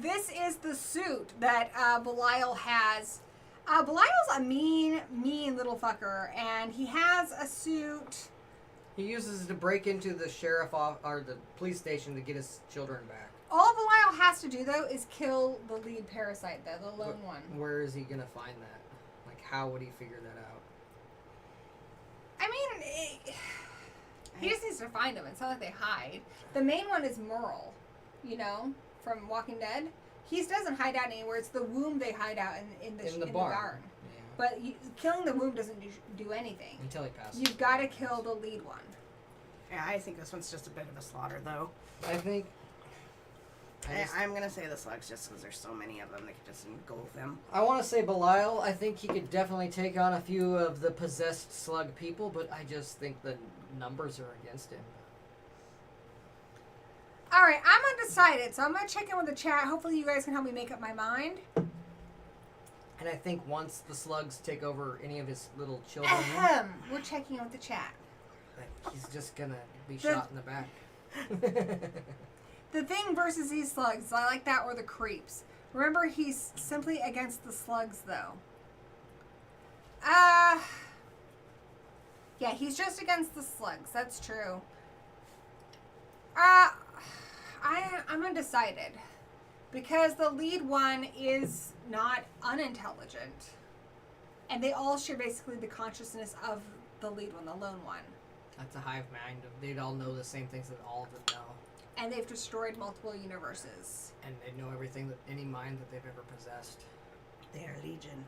This is the suit that Belial has. Belial's a mean little fucker, and he has a suit. He uses it to break into the or the police station to get his children back. All Belial has to do, though, is kill the lead parasite, though, the lone one. Where is he gonna find that? Like, how would he figure that out? I mean, he just needs to find them. It's not like they hide. The main one is Merle, from Walking Dead. He doesn't hide out anywhere. It's the womb they hide out in the barn. Yeah. But killing the womb doesn't do anything. Until he passes. You've got to kill the lead one. Yeah, I think this one's just a bit of a slaughter, though. I'm going to say the slugs just because there's so many of them that could just engulf them. I want to say Belial. I think he could definitely take on a few of the possessed slug people, but I just think the numbers are against him. All right, I'm undecided, so I'm going to check in with the chat. Hopefully you guys can help me make up my mind. And I think once the slugs take over any of his little children, we're checking in with the chat. he's just going to be shot in the back. The Thing versus these slugs. I like that, or the creeps. Remember, he's simply against the slugs, though. Yeah, he's just against the slugs. That's true. I'm undecided. Because the lead one is not unintelligent. And they all share basically the consciousness of the lead one, the lone one. That's a hive mind. They'd all know the same things that all of them know. And they've destroyed multiple universes. And they know everything, any mind that they've ever possessed. They are legion.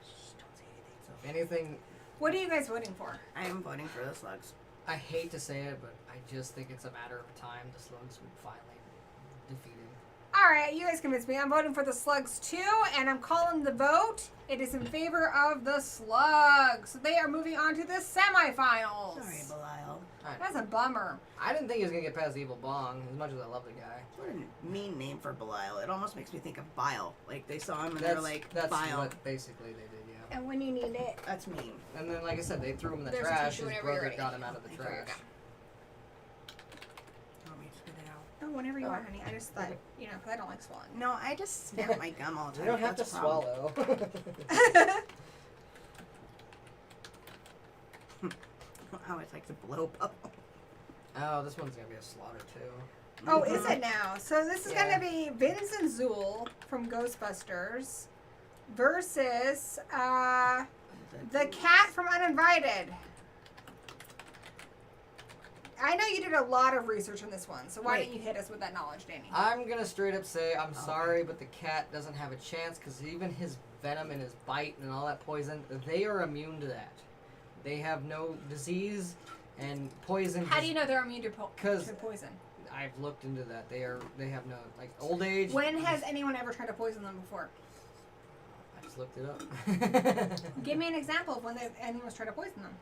Shh, don't say anything. So if anything... What are you guys voting for? I am voting for the slugs. I hate to say it, but I just think it's a matter of time the slugs would finally defeat him. Alright, you guys convinced me. I'm voting for the slugs too, and I'm calling the vote. It is in favor of the slugs. So they are moving on to the semifinals. Sorry, Belial. That's a bummer. I didn't think he was going to get past Evil Bong, as much as I love the guy. What a mean name for Belial. It almost makes me think of Bile. Like, they saw him and they're like, that's Bile. what basically they did, yeah. And when you need it. That's mean. And then, like I said, they threw him in the There's a trash. tissue His whenever you're brother ready. got him out of the There you trash. You want me to spit it out? Oh, whenever you want, honey. I just thought, because I don't like swallowing. No, I just snap my gum all the time. You don't have to That's a problem. swallow. How I like to blow bubble. Oh, this one's going to be a slaughter, too. Oh, is it now? So this is Yeah. going to be Vinz and Zuul from Ghostbusters versus the cat from Uninvited. I know you did a lot of research on this one, so why don't you hit us with that knowledge, Danny? I'm going to straight up say, I'm sorry, but the cat doesn't have a chance, because even his venom and his bite and all that poison, they are immune to that. They have no disease, and poison... How do you know they're immune to poison? I've looked into that. They have no, like, old age... When has anyone ever tried to poison them before? I just looked it up. Give me an example of when anyone's tried to poison them.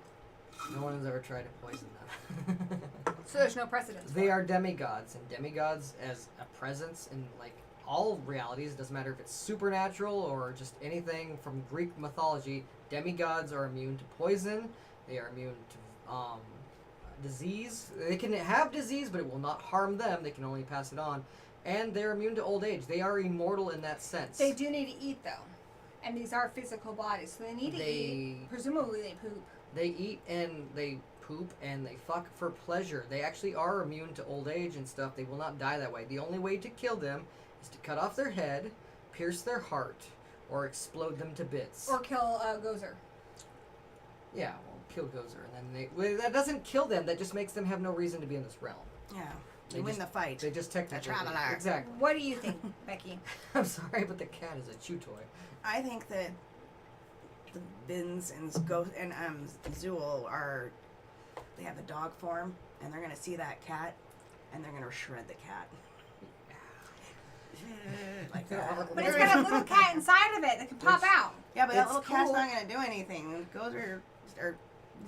No one has ever tried to poison them. So there's no precedence. They are demigods, and demigods as a presence in, like, all realities, doesn't matter if it's supernatural or just anything from Greek mythology, demigods are immune to poison, they are immune to disease. They can have disease, but it will not harm them, they can only pass it on, and they're immune to old age. They are immortal in that sense. They do need to eat, though, and these are physical bodies, so they need to eat. Presumably they poop. They eat and they poop and they fuck for pleasure. They actually are immune to old age and stuff. They will not die that way. The only way to kill them is to cut off their head, pierce their heart, or explode them to bits. Or kill Gozer. Yeah, well, kill Gozer. And then that doesn't kill them. That just makes them have no reason to be in this realm. Yeah. They You win just- the fight. They just technically... traveler. Exactly. What do you think, Bekki? I'm sorry, but the cat is a chew toy. I think that the Vinz and Zuul are... They have a dog form, and they're going to see that cat, and they're going to shred the cat. Like that. But it's got a little cat inside of it that can pop out. Yeah, but that It's little cat's cool. not gonna do anything. Gozer or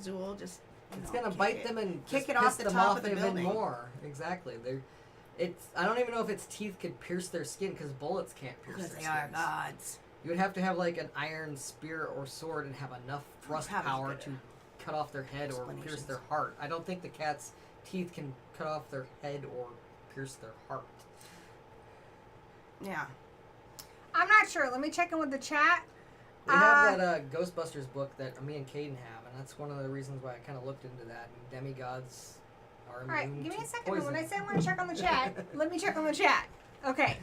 Zuul just. It's gonna bite them and kick just it off piss the them top off of the even building. more. Exactly. I don't even know if its teeth could pierce their skin because bullets can't pierce Because their they are skins. gods. You would have to have like an iron spear or sword and have enough thrust Probably power good. to cut off their head or pierce Explanations. their heart. I don't think the cat's teeth can cut off their head or pierce their heart. Yeah. I'm not sure. Let me check in with the chat. We have that Ghostbusters book that me and Caden have, and that's one of the reasons why I kind of looked into that. And demigods are immune All right, give me to a second. poison. When I say I'm going to check on the chat, let me check on the chat. Okay.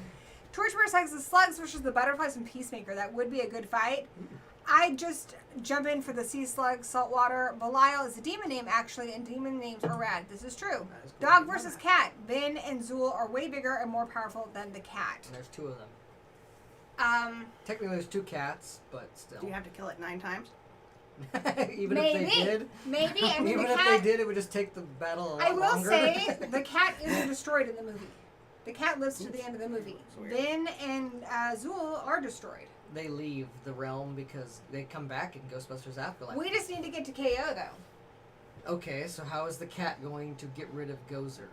Torchbearer says the Slugs versus the Butterflies from Peacemaker. That would be a good fight. I just jump in for the Sea Slug, Saltwater. Belial is a demon name, actually, and demon names are rad. This is true. That is cool. Dog versus cat. Vin and Zuul are way bigger and more powerful than the cat. And there's two of them. Technically, there's two cats, but still. Do you have to kill it 9 times? Even maybe. if they did. Maybe. I mean, Even the if cat. they did, it would just take the battle a lot I will longer. say the cat isn't destroyed in the movie. The cat lives to the end of the movie. That's weird. Vin and Zuul are destroyed. They leave the realm because they come back in Ghostbusters Afterlife. We just need to get to KO though. Okay, so how is the cat going to get rid of Gozer?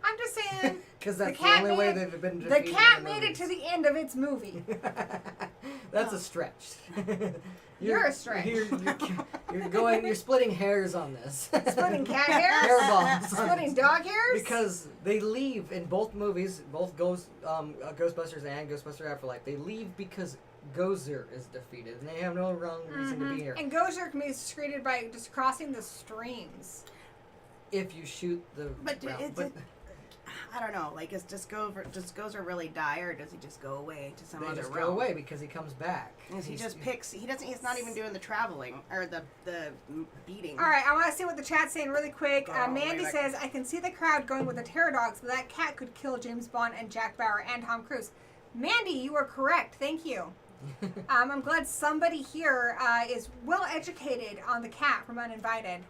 I'm just saying. Because that's the, cat only way made they've been The defeated. cat in the made it to movies. the end of its movie. That's a stretch. You're a stretch. You're splitting hairs on this. Splitting cat hairs? Hair balls. Splitting dog hairs? Because they leave in both movies, both Ghostbusters and Ghostbusters Afterlife. They leave because Gozer is defeated, and they have no wrong reason to be here. And Gozer can be secreted by just crossing the streams. If you shoot the But round. I don't know. Like, does Gozer really die, or does he just go away to some They other just realm? go away because he comes back. Because he just picks. He doesn't. He's not even doing the traveling or the beating. All right, I want to see what the chat's saying really quick. Oh, Mandy wait, says, I can see the crowd going with the terror dogs, but that cat could kill James Bond and Jack Bauer and Tom Cruise. Mandy, you are correct. Thank you. I'm glad somebody here is well educated on the cat from Uninvited.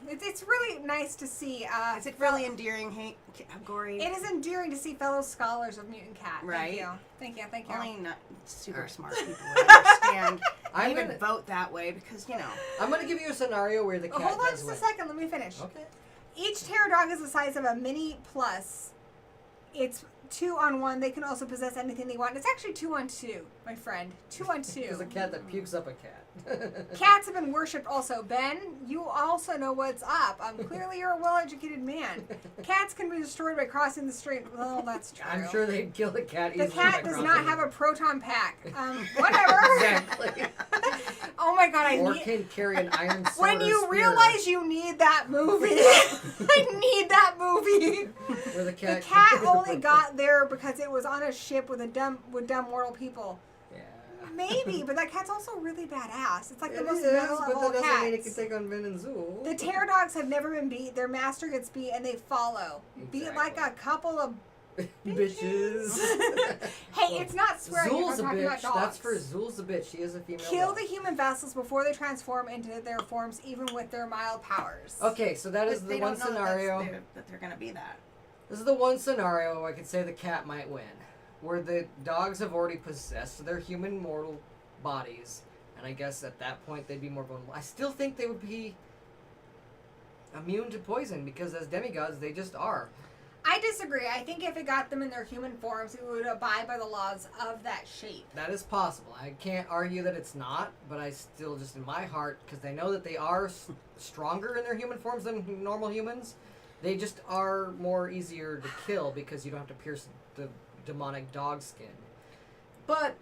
It's really nice to see. Is it really endearing, Hank? Gory? It is endearing to see fellow scholars of Mutant Cat. Right. Thank you. Thank you. Only not super Alright. smart people would understand. I I'm even gonna- vote that way because, you know. I'm going to give you a scenario where the cat Hold on does just win. a second. Let me finish. Okay. Each terror dog is the size of a mini plus. It's 2-on-1. They can also possess anything they want. It's actually 2-on-2, my friend. 2-on-2. There's a cat that pukes up a cat. Cats have been worshipped also. Ben, you also know what's up. Clearly you're a well-educated man. Cats can be destroyed by crossing the street. Well, that's true. I'm sure they'd kill the cat The easily. cat by does not crossing have it. a proton pack. Whatever. Exactly. Oh my god, Or can carry an iron sword when or you spear. realize you need that movie. I need that movie. Where the The cat, cat only got there because it was on a ship with dumb mortal people. Yeah. Maybe, but that cat's also really badass. It's like the It most is, metal but of all that doesn't mean it can cats. take on Vin and Zuul. The terror dogs have never been beat. Their master gets beat and they follow. Beat like Exactly. a couple of Bitches. Hey, it's not swearing if Zuul's a I'm talking about bitch. dogs. That's for Zuul's a bitch. She is a female. Kill dog. the human vessels before they transform into their forms, even with their mild powers. Okay, so that is But the they one don't know scenario. that they're going to be that. This is the one scenario I could say the cat might win, where the dogs have already possessed their human mortal bodies, and I guess at that point they'd be more vulnerable. I still think they would be immune to poison because as demigods they just are. I disagree. I think if it got them in their human forms, it would abide by the laws of that shape. That is possible. I can't argue that it's not, but I still just in my heart, because they know that they are stronger in their human forms than normal humans, they just are more easier to kill because you don't have to pierce the demonic dog skin. But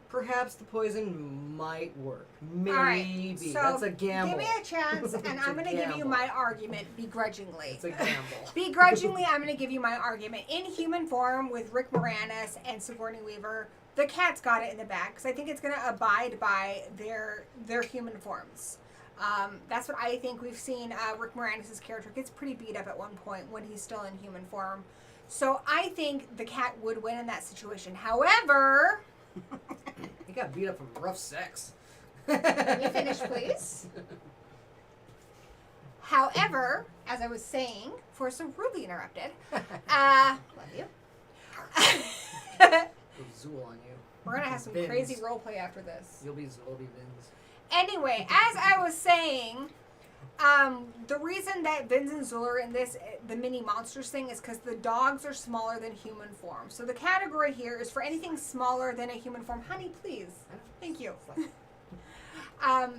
perhaps the poison might work. Maybe. All right, so That's a gamble. give me a chance, and It's I'm a going to give you gamble. my argument begrudgingly. It's a gamble. Begrudgingly, I'm going to give you my argument. In human form with Rick Moranis and Sigourney Weaver, the cat's got it in the bag because I think it's going to abide by their human forms. That's what I think. We've seen Rick Moranis' character gets pretty beat up at one point when he's still in human form. So I think the cat would win in that situation. However... He got beat up from rough sex. Let me finish, please. However, as I was saying, so rudely interrupted, love you. Zuul on you. We're gonna have some Vinz. crazy roleplay after this. You'll be Zuul, I'll be Vinz. Anyway, as I was saying, the reason that Vinz and Zuul are in this, the mini monsters thing, is because the dogs are smaller than human form. So the category here is for anything smaller than a human form. Honey, please. Thank you.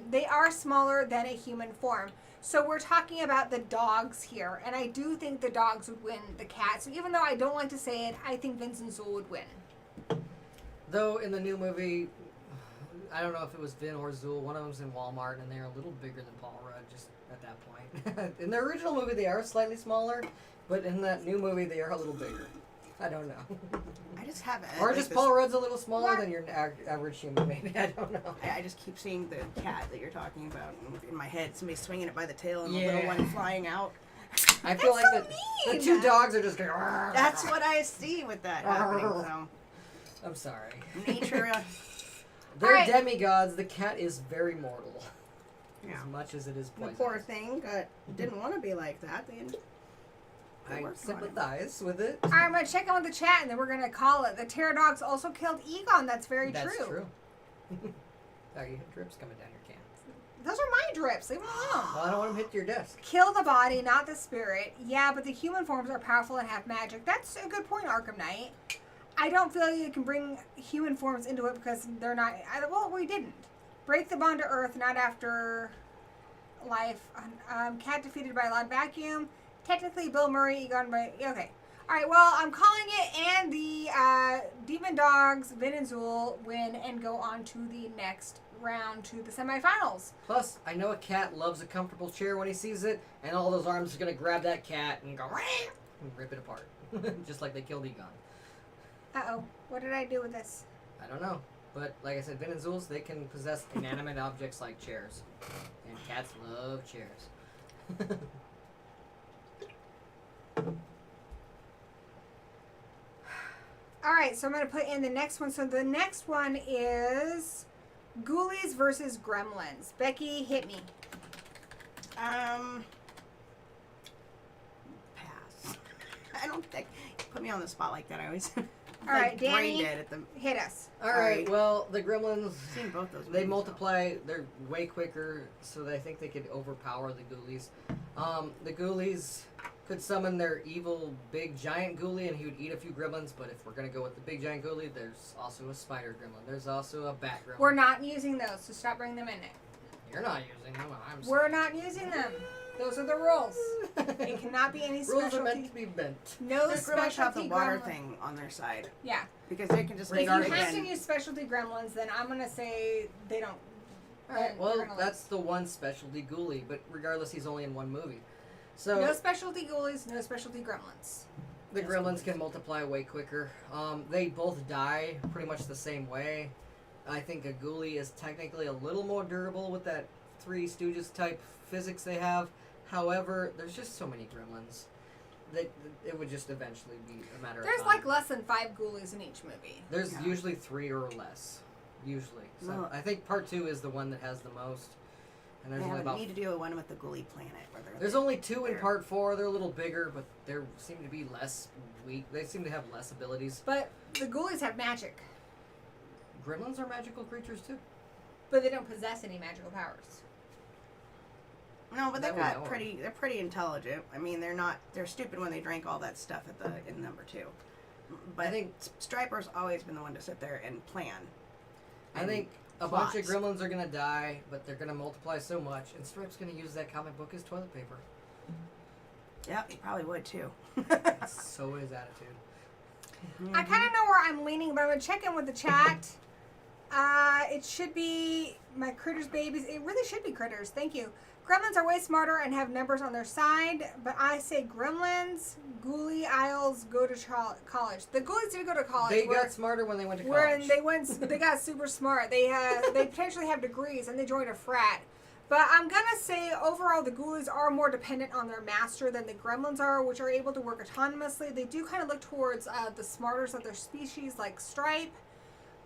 They are smaller than a human form. So we're talking about the dogs here. And I do think the dogs would win the cats. So even though I don't like to say it, I think Vinz and Zuul would win. Though in the new movie, I don't know if it was Vin or Zuul, one of them's in Walmart, and they're a little bigger than Paul Rudd just at that point. In the original movie, they are slightly smaller, but in that new movie, they are a little bigger. I don't know. I just have Or like just this- Paul Rudd's a little smaller than your average human, maybe. I don't know. I just keep seeing the cat that you're talking about in my head. Somebody swinging it by the tail and the Yeah. little one flying out. I feel That's like so the mean. two dogs are just going. That's what I see with that happening. So I'm sorry. nature, They're Alright. demigods. The cat is very mortal. yeah. As much as it is The poisonous. poor thing didn't want to be like that. They I worked on it. sympathize with it. All right, I'm going to check in with the chat, and then we're going to call it. The Terror Dogs also killed Egon. That's very That's true. true. Oh, you have drips coming down your can. Those are my drips. Leave them alone. Well, I don't want them to hit your desk. Kill the body, not the spirit. Yeah, but the human forms are powerful and have magic. That's a good point, Arkham Knight. I don't feel you can bring human forms into it because they're not... Well, we didn't. Break the bond to Earth, not after life. Cat defeated by a loud vacuum. Technically, Bill Murray, Egon by... Okay. All right, well, I'm calling it, and the Demon Dogs, Vin and Zuul, win and go on to the next round, to the semifinals. Plus, I know a cat loves a comfortable chair when he sees it, and all those arms are going to grab that cat and go... and rip it apart. Just like they killed Egon. Uh-oh. What did I do with this? I don't know. But, like I said, Vin and Zuul, they can possess inanimate objects like chairs. And cats love chairs. All right, so I'm going to put in the next one. So the next one is Ghoulies versus Gremlins. Bekki, hit me. Pass. I don't think. Put me on the spot like that. I always. All right, brain Danny, dead at the. hit us. Alright, well, the Gremlins... I've seen both those. They movies, multiply, they're way quicker, so I think they could overpower the Ghoulies. The Ghoulies could summon their evil big giant Ghoulie and he would eat a few gremlins, but if we're going to go with the big giant Ghoulie, there's also a spider gremlin. There's also a bat gremlin. We're not using those, so stop bringing them in it. You're not using them, I'm We're not using them. Those are the rules. It cannot be any Rules are meant specialty. to be bent. No The Gremlins have the specialty water gremlin. thing on their side Yeah. because they can just If you start have to again. use specialty gremlins, then I'm going to say they don't. Alright, Then well, you're gonna that's the one specialty Ghoulie, but regardless, he's only in one movie. So... No specialty ghoulies, no specialty gremlins. The gremlins can multiply way quicker. They both die pretty much the same way. I think a ghoulie is technically a little more durable with that Three Stooges type physics they have. However, there's just so many gremlins that it would just eventually be a matter of There's time. like less than 5 ghoulies in each movie. There's Yeah. usually 3 or less. Usually. So Well- I think part 2 is the one that has the most. And there's They only about... need to do a one with the Ghoulie planet. Where There's only 2 in part 4. They're a little bigger, but they seem to be less weak. They seem to have less abilities. But the ghoulies have magic, Gremlins are magical creatures too. but they don't possess any magical powers. No, but That they've we know got of. they're pretty intelligent. I mean, they're stupid when they drank all that stuff in number 2. But I think Striper's always been the one to sit there and plan. I and think a bunch of plots. gremlins are gonna die, but they're gonna multiply so much, and Stripe's gonna use that comic book as toilet paper. Yep, he probably would too. So is attitude. I kind of know where I'm leaning, but I'm going to check in with the chat. It should be my critters babies. It really should be critters. Thank you. Gremlins are way smarter and have numbers on their side, but I say gremlins, ghoulie isles go to college. The ghoulies did go to college. They got smarter when they went to Where college. they got super smart. They potentially have degrees and they joined a frat. But I'm gonna say overall the ghoulies are more dependent on their master than the gremlins are, which are able to work autonomously. They do kind of look towards the smarters of their species, like Stripe.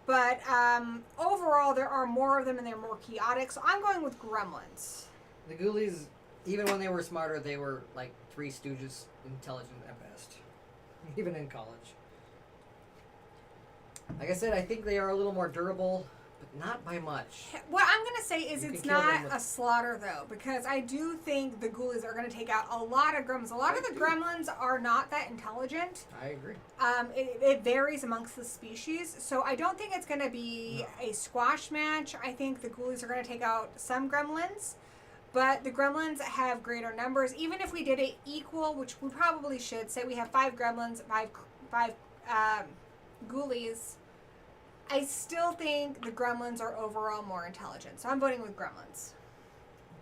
But overall, there are more of them and they're more chaotic. So I'm going with gremlins. The Ghoulies, even when they were smarter, they were like Three Stooges intelligent at best. Even in college. Like I said, I think they are a little more durable, but not by much. What I'm going to say is You it's can kill them not with- a slaughter, though, because I do think the Ghoulies are going to take out a lot of Gremlins. A lot of the Gremlins are not that intelligent. I agree. It varies amongst the species, so I don't think it's going to be a squash match. I think the Ghoulies are going to take out some Gremlins, but the Gremlins have greater numbers. Even if we did it equal, which we probably should, say we have 5 Gremlins, five Ghoulies, I still think the Gremlins are overall more intelligent, so I'm voting with Gremlins.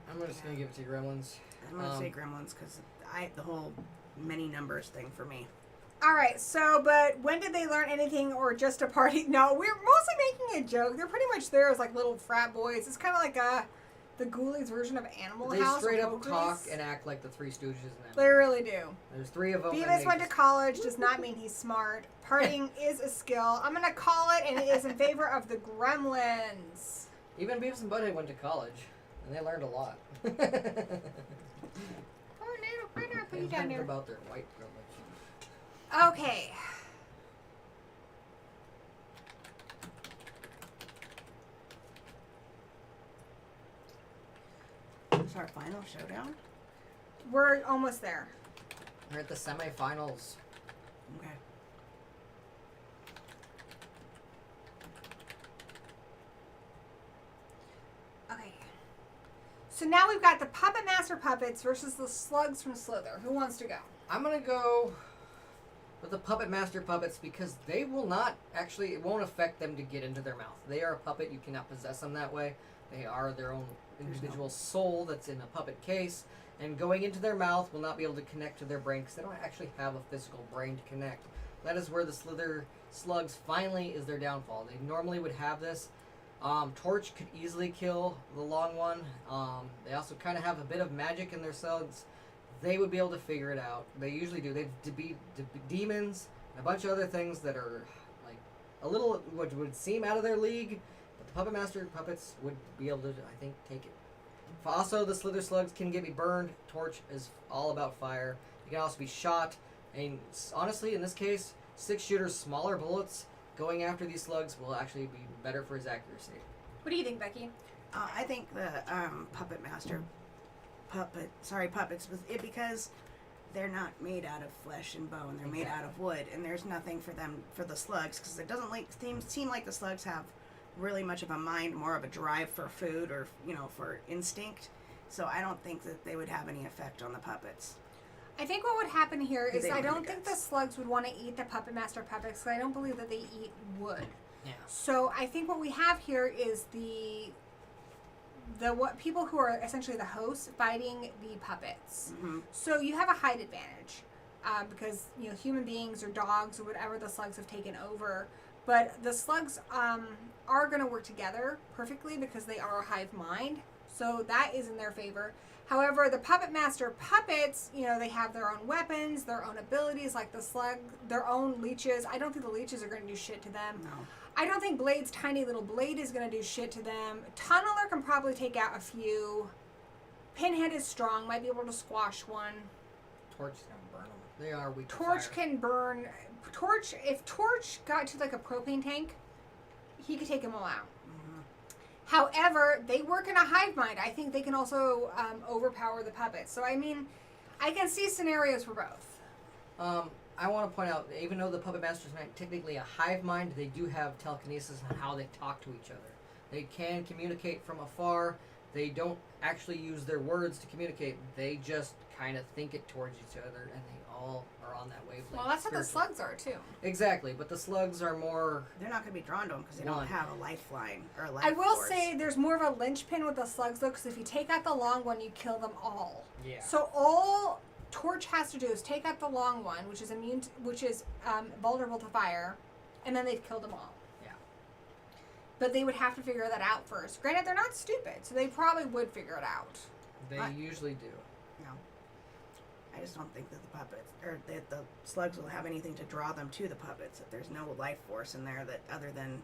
I'm just going to give it to Gremlins. I'm gonna say Gremlins because the whole many numbers thing for me. All right, so, but when did they learn anything or just a party? No, we're mostly making a joke. They're pretty much there as like little frat boys. It's kind of like the Ghoulies version of Animal They House. straight with up ogres. talk and act like the Three Stooges in them. They really do. There's 3 of them. Beavis went to college does not mean he's smart. Partying is a skill. I'm going to call it, and it is in favor of the Gremlins. Even Beavis and Butthead went to college, and they learned a lot. Oh, no, why not put you down Learned there? about their white privilege. Okay. It's our final showdown. We're almost there. We're at the semifinals. Okay. Okay. So now we've got the Puppet Master Puppets versus the Slugs from Slither. Who wants to go? I'm going to go with the Puppet Master Puppets because they will not actually, it won't affect them to get into their mouth. They are a puppet. You cannot possess them that way. They are their own individual soul that's in a puppet case. And going into their mouth will not be able to connect to their brain because they don't actually have a physical brain to connect. That is where the Slither Slugs finally is their downfall. They normally would have this. Torch could easily kill the long one. They also kind of have a bit of magic in their cells. They would be able to figure it out. They usually do. They've defeated demons and a bunch of other things that are like a little what would seem out of their league. But the Puppet Master Puppets would be able to, I think, take it. Also, the Slither Slugs can get me burned. Torch is all about fire. You can also be shot. And honestly, in this case, 6-shooter, smaller bullets going after these slugs will actually be better for his accuracy. What do you think, Bekki? I think the puppets, because they're not made out of flesh and bone. They're made out of wood, and there's nothing for them for the slugs because it doesn't seem like the slugs have really much of a mind, more of a drive for food or for instinct. So I don't think that they would have any effect on the puppets. I think what would happen here is They I would don't be think guys. the Slugs would want to eat the Puppet Master Puppets because I don't believe that they eat wood. Yeah. So I think what we have here is the what people who are essentially the hosts fighting the puppets. Mm-hmm. So you have a height advantage because human beings or dogs or whatever the slugs have taken over, but the slugs are going to work together perfectly because they are a hive mind. So that is in their favor. However, the Puppet Master Puppets, they have their own weapons, their own abilities, like the slug, their own leeches. I don't think the leeches are going to do shit to them. No. I don't think Blade's tiny little blade is going to do shit to them. Tunneler can probably take out a few. Pinhead is strong, might be able to squash one. Torch is going to burn them. They are weak to Torch fire. can burn. If Torch got to like a propane tank, he could take them all out. However, they work in a hive mind. I think they can also overpower the puppets. So, I mean, I can see scenarios for both. I want to point out, even though the Puppet Master's not technically a hive mind, they do have telekinesis on how they talk to each other. They can communicate from afar. They don't actually use their words to communicate. They just kind of think it towards each other, and they all are on that wavelength. Well, that's how the spiritually. slugs are, too. Exactly, but the slugs are more... They're not going to be drawn to them because they One. don't have a lifeline or a life I will force. say there's more of a linchpin with the slugs, though, because if you take out the long one, you kill them all. Yeah. So all Torch has to do is take out the long one, which is vulnerable to fire, and then they've killed them all. Yeah. But they would have to figure that out first. Granted, they're not stupid, so they probably would figure it out. They usually do. No. I just don't think that the puppets or that the slugs will have anything to draw them to the puppets. If there's no life force in there that other than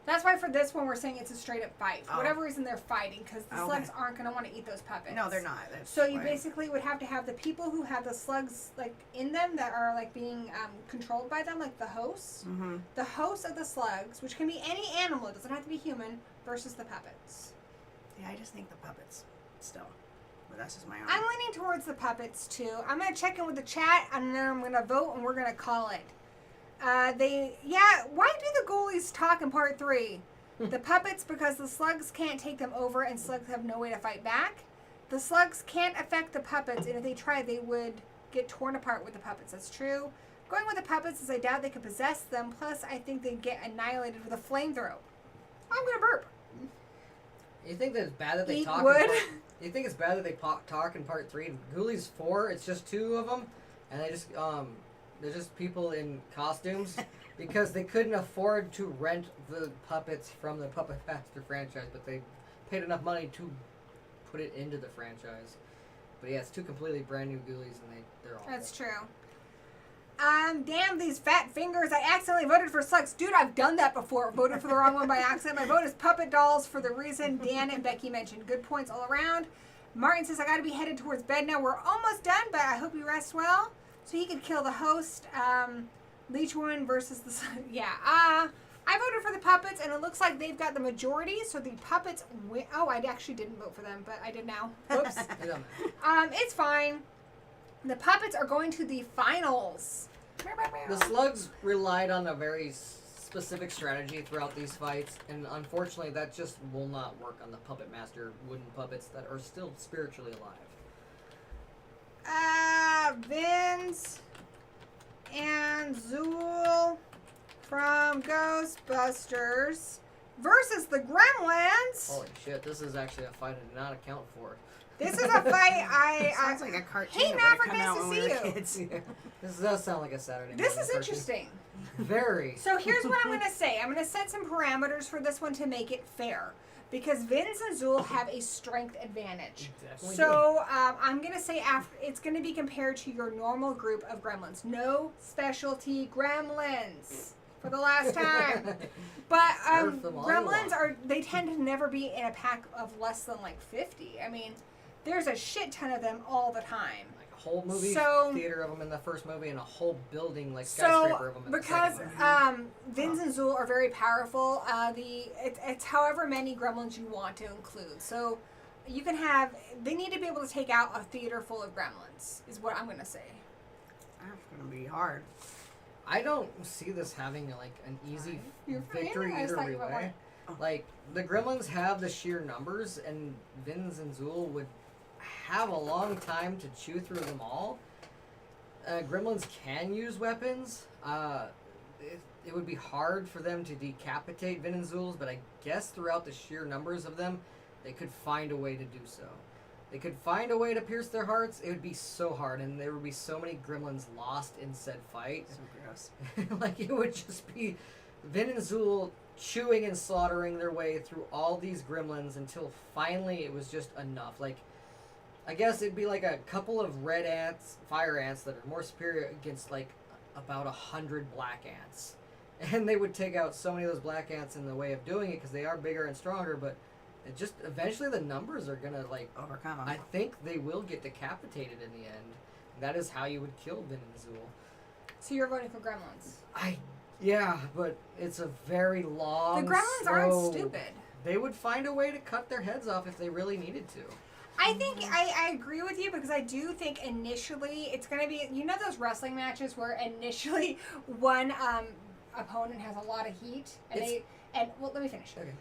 That's why for this one we're saying it's a straight up fight. For Oh. whatever reason they're fighting because the Okay. slugs aren't going to want to eat those puppets. No, they're not. That's So you why- basically would have to have the people who have the slugs like in them that are like being controlled by them, like the hosts. Mhm. The hosts of the slugs, which can be any animal, it doesn't have to be human, versus the puppets. Yeah, I just think the puppets still. But that's just my own. I'm leaning towards the puppets too. I'm gonna check in with the chat and then I'm gonna vote and we're gonna call it. Why do the ghoulies talk in part 3? The puppets because the slugs can't take them over and slugs have no way to fight back. The slugs can't affect the puppets and if they tried they would get torn apart with the puppets. That's true. Going with the puppets is I doubt they could possess them, plus I think they'd get annihilated with a flamethrower. I'm gonna burp. You think that it's bad that they Eat talk? wood. You think it's bad that they talk in part 3? Ghoulies 4, it's just 2 of them, and they're just people in costumes because they couldn't afford to rent the puppets from the Puppet Master franchise, but they paid enough money to put it into the franchise. But yeah, it's 2 completely brand new Ghoulies, and they're all. That's true. Damn these fat fingers. I accidentally voted for slugs. Dude, I've done that before. Voted for the wrong one by accident. My vote is puppet dolls for the reason Dan and Bekki mentioned. Good points all around. Martin says, I gotta be headed towards bed now. We're almost done, but I hope you rest well. So he could kill the host. Leech Woman versus the... Yeah. I voted for the puppets, and it looks like they've got the majority, so the puppets win. Oh, I actually didn't vote for them, but I did now. Whoops. It don't matter. It's fine. The puppets are going to the finals. The slugs relied on a very specific strategy throughout these fights, and unfortunately that just will not work on the Puppet Master wooden puppets that are still spiritually alive. Vinz and Zuul from Ghostbusters versus the Gremlins. Holy shit, this is actually a fight I did not account for. This is a fight It sounds like a cartoon. Hey, that Maverick, would've come nice out to when we see were you. kids. This does sound like a Saturday This morning is cartoon. interesting. Very. So here's what I'm going to say. I'm going to set some parameters for this one to make it fair. Because Vinz and Zuul have a strength advantage. Definitely So I'm going to say after it's going to be compared to your normal group of gremlins. No specialty gremlins for the last time. But Nerf them all you gremlins want. they tend to never be in a pack of less than like 50. I mean, there's a shit ton of them all the time. Like a whole movie So- theater of them in the first movie and a whole building like So, skyscraper of them in because the second movie. Vinz and Zuul are very powerful, it's however many gremlins you want to include. So you can have, they need to be able to take out a theater full of gremlins, is what I'm going to say. That's gonna be hard. I don't see this having like an easy You're fine. victory I just either thought you might way. Like the Gremlins have the sheer numbers, and Vinz and Zuul would have a long time to chew through them all. Gremlins can use weapons. It would be hard for them to decapitate Vin and Zuul's, but I guess throughout the sheer numbers of them, they could find a way to do so. They could find a way to pierce their hearts. It would be so hard, and there would be so many Gremlins lost in said fight. So gross. Like, it would just be Vin and Zuul chewing and slaughtering their way through all these gremlins until finally it was just enough. Like, I guess it'd be like a couple of red ants, fire ants, that are more superior against, like, about 100 black ants. And they would take out so many of those black ants in the way of doing it because they are bigger and stronger, but it just, eventually the numbers are gonna, like, Overcome 'em. I think they will get decapitated in the end. That is how you would kill Vin and Zuul. So you're voting for gremlins. Yeah, but it's a very long. The gremlins aren't stupid. They would find a way to cut their heads off if they really needed to. I think I agree with you because I do think initially it's going to be, you know, those wrestling matches where initially one opponent has a lot of heat and well, let me finish. Okay.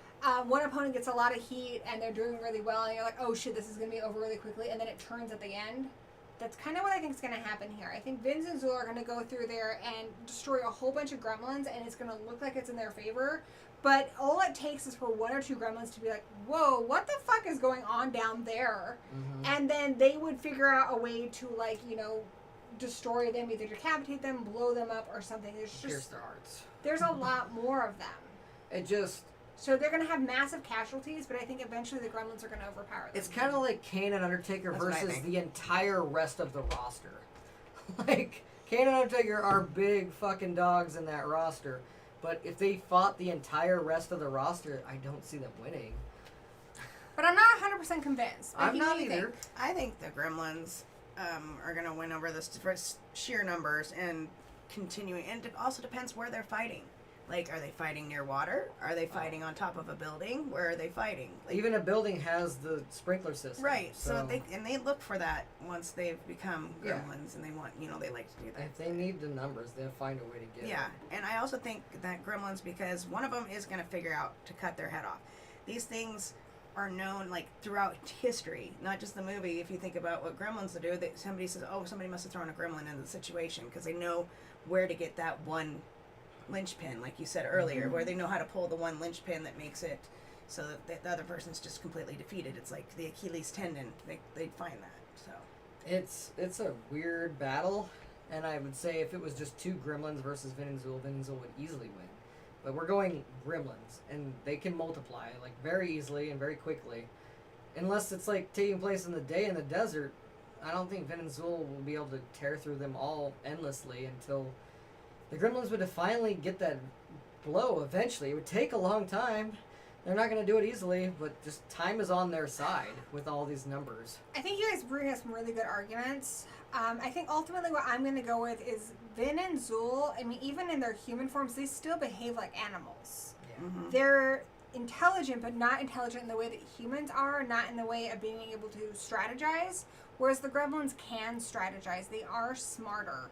One opponent gets a lot of heat and they're doing really well and you're like, oh shit, this is going to be over really quickly, and then it turns at the end. That's kind of what I think is going to happen here. I think Vinz and Zuul are going to go through there and destroy a whole bunch of gremlins, and it's going to look like it's in their favor. But all it takes is for one or two gremlins to be like, whoa, what the fuck is going on down there? Mm-hmm. And then they would figure out a way to, like, you know, destroy them, either decapitate them, blow them up, or something. Pierce their hearts. There's a lot more of them. It just... So they're going to have massive casualties, but I think eventually the gremlins are going to overpower them. It's kind of like Kane and Undertaker That's what I versus think. the entire rest of the roster. Like, Kane and Undertaker are big fucking dogs in that roster. But if they fought the entire rest of the roster, I don't see them winning. But I'm not 100% convinced. I'm Bekki, not what do you either. think? I think the Gremlins are going to win over this for sheer numbers and continuing. And it also depends where they're fighting. Like, are they fighting near water? Are they fighting on top of a building? Where are they fighting? Like, Even a building has the sprinkler system. right. So they look for that once they've become Yeah. Gremlins, and they want, they like to do that. If they need the numbers, they'll find a way to get Yeah, it. and I also think that Gremlins, because one of them is going to figure out to cut their head off. These things are known like throughout history, not just the movie. If you think about what Gremlins do, somebody says, "Oh, somebody must have thrown a gremlin into the situation," because they know where to get that one linchpin, like you said earlier, where they know how to pull the one linchpin that makes it so that the other person's just completely defeated. It's like the Achilles tendon. They find that. So It's a weird battle, and I would say if it was just two Gremlins versus Vin and Zuul would easily win. But we're going Gremlins, and they can multiply like very easily and very quickly. Unless it's like taking place in the day in the desert, I don't think Vin and Zuul will be able to tear through them all endlessly until the Gremlins would finally get that blow eventually. It would take a long time. They're not going to do it easily, but just time is on their side with all these numbers. I think you guys bring us some really good arguments. I think ultimately what I'm going to go with is Vin and Zuul. I mean, even in their human forms, they still behave like animals. Yeah. They're intelligent, but not intelligent in the way that humans are, not in the way of being able to strategize. Whereas the Gremlins can strategize. They are smarter.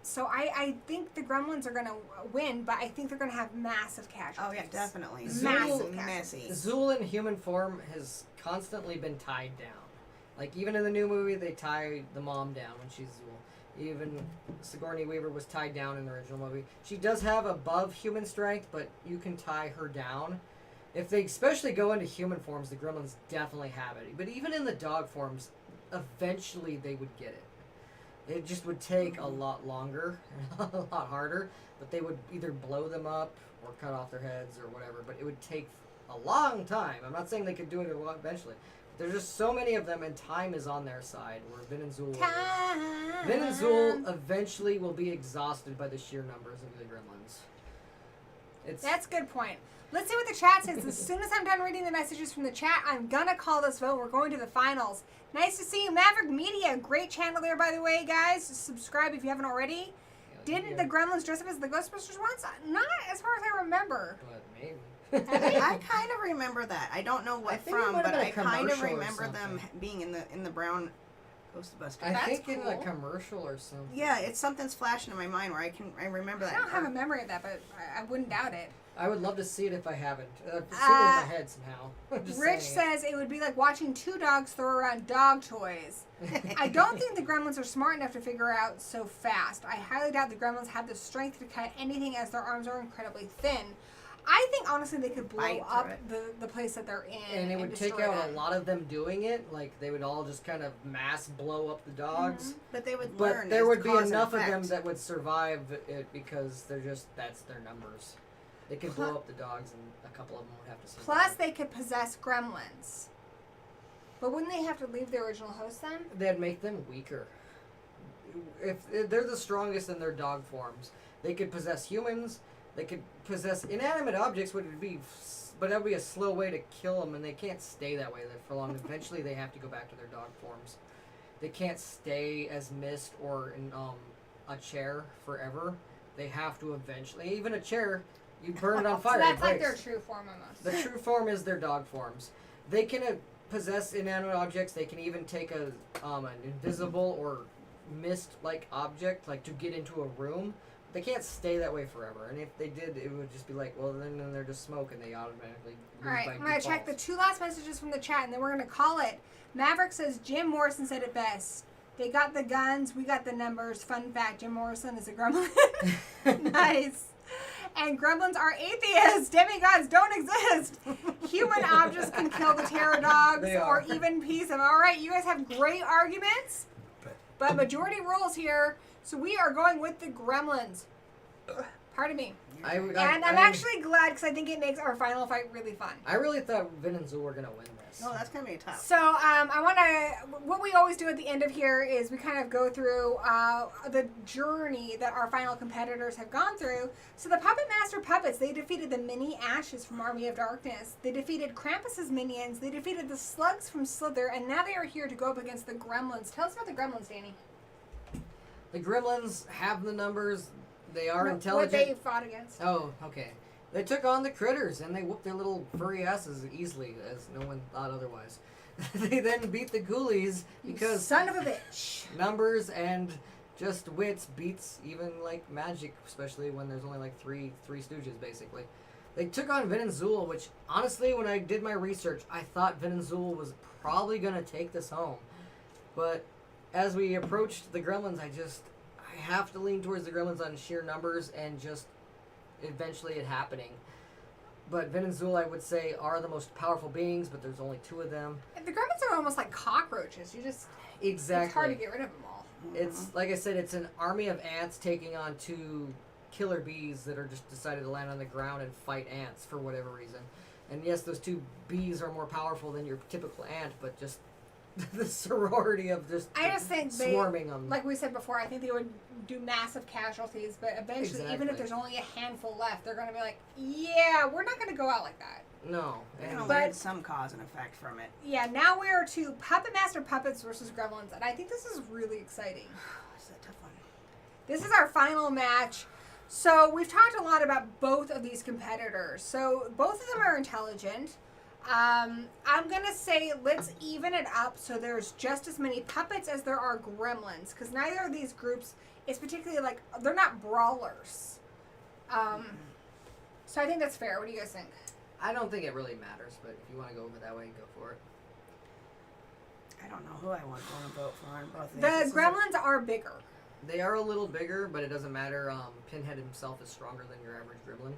So I think the Gremlins are going to win, but I think they're going to have massive casualties. oh yeah, definitely. Massive messy. Zuul in human form has constantly been tied down. Like, even in the new movie, they tie the mom down when she's Zuul. Even Sigourney Weaver was tied down in the original movie. She does have above human strength, but you can tie her down. If they especially go into human forms, the Gremlins definitely have it. But even in the dog forms, eventually they would get it. It just would take a lot longer, a lot harder, but they would either blow them up or cut off their heads or whatever, but it would take a long time. I'm not saying they could do it eventually. There's just so many of them, and time is on their side, where Vin and Zuul Vin and Zuul eventually will be exhausted by the sheer numbers of the Gremlins. That's a good point. Let's see what the chat says. As soon as I'm done reading the messages from the chat, I'm going to call this vote. We're going to the finals. Nice to see you. Maverick Media, great channel there, by the way, guys. Subscribe if you haven't already. Didn't the Gremlins dress up as the Ghostbusters once? Not as far as I remember. But maybe. I kind of remember that. I don't know I what think it from, might have but been a I kind of commercial or remember them something. being in the brown Ghostbusters. I That's think in a cool. commercial or something. Yeah, it's something's flashing in my mind where I remember I that. don't have a memory of that, but I wouldn't doubt it. I would love to see it if I haven't. It's sitting in my head somehow. I'm just Rich saying says it would be like watching two dogs throw around dog toys. I don't think the Gremlins are smart enough to figure out so fast. I highly doubt the Gremlins have the strength to cut anything as their arms are incredibly thin. I think honestly they could blow Fight up through the place that they're in. And it would take destroy out them. a lot of them doing it. Like, they would all just kind of mass blow up the dogs. But they would But learn. there as would be cause and enough of effect. them that would survive it because that's their numbers. They could blow up the dogs and a couple of them would have to survive. Plus, they could possess Gremlins. But wouldn't they have to leave the original host then? That'd make them weaker. If they're the strongest in their dog forms, they could possess humans. They could possess inanimate objects, but that would be a slow way to kill them, and they can't stay that way for long. Eventually, they have to go back to their dog forms. They can't stay as mist or in a chair forever. They have to eventually. Even a chair, you burn it on fire. So that's it like breaks. their true form almost. The true form is their dog forms. They can possess inanimate objects. They can even take an invisible or mist-like object, like to get into a room. They can't stay that way forever. And if they did, it would just be like, well, then they're just smoke, and they automatically lose Alright, by I'm going to check the default. two last messages from the chat, and then we're going to call it. Maverick says, Jim Morrison said it best. They got the guns, we got the numbers. Fun fact, Jim Morrison is a gremlin. Nice. And gremlins are atheists. Demigods don't exist. Human objects can kill the terror dogs They or are. even peace them. All right, you guys have great arguments, but majority rules here. So we are going with the gremlins. Pardon me. And I'm actually glad because I think it makes our final fight really fun. I really thought Vin and Zuul were going to win this. Oh, that's gonna be tough. So I want to. What we always do at the end of here is we kind of go through the journey that our final competitors have gone through. So the Puppet Master puppets, they defeated the mini Ashes from Army of Darkness. They defeated Krampus's minions. They defeated the Slugs from Slither, and now they are here to go up against the Gremlins. Tell us about the Gremlins, Danny. The Gremlins have the numbers. They are What intelligent. they fought against. Oh, okay. They took on the critters, and they whooped their little furry asses easily, as no one thought otherwise. They then beat the Ghoulies because Son of a bitch. numbers and just wits beats even like magic, especially when there's only like three stooges basically. They took on Vinz and Zuul, which honestly, when I did my research, I thought Vinz and Zuul was probably gonna take this home, but as we approached the Gremlins, I have to lean towards the Gremlins on sheer numbers and just eventually it happening. But Vinz and Zuul, I would say, are the most powerful beings, but there's only 2 of them. The Gremlins are almost like cockroaches. Exactly. It's hard to get rid of them all. It's, like I said, it's an army of ants taking on 2 killer bees that are just decided to land on the ground and fight ants for whatever reason. And yes, those 2 bees are more powerful than your typical ant, but just the sorority of just I just think swarming them. Like we said before, I think they would do massive casualties, but eventually, even Exactly. if there's only a handful left, they're going to be like, yeah, we're not going to go out like that. No. They're And gonna But- learn some cause and effect from it. Yeah, now we are to Puppet Master Puppets versus Gremlins, and I think this is really exciting. It's a tough one. This is our final match. So we've talked a lot about both of these competitors. So both of them are intelligent. I'm going to say let's even it up so there's just as many puppets as there are gremlins, because neither of these groups is particularly like, they're not brawlers. So I think that's fair. What do you guys think? I don't think it really matters, but if you want to go over that way, go for it. I don't know who I want to vote for on both of these. The This is gremlins are bigger. They are a little bigger, but it doesn't matter. Pinhead himself is stronger than your average gremlin.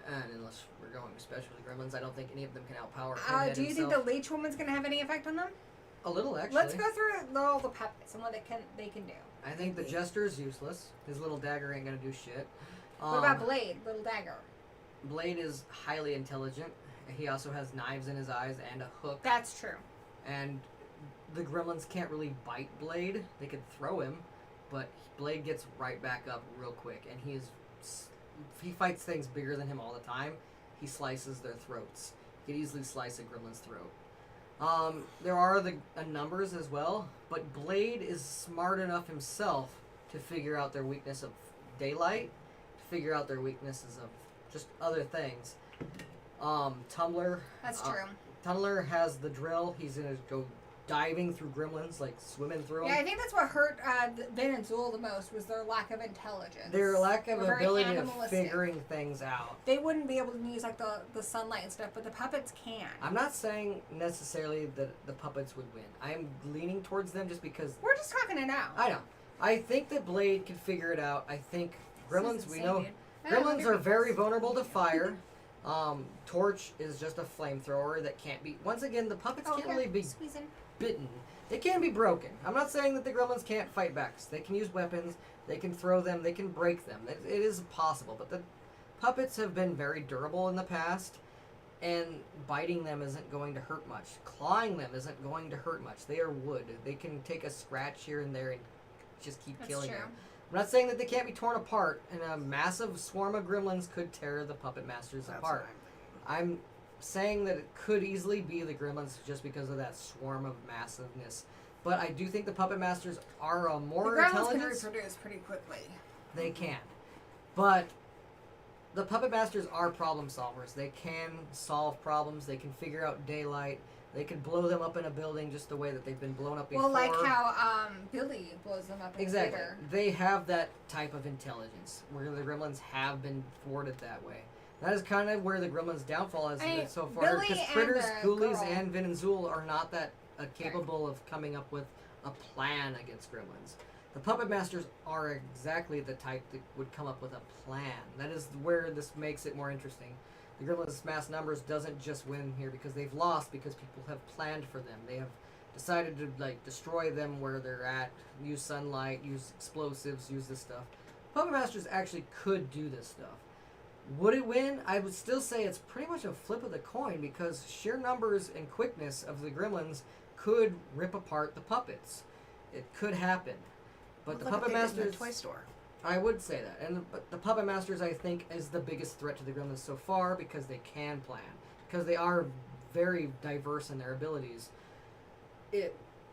And unless we're going especially gremlins, I don't think any of them can outpower Pinhead Do you himself. think the leech woman's going to have any effect on them? A little, actually. Let's go through all the puppets and what they can do. I think the Jester is useless. His little dagger ain't gonna do shit. What about Blade, little dagger? Blade is highly intelligent. He also has knives in his eyes and a hook. That's true. And the gremlins can't really bite Blade. They could throw him, but Blade gets right back up real quick. And he fights things bigger than him all the time. He slices their throats. He could easily slice a gremlin's throat. There are the numbers as well, but Blade is smart enough himself to figure out their weakness of daylight, to figure out their weaknesses of just other things. Tumbler. That's true. Tumbler has the drill. He's gonna go diving through gremlins, like swimming through them. Yeah, I think that's what hurt Vin and Zuul the most was their lack of intelligence. Their lack of They're very ability of animalistic. figuring things out. They wouldn't be able to use like the sunlight and stuff, but the puppets can. I'm not saying necessarily that the puppets would win. I'm leaning towards them just because We're just talking it out. I know. I think that Blade can figure it out. I think gremlins, This is we insane, know, dude. gremlins are very vulnerable to fire. Torch is just a flamethrower that can't be. Once again, the puppets can't really be Squeeze in. bitten. They can be broken. I'm not saying that the gremlins can't fight back. They can use weapons. They can throw them. They can break them. It is possible. But the puppets have been very durable in the past, and biting them isn't going to hurt much. Clawing them isn't going to hurt much. They are wood. They can take a scratch here and there and just keep That's killing true. them. I'm not saying that they can't be torn apart, and a massive swarm of gremlins could tear the puppet masters That's apart. what I'm I'm saying that it could easily be the gremlins just because of that swarm of massiveness. But I do think the puppet masters are a The more gremlins can intelligent. reproduce pretty quickly. They can. But the puppet masters are problem solvers. They can solve problems. They can figure out daylight. They can blow them up in a building just the way that they've been blown up before. Well, like how Billy blows them up in Exactly. the theater. They have that type of intelligence where the gremlins have been thwarted that way. That is kind of where the gremlins' downfall has been so far. Billy Because and Critters, the Ghoulies, girl. and Vin and Zuul are not that capable of coming up with a plan against gremlins. The puppet masters are exactly the type that would come up with a plan. That is where this makes it more interesting. The gremlins' mass numbers doesn't just win here because they've lost because people have planned for them. They have decided to destroy them where they're at, use sunlight, use explosives, use this stuff. Puppet masters actually could do this stuff. Would it win? I would still say it's pretty much a flip of the coin because sheer numbers and quickness of the Gremlins could rip apart the puppets. It could happen. But the Puppet Masters... in the toy store. I would say that. But the Puppet Masters, I think, is the biggest threat to the Gremlins so far because they can plan. Because they are very diverse in their abilities.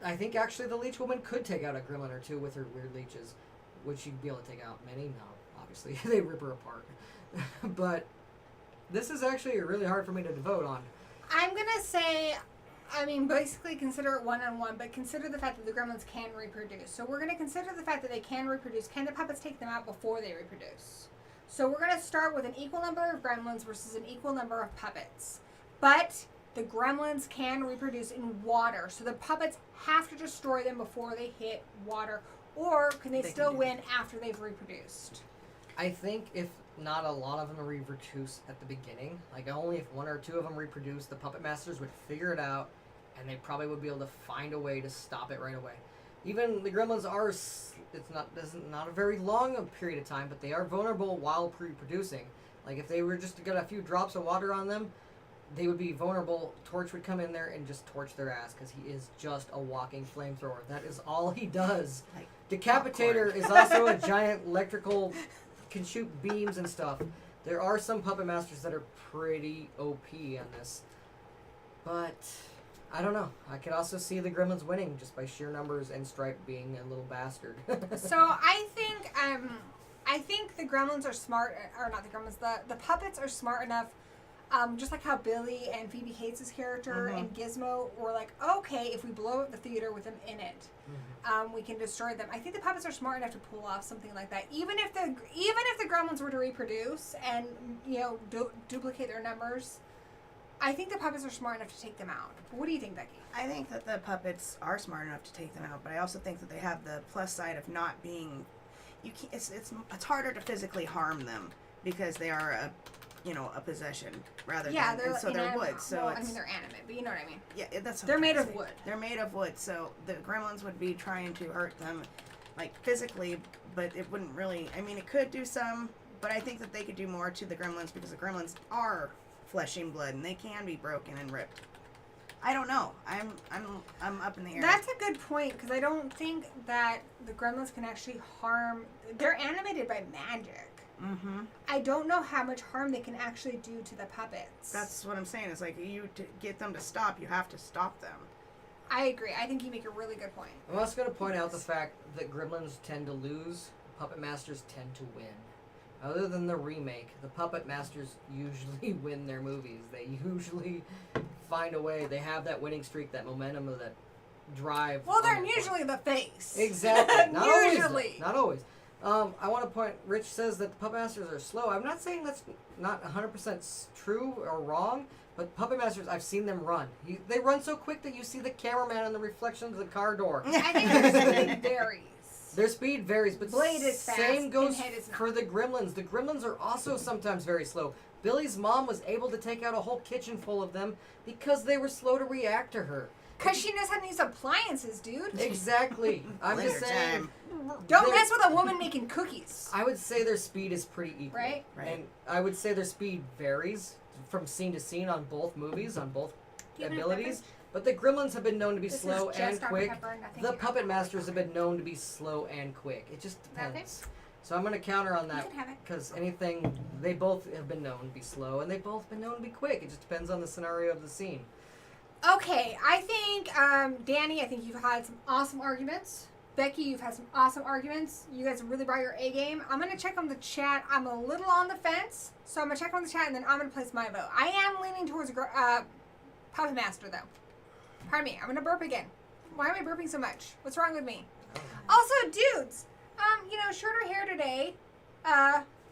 I think, actually, the Leech Woman could take out a Gremlin or two with her weird leeches. Would she be able to take out many? No, obviously. They rip her apart. But this is actually really hard for me to vote on. I'm going to say, basically consider it one-on-one, but consider the fact that the Gremlins can reproduce. So we're going to consider the fact that they can reproduce. Can the puppets take them out before they reproduce? So we're going to start with an equal number of Gremlins versus an equal number of puppets. But the Gremlins can reproduce in water. So the puppets have to destroy them before they hit water. Or can they still win after they've reproduced? I think if not a lot of them reproduce at the beginning, like only if one or two of them reproduce, the Puppet Masters would figure it out, and they probably would be able to find a way to stop it right away. Even the Gremlins are, it's not a very long period of time, but they are vulnerable while reproducing. Like if they were just to get a few drops of water on them, they would be vulnerable. Torch would come in there and just torch their ass because he is just a walking flamethrower. That is all he does. Like Decapitator is also a giant electrical, can shoot beams and stuff. There are some Puppet Masters that are pretty OP on this. But, I don't know. I could also see the Gremlins winning just by sheer numbers and Stripe being a little bastard. So I think the Gremlins are smart, or not the Gremlins, the puppets are smart enough. Just like how Billy and Phoebe Cates' character and Gizmo were like, okay, if we blow up the theater with them in it, we can destroy them. I think the puppets are smart enough to pull off something like that. Even if the Gremlins were to reproduce and duplicate their numbers, I think the puppets are smart enough to take them out. What do you think, Bekki? I think that the puppets are smart enough to take them out, but I also think that they have the plus side of not being. It's harder to physically harm them because they are a possession rather than, they're so they're wood. So well, they're animate, but you know what I mean. Yeah, that's. They're made of wood. They're made of wood, so the Gremlins would be trying to hurt them, like physically, but it wouldn't really. I mean, it could do some, but I think that they could do more to the Gremlins because the Gremlins are flesh and blood, and they can be broken and ripped. I don't know. I'm up in the air. That's a good point because I don't think that the Gremlins can actually harm. They're animated by magic. Mm-hmm. I don't know how much harm they can actually do to the puppets. That's what I'm saying. It's like to get them to stop, you have to stop them. I agree. I think you make a really good point. I'm also going to point out the fact that Gremlins tend to lose, Puppet Masters tend to win. Other than the remake, the Puppet Masters usually win their movies. They usually find a way. They have that winning streak, that momentum, of that drive. Well, they're usually the face. Exactly. Not usually. Always, not always. I want to point, Rich says that the Puppet Masters are slow. I'm not saying that's not 100% true or wrong, but Puppet Masters, I've seen them run. They run so quick that you see the cameraman in the reflection of the car door. I think their speed varies. Their speed varies, but Blade is fast, same goes Pinhead is not. for the Gremlins. The Gremlins are also sometimes very slow. Billy's mom was able to take out a whole kitchen full of them because they were slow to react to her. Because she knows how to use appliances, dude. Exactly. I'm just saying. Don't mess with a woman making cookies. I would say their speed is pretty equal. Right. And I would say their speed varies from scene to scene on both movies, on both abilities. But the Gremlins have been known to be slow and quick. The Puppet Masters have been known to be slow and quick. It just depends. So I'm going to counter on that because they both have been known to be slow and they've both been known to be quick. It just depends on the scenario of the scene. Okay, I think, Danny, I think you've had some awesome arguments. Bekki, you've had some awesome arguments. You guys really brought your A game. I'm going to check on the chat. I'm a little on the fence, so I'm going to check on the chat and then I'm going to place my vote. I am leaning towards Puppet Master, though. Pardon me, I'm going to burp again. Why am I burping so much? What's wrong with me? Also, dudes, shorter hair today.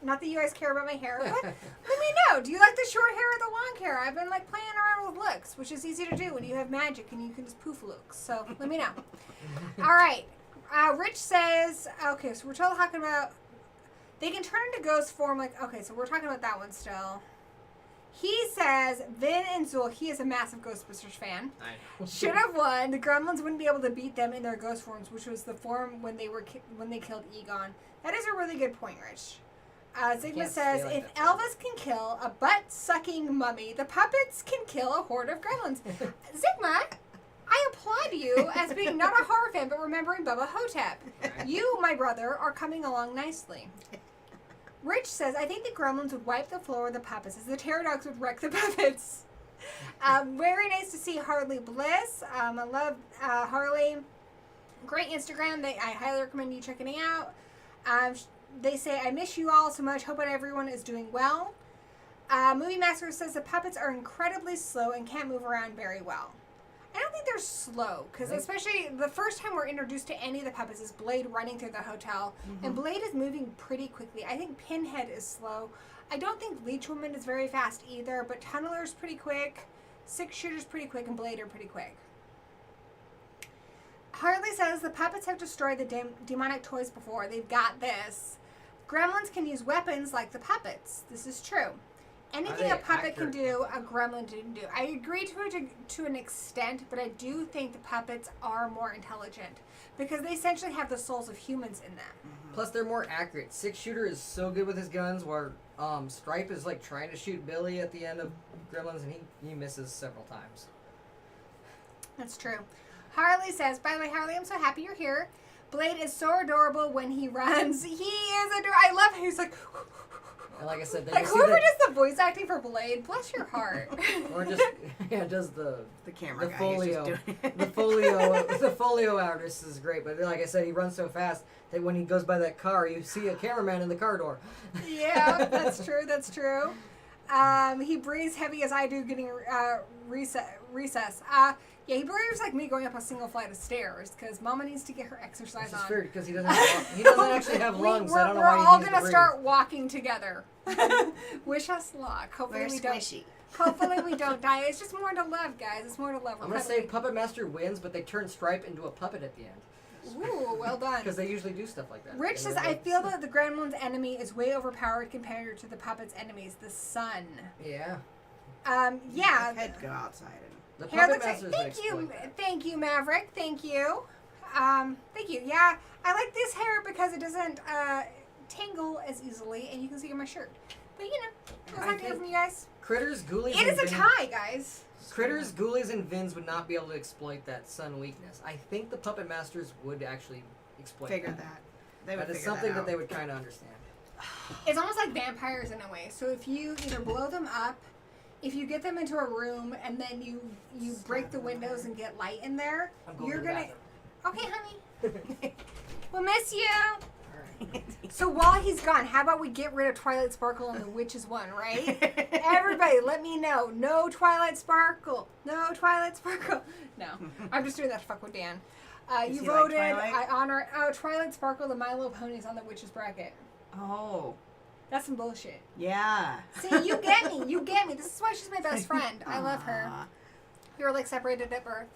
Not that you guys care about my hair, but let me know. Do you like the short hair or the long hair? I've been playing around with looks, which is easy to do when you have magic and you can just poof looks. So let me know. All right. Rich says, okay, so we're still talking about they can turn into ghost form. Okay, so we're talking about that one still. He says Vin and Zuul. He is a massive Ghostbusters fan. I know. Should have won. The Gremlins wouldn't be able to beat them in their ghost forms, which was the form when they killed Egon. That is a really good point, Rich. Sigma can't says, stay like if that. Elvis can kill a butt-sucking mummy, the puppets can kill a horde of gremlins. Sigma, I applaud you as being not a horror fan, but remembering Bubba Hotep. You, my brother, are coming along nicely. Rich says, I think the gremlins would wipe the floor with the puppets, as the terror dogs would wreck the puppets. Very nice to see Harley Bliss. I love Harley. Great Instagram. I highly recommend you checking it out. They say, I miss you all so much. Hope that everyone is doing well. Movie Master says the puppets are incredibly slow and can't move around very well. I don't think they're slow, because especially the first time we're introduced to any of the puppets is Blade running through the hotel, and Blade is moving pretty quickly. I think Pinhead is slow. I don't think Leech Woman is very fast either, but Tunneler's pretty quick, Six Shooter's pretty quick, and Blade are pretty quick. Harley says the puppets have destroyed the demonic toys before. They've got this. Gremlins can use weapons like the puppets. This is true. Anything a puppet can do, a gremlin didn't do. I agree to an extent, but I do think the puppets are more intelligent because they essentially have the souls of humans in them. Plus, they're more accurate. Six Shooter is so good with his guns, where Stripe is like trying to shoot Billy at the end of Gremlins, and he misses several times. That's true. Harley says, by the way, Harley, I'm so happy you're here. Blade is so adorable when he runs. He is adorable. I love how he's like... And like I said, like whoever does the voice acting for Blade, bless your heart. Or just does the camera the guy. folio, He's just doing it. the folio artist is great. But like I said, he runs so fast that when he goes by that car, you see a cameraman in the car door. Yeah, that's true. That's true. He breathes heavy as I do, getting recess. Yeah, he breathes like me going up a single flight of stairs because Mama needs to get her exercise Which is on. weird because he doesn't actually have lungs. I don't know why he We're all needs to gonna breathe. start walking together. Wish us luck. Hopefully We're we don't. squishy. Hopefully we don't die. It's just more to love, guys. It's more to love. I'm gonna say Puppet Master wins, but they turn Stripe into a puppet at the end. Ooh, well done. Because they usually do stuff like that. Rich says, I feel that the Gremlins' enemy is way overpowered compared to the puppet's enemies, the sun. Yeah. Yeah. I could go outside and... The Here, Puppet looks like, Masters would exploit that. thank you, Maverick. Thank you. Thank you. Yeah, I like this hair because it doesn't tangle as easily, and you can see in my shirt. But you know, it's like to hear from you guys. Critters, Ghoulies, It is a tie, guys. Critters, Ghoulies, and Vinz would not be able to exploit that sun weakness. I think the Puppet Masters would actually exploit Figure that. that. They would That is figure something that that out. they would kind of understand. It's almost like vampires in a way. So if you either blow them up, if you get them into a room and then you break the windows and get light in there, you're gonna. Okay, honey. We'll miss you. Alright. So while he's gone, how about we get rid of Twilight Sparkle and the Witches one, right? Everybody, let me know. No Twilight Sparkle. No Twilight Sparkle. No, I'm just doing that to fuck with Dan. Does You he like voted. Twilight? I honor. Oh, Twilight Sparkle, the My Little Ponies on the Witches bracket. Oh, That's some bullshit. yeah. See, you get me. You get me. This is why she's my best friend. I love her. Aw. We were like separated at birth.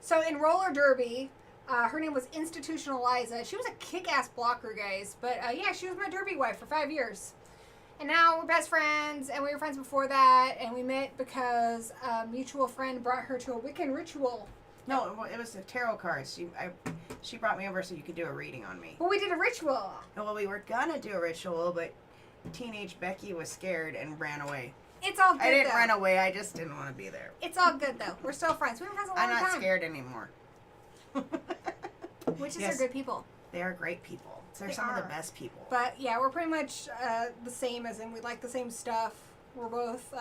So in roller derby, her name was Institutional Liza. She was a kick-ass blocker, guys. But yeah, she was my derby wife for 5 years. And now we're best friends, and we were friends before that, and we met because a mutual friend brought her to a Wiccan ritual. No, it was the tarot cards. She brought me over so you could do a reading on me. But we did a ritual. Well, we were gonna do a ritual, but teenage Bekki was scared and ran away. It's all good, I didn't though. run away. I just didn't want to be there. It's all good, though. We're still friends. We've been friends a long I'm not time. scared anymore. Witches Yes. are good people. They are great people. They're They some of are. the best people. But yeah, we're pretty much the same, as in we like the same stuff. We're both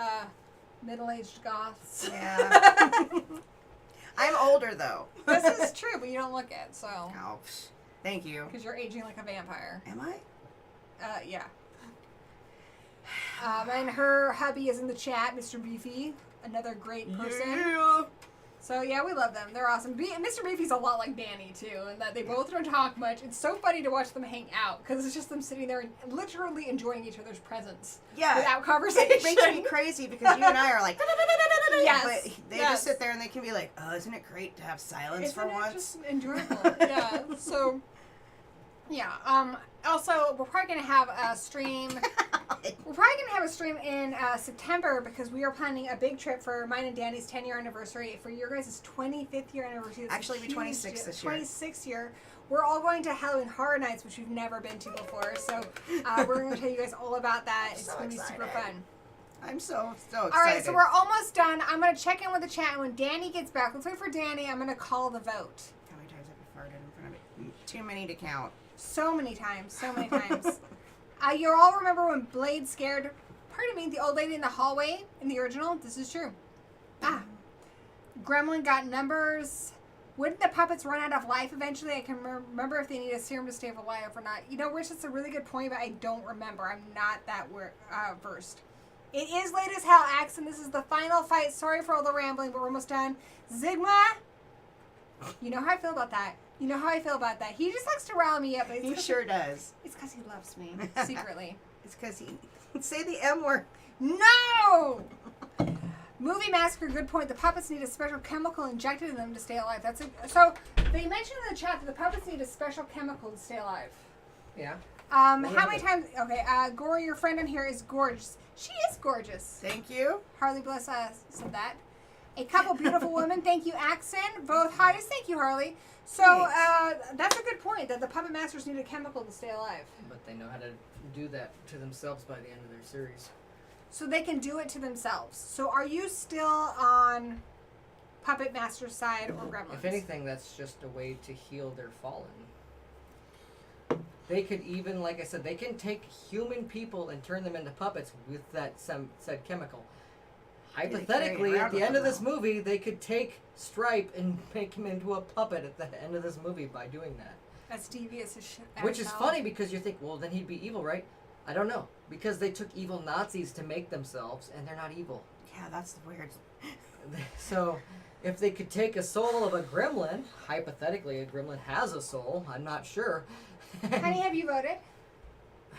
middle-aged goths. Yeah. I'm older though. This is true, but you don't look it, so. Oh, psh. Thank you. Because you're aging like a vampire. Am I? Yeah. And her hubby is in the chat, Mr. Beefy, another great person. Yeah. So yeah, we love them. They're awesome. Mr. Beefy's a lot like Danny too, and that they both don't talk much. It's so funny to watch them hang out because it's just them sitting there and literally enjoying each other's presence Yeah. without conversation. It makes me crazy because you and I are like, Yes, but they yes. just sit there and they can be like, oh, isn't it great to have silence Isn't for it once? just enjoyable? Yeah. So, yeah. Also, we're probably gonna have a stream. We're probably gonna have a stream in September because we are planning a big trip for mine and Danny's 10-year anniversary. For your guys' 25th year anniversary. That's Actually, a be huge 26 deal. this year. 26th year. we're all going to Halloween Horror Nights, which we've never been to before. So we're going to tell you guys all about that. It's So going to be super excited. fun. I'm so excited. All right, so we're almost done. I'm going to check in with the chat. And when Danny gets back, let's wait for Danny. I'm going to call the vote. How many times have you farted in front of me? Too many to count. So many times. So many times. You all remember when Blade scared, pardon me, the old lady in the hallway in the original? This is true. Gremlin got numbers. Wouldn't the puppets run out of life eventually? I can remember if they need a serum to stay alive or not. You know, Rich, that's a really good point, but I don't remember. I'm not that versed. It is late as hell, Axe, and this is the final fight. Sorry for all the rambling, but we're almost done. Sigma! You know how I feel about that. You know how I feel about that. He just likes to rile me up. But He sure does. It's because he loves me, secretly. It's because he... Say the M word. No! Movie Massacre, good point. The puppets need a special chemical injected in them to stay alive. So, they mentioned in the chat that the puppets need a special chemical to stay alive. Yeah. How many times... Okay, Gory, your friend on here, is gorgeous. She is gorgeous. Thank you. Harley Bless said that. A couple beautiful women. Thank you, Axon. Both hotties. Thank you, Harley. So, that's a good point, that the puppet masters need a chemical to stay alive. But they know how to do that to themselves by the end of their series. So they can do it to themselves. So are you still on Puppet Master's side or Gremlins? If anything, that's just a way to heal their fallen. They could even, like I said, they can take human people and turn them into puppets with that said chemical. Hypothetically, at the end of this movie, they could take Stripe and make him into a puppet at the end of this movie by doing that. That's devious as shit. Which is funny because you think, well, then he'd be evil, right? I don't know. Because they took evil Nazis to make themselves, and they're not evil. Yeah, that's weird. So, if they could take a soul of a gremlin, hypothetically, a gremlin has a soul, I'm not sure. Honey, have you voted? Yeah.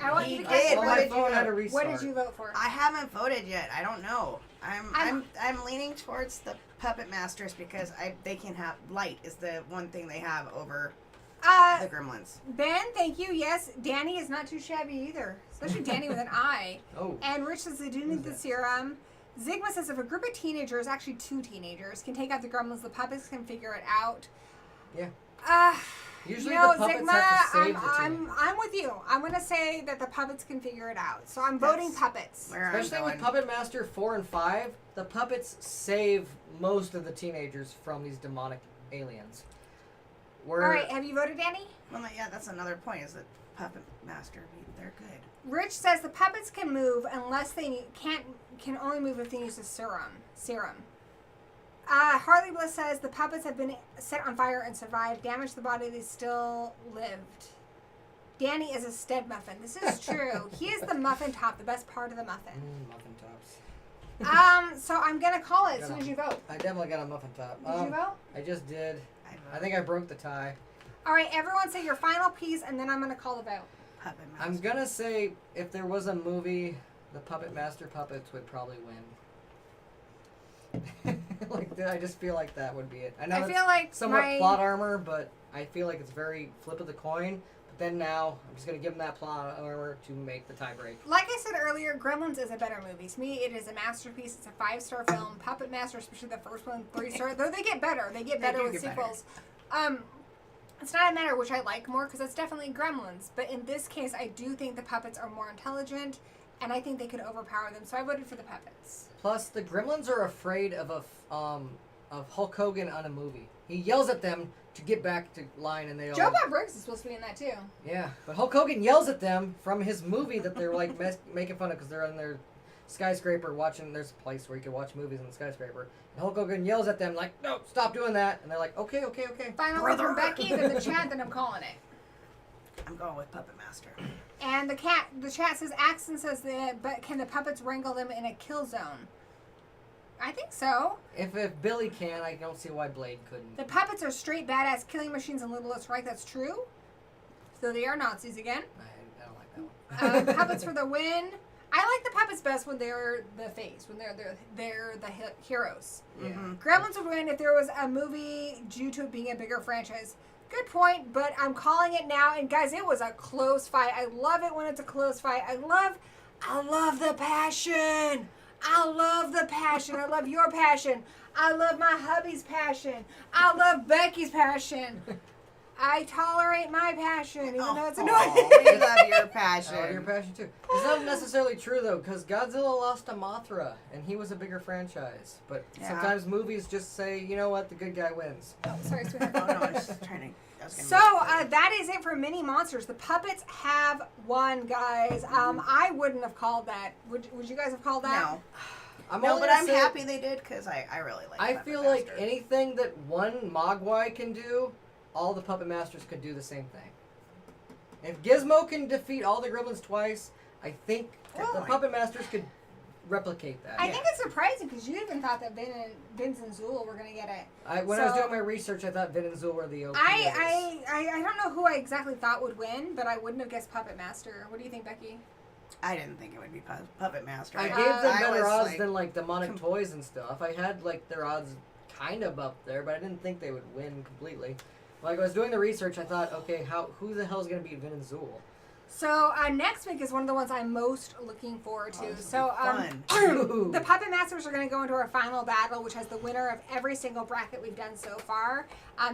I want you He to did. guess. Well, What my did you phone vote? had to restart. What did you vote for? I haven't voted yet. I don't know. I'm leaning towards the Puppet Masters because they can have light is the one thing they have over the Gremlins. Ben, thank you. Yes, Danny is not too shabby either. Especially Danny with an I. Oh. And Rich says they do need the serum. Zigma says if a group of teenagers, actually 2 teenagers, can take out the gremlins, the puppets can figure it out. Yeah. Usually You know, the puppets Zigma, have to save the team. I'm with you. I'm going to say that the puppets can figure it out. So I'm voting That's puppets. Where Especially I'm with going. Puppet Master 4 and 5, the puppets save most of the teenagers from these demonic aliens. All right, have you voted, Danny? Well, yeah, that's another point. Is that Puppet Master? They're good. Rich says the puppets can move unless they can only move if they use the serum. Harley Bliss says the puppets have been set on fire and survived. Damaged the body, they still lived. Danny is a Stead muffin. This is true. He is the muffin top, the best part of the muffin. Muffin tops. So I'm gonna call it as soon as you vote. I definitely got a muffin top. Did you vote? I just did. I think I broke the tie. All right, everyone say your final piece, and then I'm gonna call the vote. Puppet Master. I'm gonna say if there was a movie, the Puppet Master puppets would probably win. I just feel like that would be it. I know I it's feel like somewhat my plot armor, but I feel like it's very flip of the coin. But then now, I'm just gonna give them that plot armor to make the tie break. Like I said earlier, Gremlins is a better movie. To me, it is a masterpiece. It's a 5-star film. Puppet Master, especially the first one, 3-star. Though they get better. They get better with sequels. It's not a matter which I like more, because that's definitely Gremlins. But in this case, I do think the puppets are more intelligent, and I think they could overpower them. So I voted for the puppets. Plus, the Gremlins are afraid of Hulk Hogan on a movie. He yells at them to get back to line, and they all. Joe Bob Briggs is supposed to be in that too. Yeah, but Hulk Hogan yells at them from his movie that they're like making fun of because they're on their skyscraper watching. There's a place where you can watch movies in the skyscraper. And Hulk Hogan yells at them like, "No, stop doing that!" And they're like, "Okay." Final word from Bekki. There's a chat that I'm calling it. I'm going with Puppet Master. And the chat says Axon says that, but can the puppets wrangle them in a kill zone? I think so. If Billy can, I don't see why Blade couldn't. The puppets are straight badass killing machines and littlest, right? That's true. So they are Nazis again. I don't like that one. Puppets for the win. I like the puppets best when they're the face, when they're the heroes. Yeah. Mm-hmm. Gremlins would win if there was a movie due to it being a bigger franchise. Good point, but I'm calling it now. And guys, it was a close fight. I love it when it's a close fight. I love the passion. I love the passion. I love your passion. I love my hubby's passion. I love Becky's passion. I tolerate my passion, even though it's Oh, annoying. we love your passion. I love your passion too. It's not necessarily true though, because Godzilla lost to Mothra, and he was a bigger franchise. But Yeah. sometimes movies just say, you know what, the good guy wins. Oh, sorry, sweetheart. Oh, no, I was just trying to... I was gonna So be- that is it for Mini Monsters. The puppets have won, guys. I wouldn't have called that. Would you guys have called that? No. I'm No, only but gonna I'm say- happy they did because I really like I Puppet feel like Master. anything that one Mogwai can do, all the Puppet Masters could do the same thing. If Gizmo can defeat all the Gremlins twice, I think Well, the Puppet Masters could replicate that. I think it's surprising because you even thought that Vinz and Zuul were going to get it. When I was So- doing my research, I thought Vin and Zuul were the OPs. I don't know who I exactly thought would win, but I wouldn't have guessed Puppet Master. What do you think, Becky? I didn't think it would be Puppet Master. I Uh, gave them I better was odds like- than like demonic toys and stuff. I had like their odds kind of up there, but I didn't think they would win completely. Like I was doing the research, I thought, okay, who the hell is going to beat Vin and Zuul? So next week is one of the ones I'm most looking forward to. Oh, this So will be fun. the Puppet Masters are going to go into our final battle, which has the winner of every single bracket we've done so far.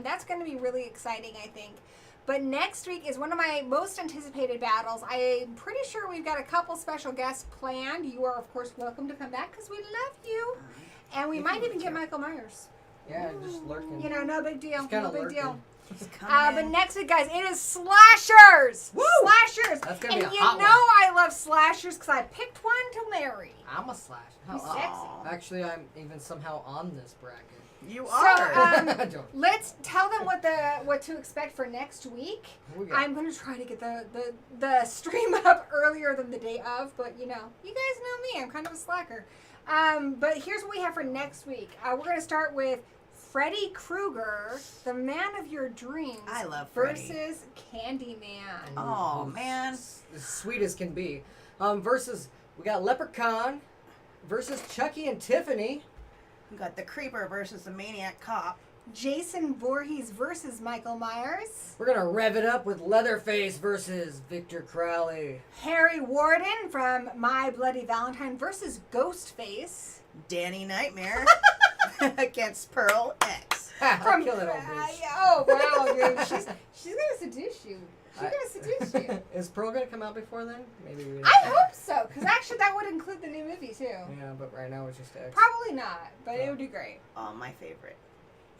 That's going to be really exciting, I think. But next week is one of my most anticipated battles. I'm pretty sure we've got a couple special guests planned. You are, of course, welcome to come back because we love you. And we You might can even look get too. Michael Myers. Yeah, just lurking. You know, no big deal. Just kinda No big lurking. deal. He's coming But in. next week, guys, it is slashers. Woo! Slashers. That's gonna and be a you hot know one. I love slashers because I picked one to marry. I'm a slash. He's How- sexy. Actually, I'm even somehow on this bracket. You So, are. Don't- Let's tell them what to expect for next week. Who we got? I'm going to try to get the stream up earlier than the day of, but you know, you guys know me. I'm kind of a slacker. But here's what we have for next week. We're going to start with Freddy Krueger, the man of your dreams. I love Freddy. versus Candyman. Oh, Who's man. as sweet as can be. Versus we got Leprechaun versus Chucky and Tiffany. We got the Creeper versus the Maniac Cop. Jason Voorhees versus Michael Myers. We're gonna rev it up with Leatherface versus Victor Crowley. Harry Warden from My Bloody Valentine versus Ghostface. Danny Nightmare against Pearl X. Ha, From I'll kill that old bitch. oh wow, dude, she's gonna seduce you. She's I- gonna seduce you. Is Pearl gonna come out before then? Maybe we. I hope so, because actually that would include the new movie too. Yeah, but right now it's just X. Probably not, but it would be great. Oh, my favorite.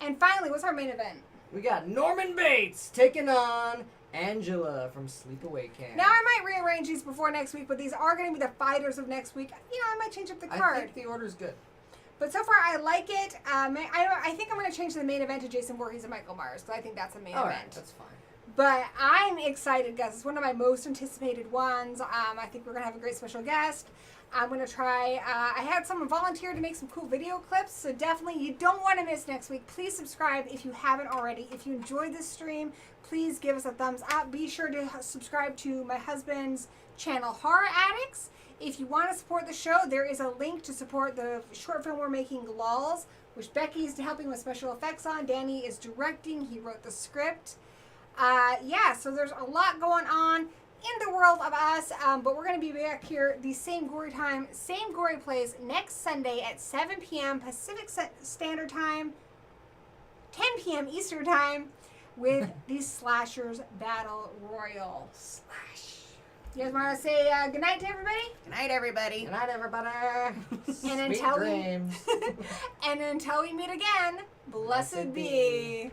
And finally, what's our main event? We got Norman Bates taking on Angela from Sleepaway Camp. Now I might rearrange these before next week, but these are going to be the fighters of next week. You know, I might change up the I card. think the order's good. But so far, I like it. I think I'm going to change the main event to Jason Voorhees and Michael Myers, because I think that's a main All event. right, that's fine. But I'm excited, guys. It's one of my most anticipated ones. I think we're going to have a great special guest. I'm going to try. I had someone volunteer to make some cool video clips, so definitely you don't want to miss next week. Please subscribe if you haven't already. If you enjoyed this stream, please give us a thumbs up. Be sure to subscribe to my husband's channel, Horror Addicts. If you want to support the show, there is a link to support the short film we're making, LOLZ, which Becky is helping with special effects on. Danny is directing. He wrote the script. Yeah, so there's a lot going on in the world of us, but we're going to be back here the same Gory time, same Gory plays next Sunday at 7 p.m. Pacific Standard Time, 10 p.m. Eastern Time with the Slashers Battle Royal. Slash. You guys want to say goodnight to everybody? Good night, everybody. Good night, everybody. And Sweet until dreams. and until we meet again, blessed be.